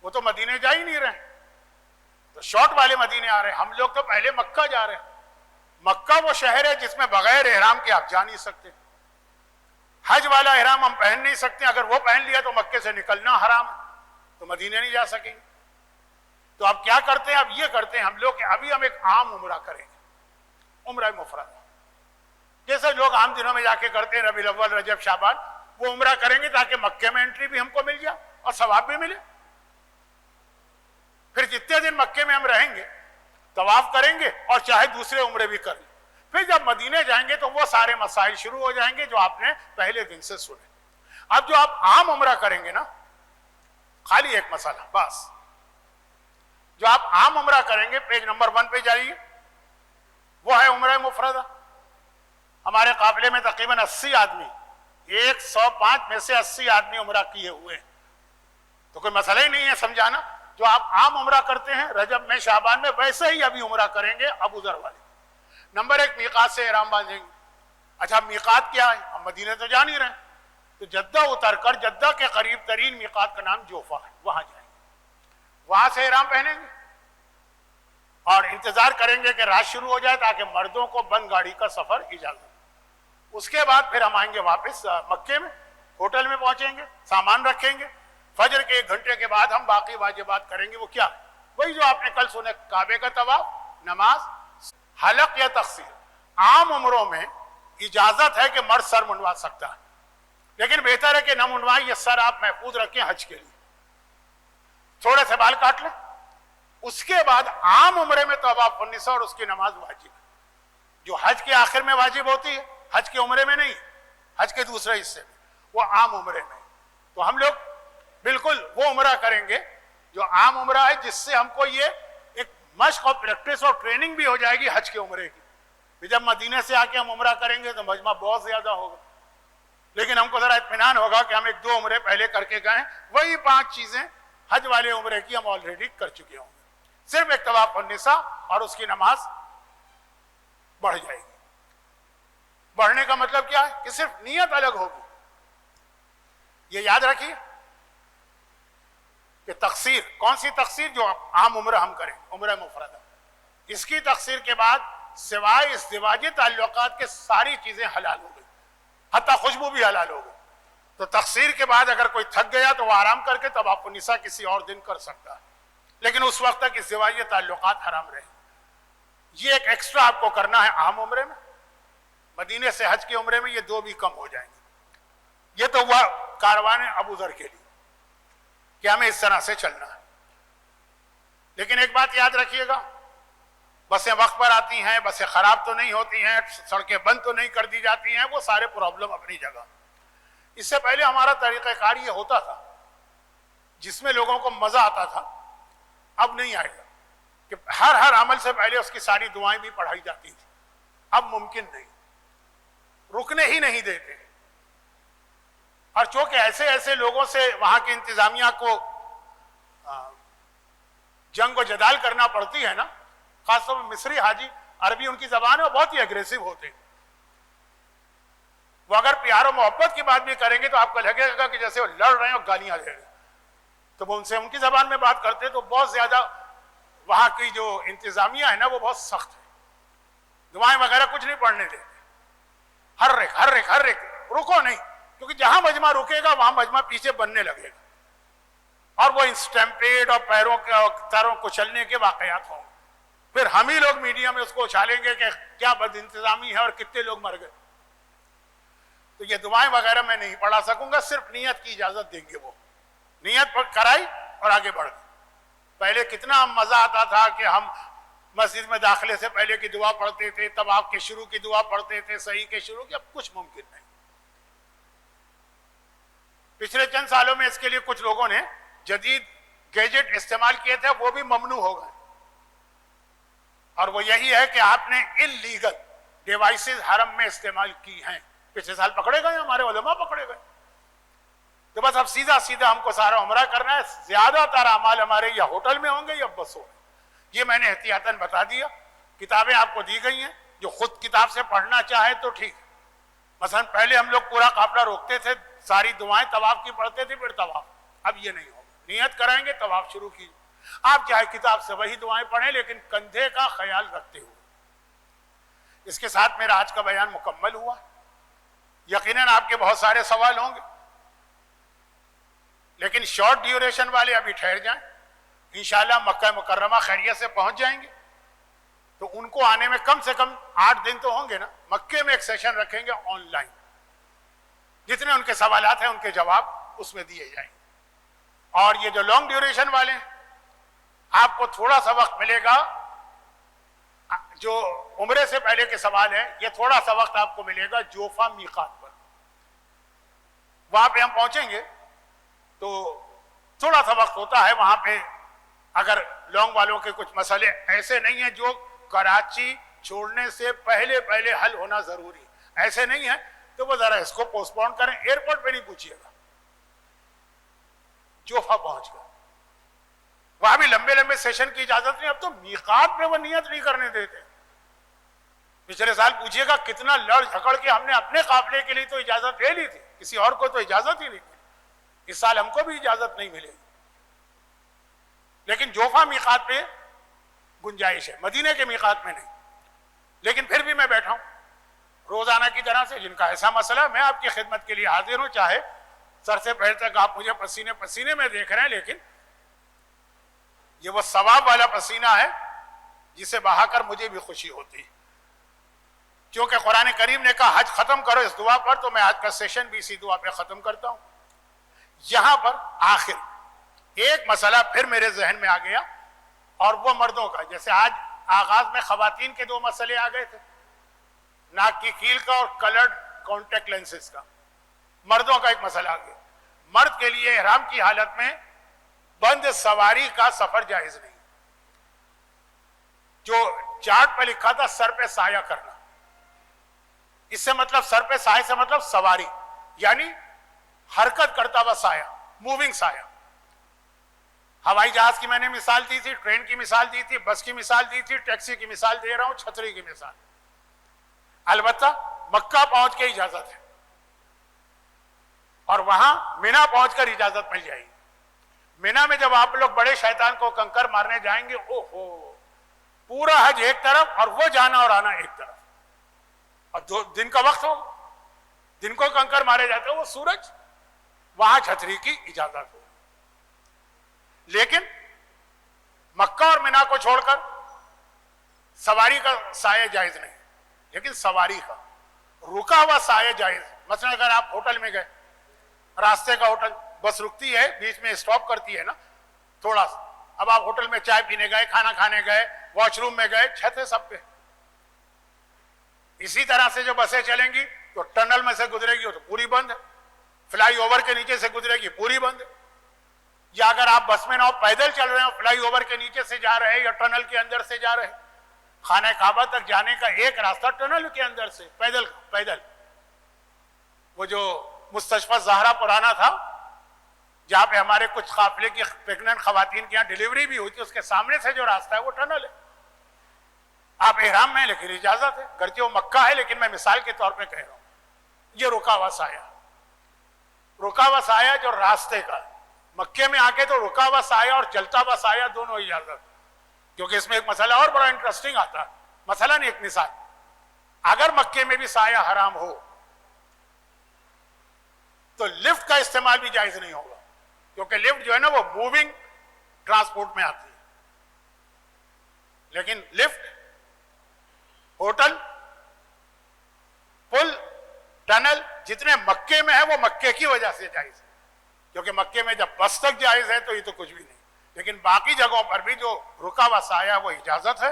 وہ تو مدینے جا ہی نہیں رہے، تو شارٹ والے مدینے آ رہے ہیں. ہم لوگ تو پہلے مکہ جا رہے ہیں. مکہ وہ شہر ہے جس میں بغیر احرام کے آپ جا نہیں سکتے. حج والا احرام ہم پہن نہیں سکتے، اگر وہ پہن لیا تو مکے سے نکلنا حرام ہے، تو مدینے نہیں جا سکیں گے. تو اب کیا کرتے ہیں؟ اب یہ کرتے ہیں ہم لوگ کہ ابھی ہم ایک عام عمرہ کریں گے، عمرہ مفردہ، جیسے لوگ عام دنوں میں جا کے کرتے ہیں ربیع الاول، رجب، شعبان. وہ عمرہ کریں گے تاکہ مکے میں انٹری بھی ہم کو مل جائے اور ثواب بھی ملے. پھر جتنے دن مکے میں ہم رہیں گے طواف کریں گے اور چاہے دوسرے عمرے بھی کر لیں. پھر جب مدینے جائیں گے تو وہ سارے مسائل شروع ہو جائیں گے جو آپ نے پہلے دن سے سنے. اب جو آپ عام عمرہ کریں گے نا، خالی ایک مسئلہ بس، جو آپ عام عمرہ کریں گے پیج نمبر 1 پہ جائیے، وہ ہے عمرہ مفردہ. ہمارے قافلے میں تقریباً 80 آدمی، 105 میں سے 80 آدمی عمرہ کیے ہوئے ہیں. تو کوئی مسئلہ ہی نہیں ہے سمجھانا. جو آپ عام عمرہ کرتے ہیں رجب میں، شعبان میں، ویسے ہی ابھی عمرہ کریں گے ابو ذر والے. نمبر 1 میقات سے احرام باندھیں گے. اچھا میقات کیا ہے؟ ہم مدینے تو جا نہیں رہے، تو جدہ اتر کر جدہ کے قریب ترین میقات کا نام جوفا ہے، وہاں جائیں گے. وہاں سے احرام پہنیں گے اور انتظار کریں گے کہ رات شروع ہو جائے تاکہ مردوں کو بند گاڑی کا سفر اجازت. اس کے بعد پھر ہم آئیں گے واپس مکے میں، ہوٹل میں پہنچیں گے، سامان رکھیں گے. فجر کے 1 گھنٹے کے بعد ہم باقی واجبات کریں گے. وہ کیا؟ وہی جو آپ نے کل سنے، کعبے کا طواف، نماز، حلق یا تقصیر. عام عمروں میں اجازت ہے کہ مرد سر منڈوا سکتا ہے، لیکن بہتر ہے کہ نہ منڈوائیں، یہ سر آپ محفوظ رکھیں حج کے لیے. تھوڑے سے بال کاٹ لیں. اس کے بعد عام عمرے میں طواف النساء اور اس کی نماز واجب ہے، جو حج کے آخر میں واجب ہوتی ہے، حج کے عمرے میں نہیں، حج کے دوسرے حصے میں، وہ عام عمرے میں. تو ہم لوگ بالکل وہ عمرہ کریں گے جو عام عمرہ ہے، جس سے ہم کو یہ ایک مشق اور پریکٹس اور ٹریننگ بھی ہو جائے گی حج کے عمرے کی. جب مدینے سے آ کے ہم عمرہ کریں گے تو مجمع بہت زیادہ ہوگا، لیکن ہم کو ذرا اطمینان ہوگا کہ ہم 1-2 عمرے پہلے کر کے گئے، وہی 5 چیزیں حج والے عمرے کی ہم آلریڈی کر چکے ہوں گے. صرف ایک طواف النساء اور اس کی نماز بڑھ جائے گی. بڑھنے کا مطلب کیا ہے کہ صرف نیت الگ ہوگی. یہ یاد رکھیے کہ تقصیر، کون سی تقصیر؟ جو عام عمرہ ہم کریں، عمرہ مفردہ، اس کی تقصیر کے بعد سوائے ازدواجی تعلقات کے ساری چیزیں حلال ہو گئی، حتیٰ خوشبو بھی حلال ہو گئی. تو تقصیر کے بعد اگر کوئی تھک گیا تو وہ آرام کر کے طواف النساء کسی اور دن کر سکتا ہے، لیکن اس وقت تک ازدواجی تعلقات حرام رہیں. یہ ایک ایکسٹرا آپ کو کرنا ہے عام عمرے میں. مدینے سے حج کے عمرے میں یہ 2 بھی کم ہو جائیں گے. یہ تو ہوا کاروان ابو ذر کے لیے کہ ہمیں اس طرح سے چلنا ہے. لیکن ایک بات یاد رکھیے گا، بسیں وقت پر آتی ہیں، بسیں خراب تو نہیں ہوتی ہیں، سڑکیں بند تو نہیں کر دی جاتی ہیں، وہ سارے پرابلم اپنی جگہ. اس سے پہلے ہمارا طریقہ کار یہ ہوتا تھا جس میں لوگوں کو مزہ آتا تھا، اب نہیں آئے گا کہ ہر عمل سے پہلے اس کی ساری دعائیں بھی پڑھائی جاتی تھی. اب ممکن نہیں، رکنے ہی نہیں دیتے. اور چونکہ ایسے لوگوں سے وہاں کی انتظامیہ کو جنگ و جدال کرنا پڑتی ہے نا، خاص طور پر مصری حاجی، عربی ان کی زبان ہے، وہ بہت ہی اگریسو ہوتے ہیں. وہ اگر پیار و محبت کی بات بھی کریں گے تو آپ کو لگے گا کہ جیسے وہ لڑ رہے ہیں اور گالیاں دے رہے ہیں. تو وہ ان سے ان کی زبان میں بات کرتے تو بہت زیادہ وہاں کی جو انتظامیہ ہے نا وہ بہت سخت ہے. دعائیں وغیرہ کچھ نہیں پڑھنے دیتے. ہر ایک رکو نہیں، کیونکہ جہاں مجمع رکے گا وہاں مجمع پیچھے بننے لگے گا اور وہ اسٹیمپیڈ اور پیروں کو چلنے کے واقعات ہوں. پھر ہم ہی لوگ میڈیا میں اس کو اچھالیں گے کہ کیا بد انتظامی ہے اور کتنے لوگ مر گئے. تو یہ دعائیں وغیرہ میں نہیں پڑھا سکوں گا، صرف نیت کی اجازت دیں گے. وہ نیت پر کرائی اور آگے بڑھ گئے. پہلے کتنا مزہ آتا تھا کہ ہم مسجد میں داخلے سے پہلے کی دعا پڑھتے تھے، طواف کے شروع کی دعا پڑھتے تھے، صحیح کے شروع کی. اب کچھ ممکن نہیں. پچھلے چند سالوں میں اس کے لیے کچھ لوگوں نے جدید گیجٹ استعمال کیے تھے، وہ بھی ممنوع ہو گئے. اور وہ یہی ہے کہ آپ نے انلیگل ڈیوائسز حرم میں استعمال کی ہیں. پچھلے سال پکڑے گئے، ہمارے علماء پکڑے گئے. تو بس اب سیدھا ہم کو سارا عمرہ کرنا ہے. زیادہ تر اعمال ہمارے یا ہوٹل میں ہوں گے یا بسوں میں. یہ میں نے احتیاطاً بتا دیا. کتابیں آپ کو دی گئی ہیں، جو خود کتاب سے پڑھنا چاہے تو ٹھیک ہے. مثلا پہلے ہم لوگ پورا قافلہ روکتے تھے، ساری دعائیں طواف کی پڑھتے تھے، پھر طواف. اب یہ نہیں ہوگا. نیت کرائیں گے، طواف شروع کیجیے. آپ چاہے کتاب سے وہی دعائیں پڑھیں، لیکن کندھے کا خیال رکھتے ہوئے. اس کے ساتھ میرا آج کا بیان مکمل ہوا. یقیناً آپ کے بہت سارے سوال ہوں گے، لیکن شارٹ ڈیوریشن والے ابھی ٹھہر جائیں. انشاءاللہ مکہ مکرمہ خیریت سے پہنچ جائیں گے تو ان کو آنے میں کم سے کم 8 دن تو ہوں گے نا. مکے میں ایک سیشن رکھیں گے آن لائن، جتنے ان کے سوالات ہیں ان کے جواب اس میں دیے جائیں گے. اور یہ جو لانگ ڈیوریشن والے ہیں، آپ کو تھوڑا سا وقت ملے گا. جو عمرے سے پہلے کے سوال ہیں، یہ تھوڑا سا وقت آپ کو ملے گا جوفا میقات پر. وہاں پہ ہم پہنچیں گے تو تھوڑا سا وقت ہوتا ہے وہاں پہ. اگر لانگ والوں کے کچھ مسئلے ایسے نہیں ہیں جو کراچی چھوڑنے سے پہلے حل ہونا ضروری، ایسے نہیں ہیں تو وہ ذرا اس کو پوسٹ پون کریں. ایئرپورٹ پہ نہیں پوچھیے گا، جوفا پہنچ گئے. وہاں بھی لمبے سیشن کی اجازت نہیں. اب تو میقات پہ وہ نیت نہیں کرنے دیتے. پچھلے سال پوچھیے گا کتنا لڑ جھگڑ کے ہم نے اپنے قافلے کے لیے تو اجازت لے لی تھی، کسی اور کو تو اجازت ہی نہیں ملی. اس سال ہم کو بھی اجازت نہیں ملے گی. لیکن جوفا میقات پہ گنجائش ہے، مدینے کے میقات میں نہیں. لیکن پھر بھی میں بیٹھا ہوں روزانہ کی طرح سے. جن کا ایسا مسئلہ، میں آپ کی خدمت کے لیے حاضر ہوں. چاہے سر سے پیر تک آپ مجھے پسینے میں دیکھ رہے ہیں، لیکن یہ وہ ثواب والا پسینہ ہے جسے بہا کر مجھے بھی خوشی ہوتی ہے. کیونکہ قرآن کریم نے کہا حج ختم کرو اس دعا پر، تو میں آج کا سیشن بھی اسی دعا پہ ختم کرتا ہوں. یہاں پر آخر ایک مسئلہ پھر میرے ذہن میں آ گیا، اور وہ مردوں کا. جیسے آج آغاز میں خواتین کے 2 مسئلے آ گئے تھے، ناک کی کیل کا اور کلرڈ کانٹیکٹ لینسز کا. مردوں کا ایک مسئلہ آ گیا. مرد کے لیے احرام کی حالت میں بند سواری کا سفر جائز نہیں. جو چارٹ پہ لکھا تھا سر پہ سایہ کرنا, اس سے مطلب سر پہ سایہ سے مطلب سواری, یعنی حرکت کرتا ہوا سایہ, موونگ سایہ. ہوائی جہاز کی میں نے مثال دی تھی, ٹرین کی مثال دی تھی, بس کی مثال دی تھی, ٹیکسی کی مثال دے رہا ہوں, چھتری کی مثال. البتہ مکہ پہنچ کے اجازت ہے, اور وہاں مینا پہنچ کر اجازت مل جائے گی. مینا میں جب آپ لوگ بڑے شیطان کو کنکر مارنے جائیں گے, او ہو, پورا حج ایک طرف اور وہ جانا اور آنا ایک طرف, اور دن کا وقت ہو, دن کو کنکر مارے جاتے ہیں, وہ سورج, وہاں چھتری کی اجازت ہو. لیکن مکہ اور مینا کو چھوڑ کر سواری کا سایہ جائز نہیں, لیکن سواری کا رکا ہوا سایہ جائز. مثلا اگر آپ ہوٹل میں گئے, راستے کا ہوٹل, بس رکتی ہے بیچ میں اسٹاپ کرتی ہے نا تھوڑا سا, اب آپ ہوٹل میں چائے پینے گئے, کھانا کھانے گئے, واش روم میں گئے, چھت ہے سب پہ. اسی طرح سے جو بسیں چلیں گی تو ٹنل میں سے گزرے گی تو پوری بند ہے, فلائی اوور کے نیچے سے گزرے گی پوری بند ہے. یا اگر آپ بس میں نہ ہو, پیدل چل رہے ہو, فلائی اوور کے نیچے سے جا رہے ہیں یا ٹنل کے اندر سے جا رہے ہیں, خانہ کعبہ تک جانے کا ایک راستہ ٹنل کے اندر سے پیدل. وہ جو مستشفیٰ زہرا پرانا تھا جہاں پہ ہمارے کچھ قافلے کی پریگننٹ خواتین کے یہاں ڈیلیوری بھی ہوئی تھی, اس کے سامنے سے جو راستہ ہے وہ ٹنل ہے. آپ احرام میں, لیکن اجازت ہے, گرچہ وہ مکہ ہے, لیکن میں مثال کے طور پہ کہہ رہا ہوں. یہ رکا ہوا سایہ, رکا ہوا سایہ جو راستے کا, مکے میں آ کے تو رکا ہوا سایہ اور چلتا ہوا سایہ دونوں اجازت. کیونکہ اس میں ایک مسئلہ اور بڑا انٹرسٹنگ آتا ہے, مثلا ایک مثال, اگر مکے میں بھی سایہ حرام ہو تو لفٹ کا استعمال بھی جائز نہیں ہوگا, کیونکہ لفٹ جو ہے نا وہ موونگ ٹرانسپورٹ میں آتی ہے. لیکن لفٹ, ہوٹل, پل, ٹنل جتنے مکے میں ہے وہ مکے کی وجہ سے جائز ہے, کیونکہ مکے میں جب بس تک جائز ہے تو یہ تو کچھ بھی نہیں. لیکن باقی جگہوں پر بھی جو رکا ہوا سایہ وہ اجازت ہے.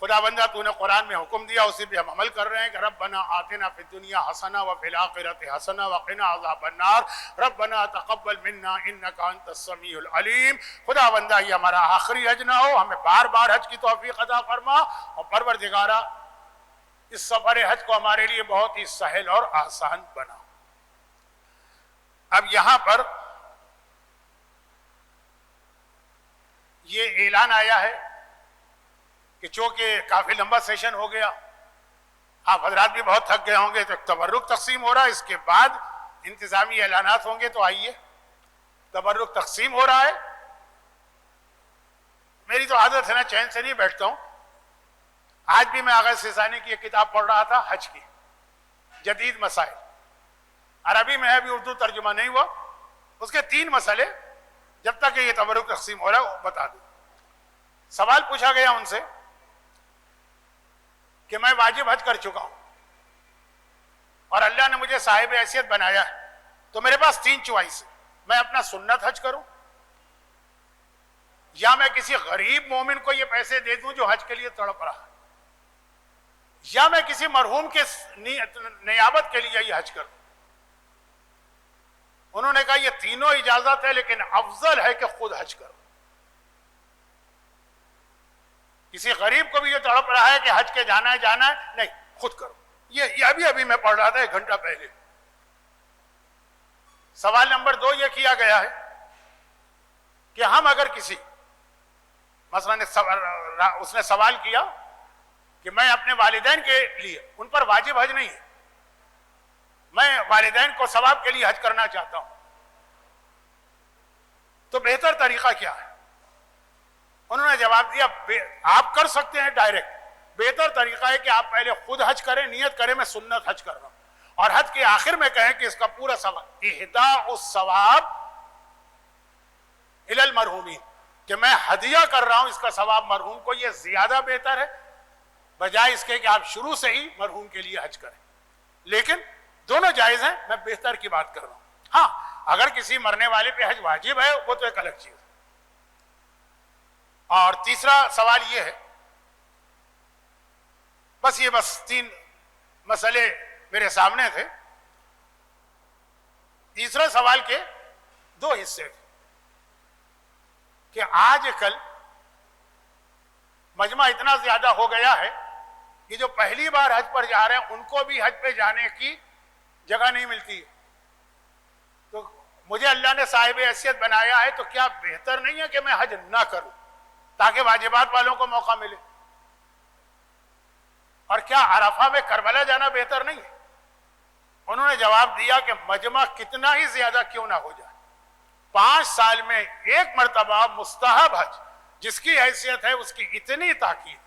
خدا بندہ تو نے قرآن میں حکم دیا, اسی پہ ہم عمل کر رہے ہیں کہ ربنا آتنا فی الدنیا حسنہ وفی الآخرۃ حسنہ وقنا عذاب النار ربنا تقبل منا انک انت السمیع العلیم. خدا بندہ یہ ہمارا آخری حج نہ ہو, ہمیں بار بار حج کی توفیق عطا فرما, اور پروردگارا اس سفر حج کو ہمارے لیے بہت ہی سہل اور آسان بنا. اب یہاں پر یہ اعلان آیا ہے کہ چونکہ کافی لمبا سیشن ہو گیا, آپ حضرات بھی بہت تھک گئے ہوں گے, تو تبرک تقسیم ہو رہا ہے, اس کے بعد انتظامی اعلانات ہوں گے, تو آئیے. تبرک تقسیم ہو رہا ہے. میری تو عادت ہے نا, چین سے نہیں بیٹھتا ہوں. آج بھی میں آغا سیزانی کی ایک کتاب پڑھ رہا تھا, حج کی, جدید مسائل, عربی میں ہے, ابھی اردو ترجمہ نہیں ہوا. اس کے 3 مسئلے جب تک یہ تبرک تقسیم ہو رہا ہے وہ بتا دوں. سوال پوچھا گیا ان سے کہ میں واجب حج کر چکا ہوں اور اللہ نے مجھے صاحب حیثیت بنایا ہے, تو میرے پاس 3 چوائس ہے. میں اپنا سنت حج کروں, یا میں کسی غریب مومن کو یہ پیسے دے دوں جو حج کے لیے تڑپ رہا ہے, یا میں کسی مرحوم کے نیابت کے لیے یہ حج کروں. انہوں نے کہا یہ تینوں اجازت ہے, لیکن افضل ہے کہ خود حج کرو. کسی غریب کو بھی یہ تڑپ رہا ہے کہ حج کے جانا ہے, نہیں, خود کرو. یہ ابھی میں پڑھ رہا تھا 1 گھنٹہ پہلے. سوال نمبر 2 یہ کیا گیا ہے کہ ہم اگر کسی, مثلا اس نے سوال کیا کہ میں اپنے والدین کے لیے, ان پر واجب حج نہیں ہے, میں والدین کو ثواب کے لیے حج کرنا چاہتا ہوں, تو بہتر طریقہ کیا ہے؟ انہوں نے جواب دیا آپ کر سکتے ہیں ڈائریکٹ. بہتر طریقہ ہے کہ آپ پہلے خود حج کریں, نیت کریں میں سنت حج کر رہا ہوں, اور حج کے آخر میں کہیں کہ اس کا پورا ثواب, اہداء الثواب الی المرحومین, کہ میں ہدیہ کر رہا ہوں اس کا ثواب مرحوم کو. یہ زیادہ بہتر ہے بجائے اس کے کہ آپ شروع سے ہی مرحوم کے لیے حج کریں. لیکن دونوں جائز ہیں, میں بہتر کی بات کر رہا ہوں. ہاں, اگر کسی مرنے والے پہ حج واجب ہے وہ تو ایک الگ چیز ہے. اور تیسرا سوال یہ ہے, بس 3 مسئلے میرے سامنے تھے. تیسرا سوال کہ دو حصے تھے کہ آج کل مجمع اتنا زیادہ ہو گیا ہے کہ جو پہلی بار حج پر جا رہے ہیں ان کو بھی حج پہ جانے کی جگہ نہیں ملتی ہے. تو مجھے اللہ نے صاحب حیثیت بنایا ہے تو کیا بہتر نہیں ہے کہ میں حج نہ کروں تاکہ واجبات والوں کو موقع ملے؟ اور کیا عرفہ میں کربلا جانا بہتر نہیں ہے؟ انہوں نے جواب دیا کہ مجمع کتنا ہی زیادہ کیوں نہ ہو جائے، 5 سال میں ایک مرتبہ مستحب حج جس کی حیثیت ہے اس کی اتنی تاکید.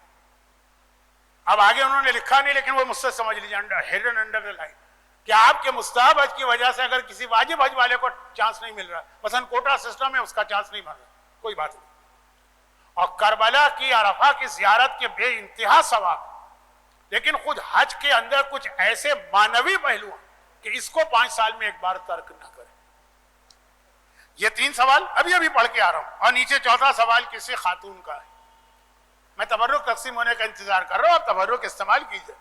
اب آگے انہوں نے لکھا نہیں لیکن وہ مجھ سے سمجھ لیجیے ہیڈن انڈر دا لائن کہ آپ کے مستحب حج کی وجہ سے اگر کسی واجب حج والے کو چانس نہیں مل رہا، مثلا کوٹا سسٹم ہے اس کا چانس نہیں مل رہا، کوئی بات نہیں. اور کربلا کی عرفہ کی زیارت کے بے انتہا ثواب، لیکن خود حج کے اندر کچھ ایسے معنوی پہلو ہیں کہ اس کو 5 سال میں ایک بار ترک نہ کریں. یہ 3 سوال ابھی پڑھ کے آ رہا ہوں، اور نیچے 4تھا سوال کسی خاتون کا ہے. میں تبرک تقسیم ہونے کا انتظار کر رہا ہوں، آپ تبرک استعمال کیجئے،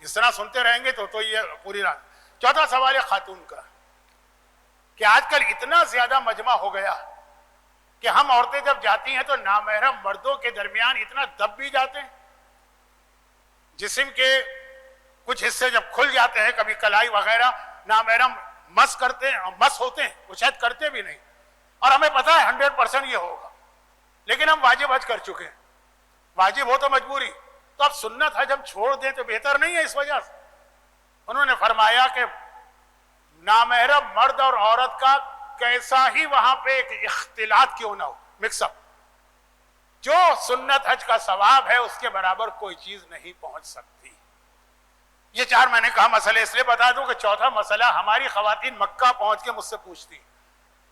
اس طرح سنتے رہیں گے تو یہ پوری رات. 4تھا سوال ہے خاتون کا کہ آج کل اتنا زیادہ مجمع ہو گیا کہ ہم عورتیں جب جاتی ہیں تو نامحرم مردوں کے درمیان اتنا دب بھی جاتے ہیں، جسم کے کچھ حصے جب کھل جاتے ہیں، کبھی کلائی وغیرہ، نامحرم مس کرتے ہیں اور مس ہوتے ہیں، وہ شاید کرتے بھی نہیں، اور ہمیں پتا ہے 100% یہ ہوگا، لیکن ہم واجب حج کر چکے ہیں. واجب ہو تو مجبوری، تو اب سنت حج ہم چھوڑ دیں تو بہتر نہیں ہے اس وجہ سے. انہوں نے فرمایا کہ نامحرم مرد اور عورت کا کیسا ہی وہاں پہ ایک اختلاط کیوں نہ ہو، مکس اپ، جو سنت حج کا ثواب ہے اس کے برابر کوئی چیز نہیں پہنچ سکتی. یہ 4 میں نے کہا مسئلے اس لیے بتا دوں کہ 4تھا مسئلہ ہماری خواتین مکہ پہنچ کے مجھ سے پوچھتی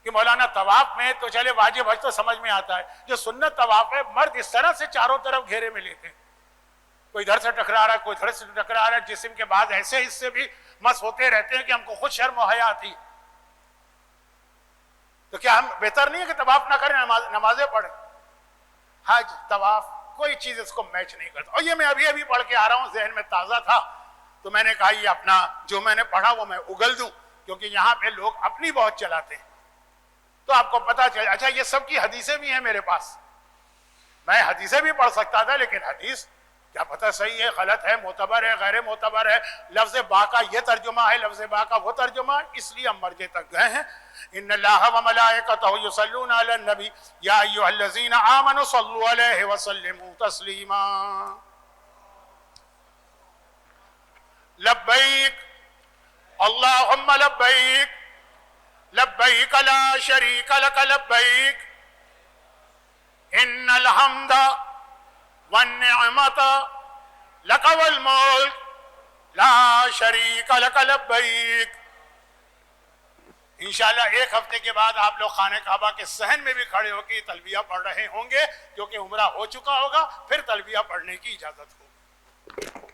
کہ مولانا طواف میں تو چلے واجب حج تو سمجھ میں آتا ہے، جو سنت طواف ہے مرد اس طرح سے چاروں طرف گھیرے میں لیتے ہیں، کوئی ادھر سے ٹکرا رہا ہے، کوئی ادھر سے ٹکرا رہا ہے، جسم کے بعد ایسے حصے بھی مس ہوتے رہتے ہیں کہ ہم کو خود شرم و حیا آتی. تو کیا ہم بہتر نہیں ہے کہ طواف نہ کریں، نمازیں پڑھیں؟ حج طواف کوئی چیز اس کو میچ نہیں کرتا. اور یہ میں ابھی پڑھ کے آ رہا ہوں، ذہن میں تازہ تھا تو میں نے کہا یہ اپنا جو میں نے پڑھا وہ میں اگل دوں، کیونکہ یہاں پہ لوگ اپنی بہت چلاتے ہیں تو آپ کو پتا چلے. اچھا یہ سب کی حدیثیں بھی ہیں میرے پاس، میں حدیثیں بھی پڑھ سکتا تھا لیکن حدیث کیا پتہ صحیح ہے غلط ہے، معتبر ہے غیر معتبر ہے، لفظ با کا یہ ترجمہ ہے، لفظ با کا وہ ترجمہ ہے، اس لیے ہم مرجع تک گئے ہیں. ان اللہ وملائکتہ یصلون علی النبی یا ایھا الذین آمنوا صلوا علیہ وسلموا تسلیما. لبیک اللہم لبیک لبیک لا شریک لک لبیک ان الحمد والنعمت لک والملک لا شریک لک لبیک. انشاءاللہ 1 ہفتے کے بعد آپ لوگ خانہ کعبہ کے صحن میں بھی کھڑے ہو کے تلبیہ پڑھ رہے ہوں گے، کیونکہ عمرہ ہو چکا ہوگا، پھر تلبیہ پڑھنے کی اجازت ہوگی.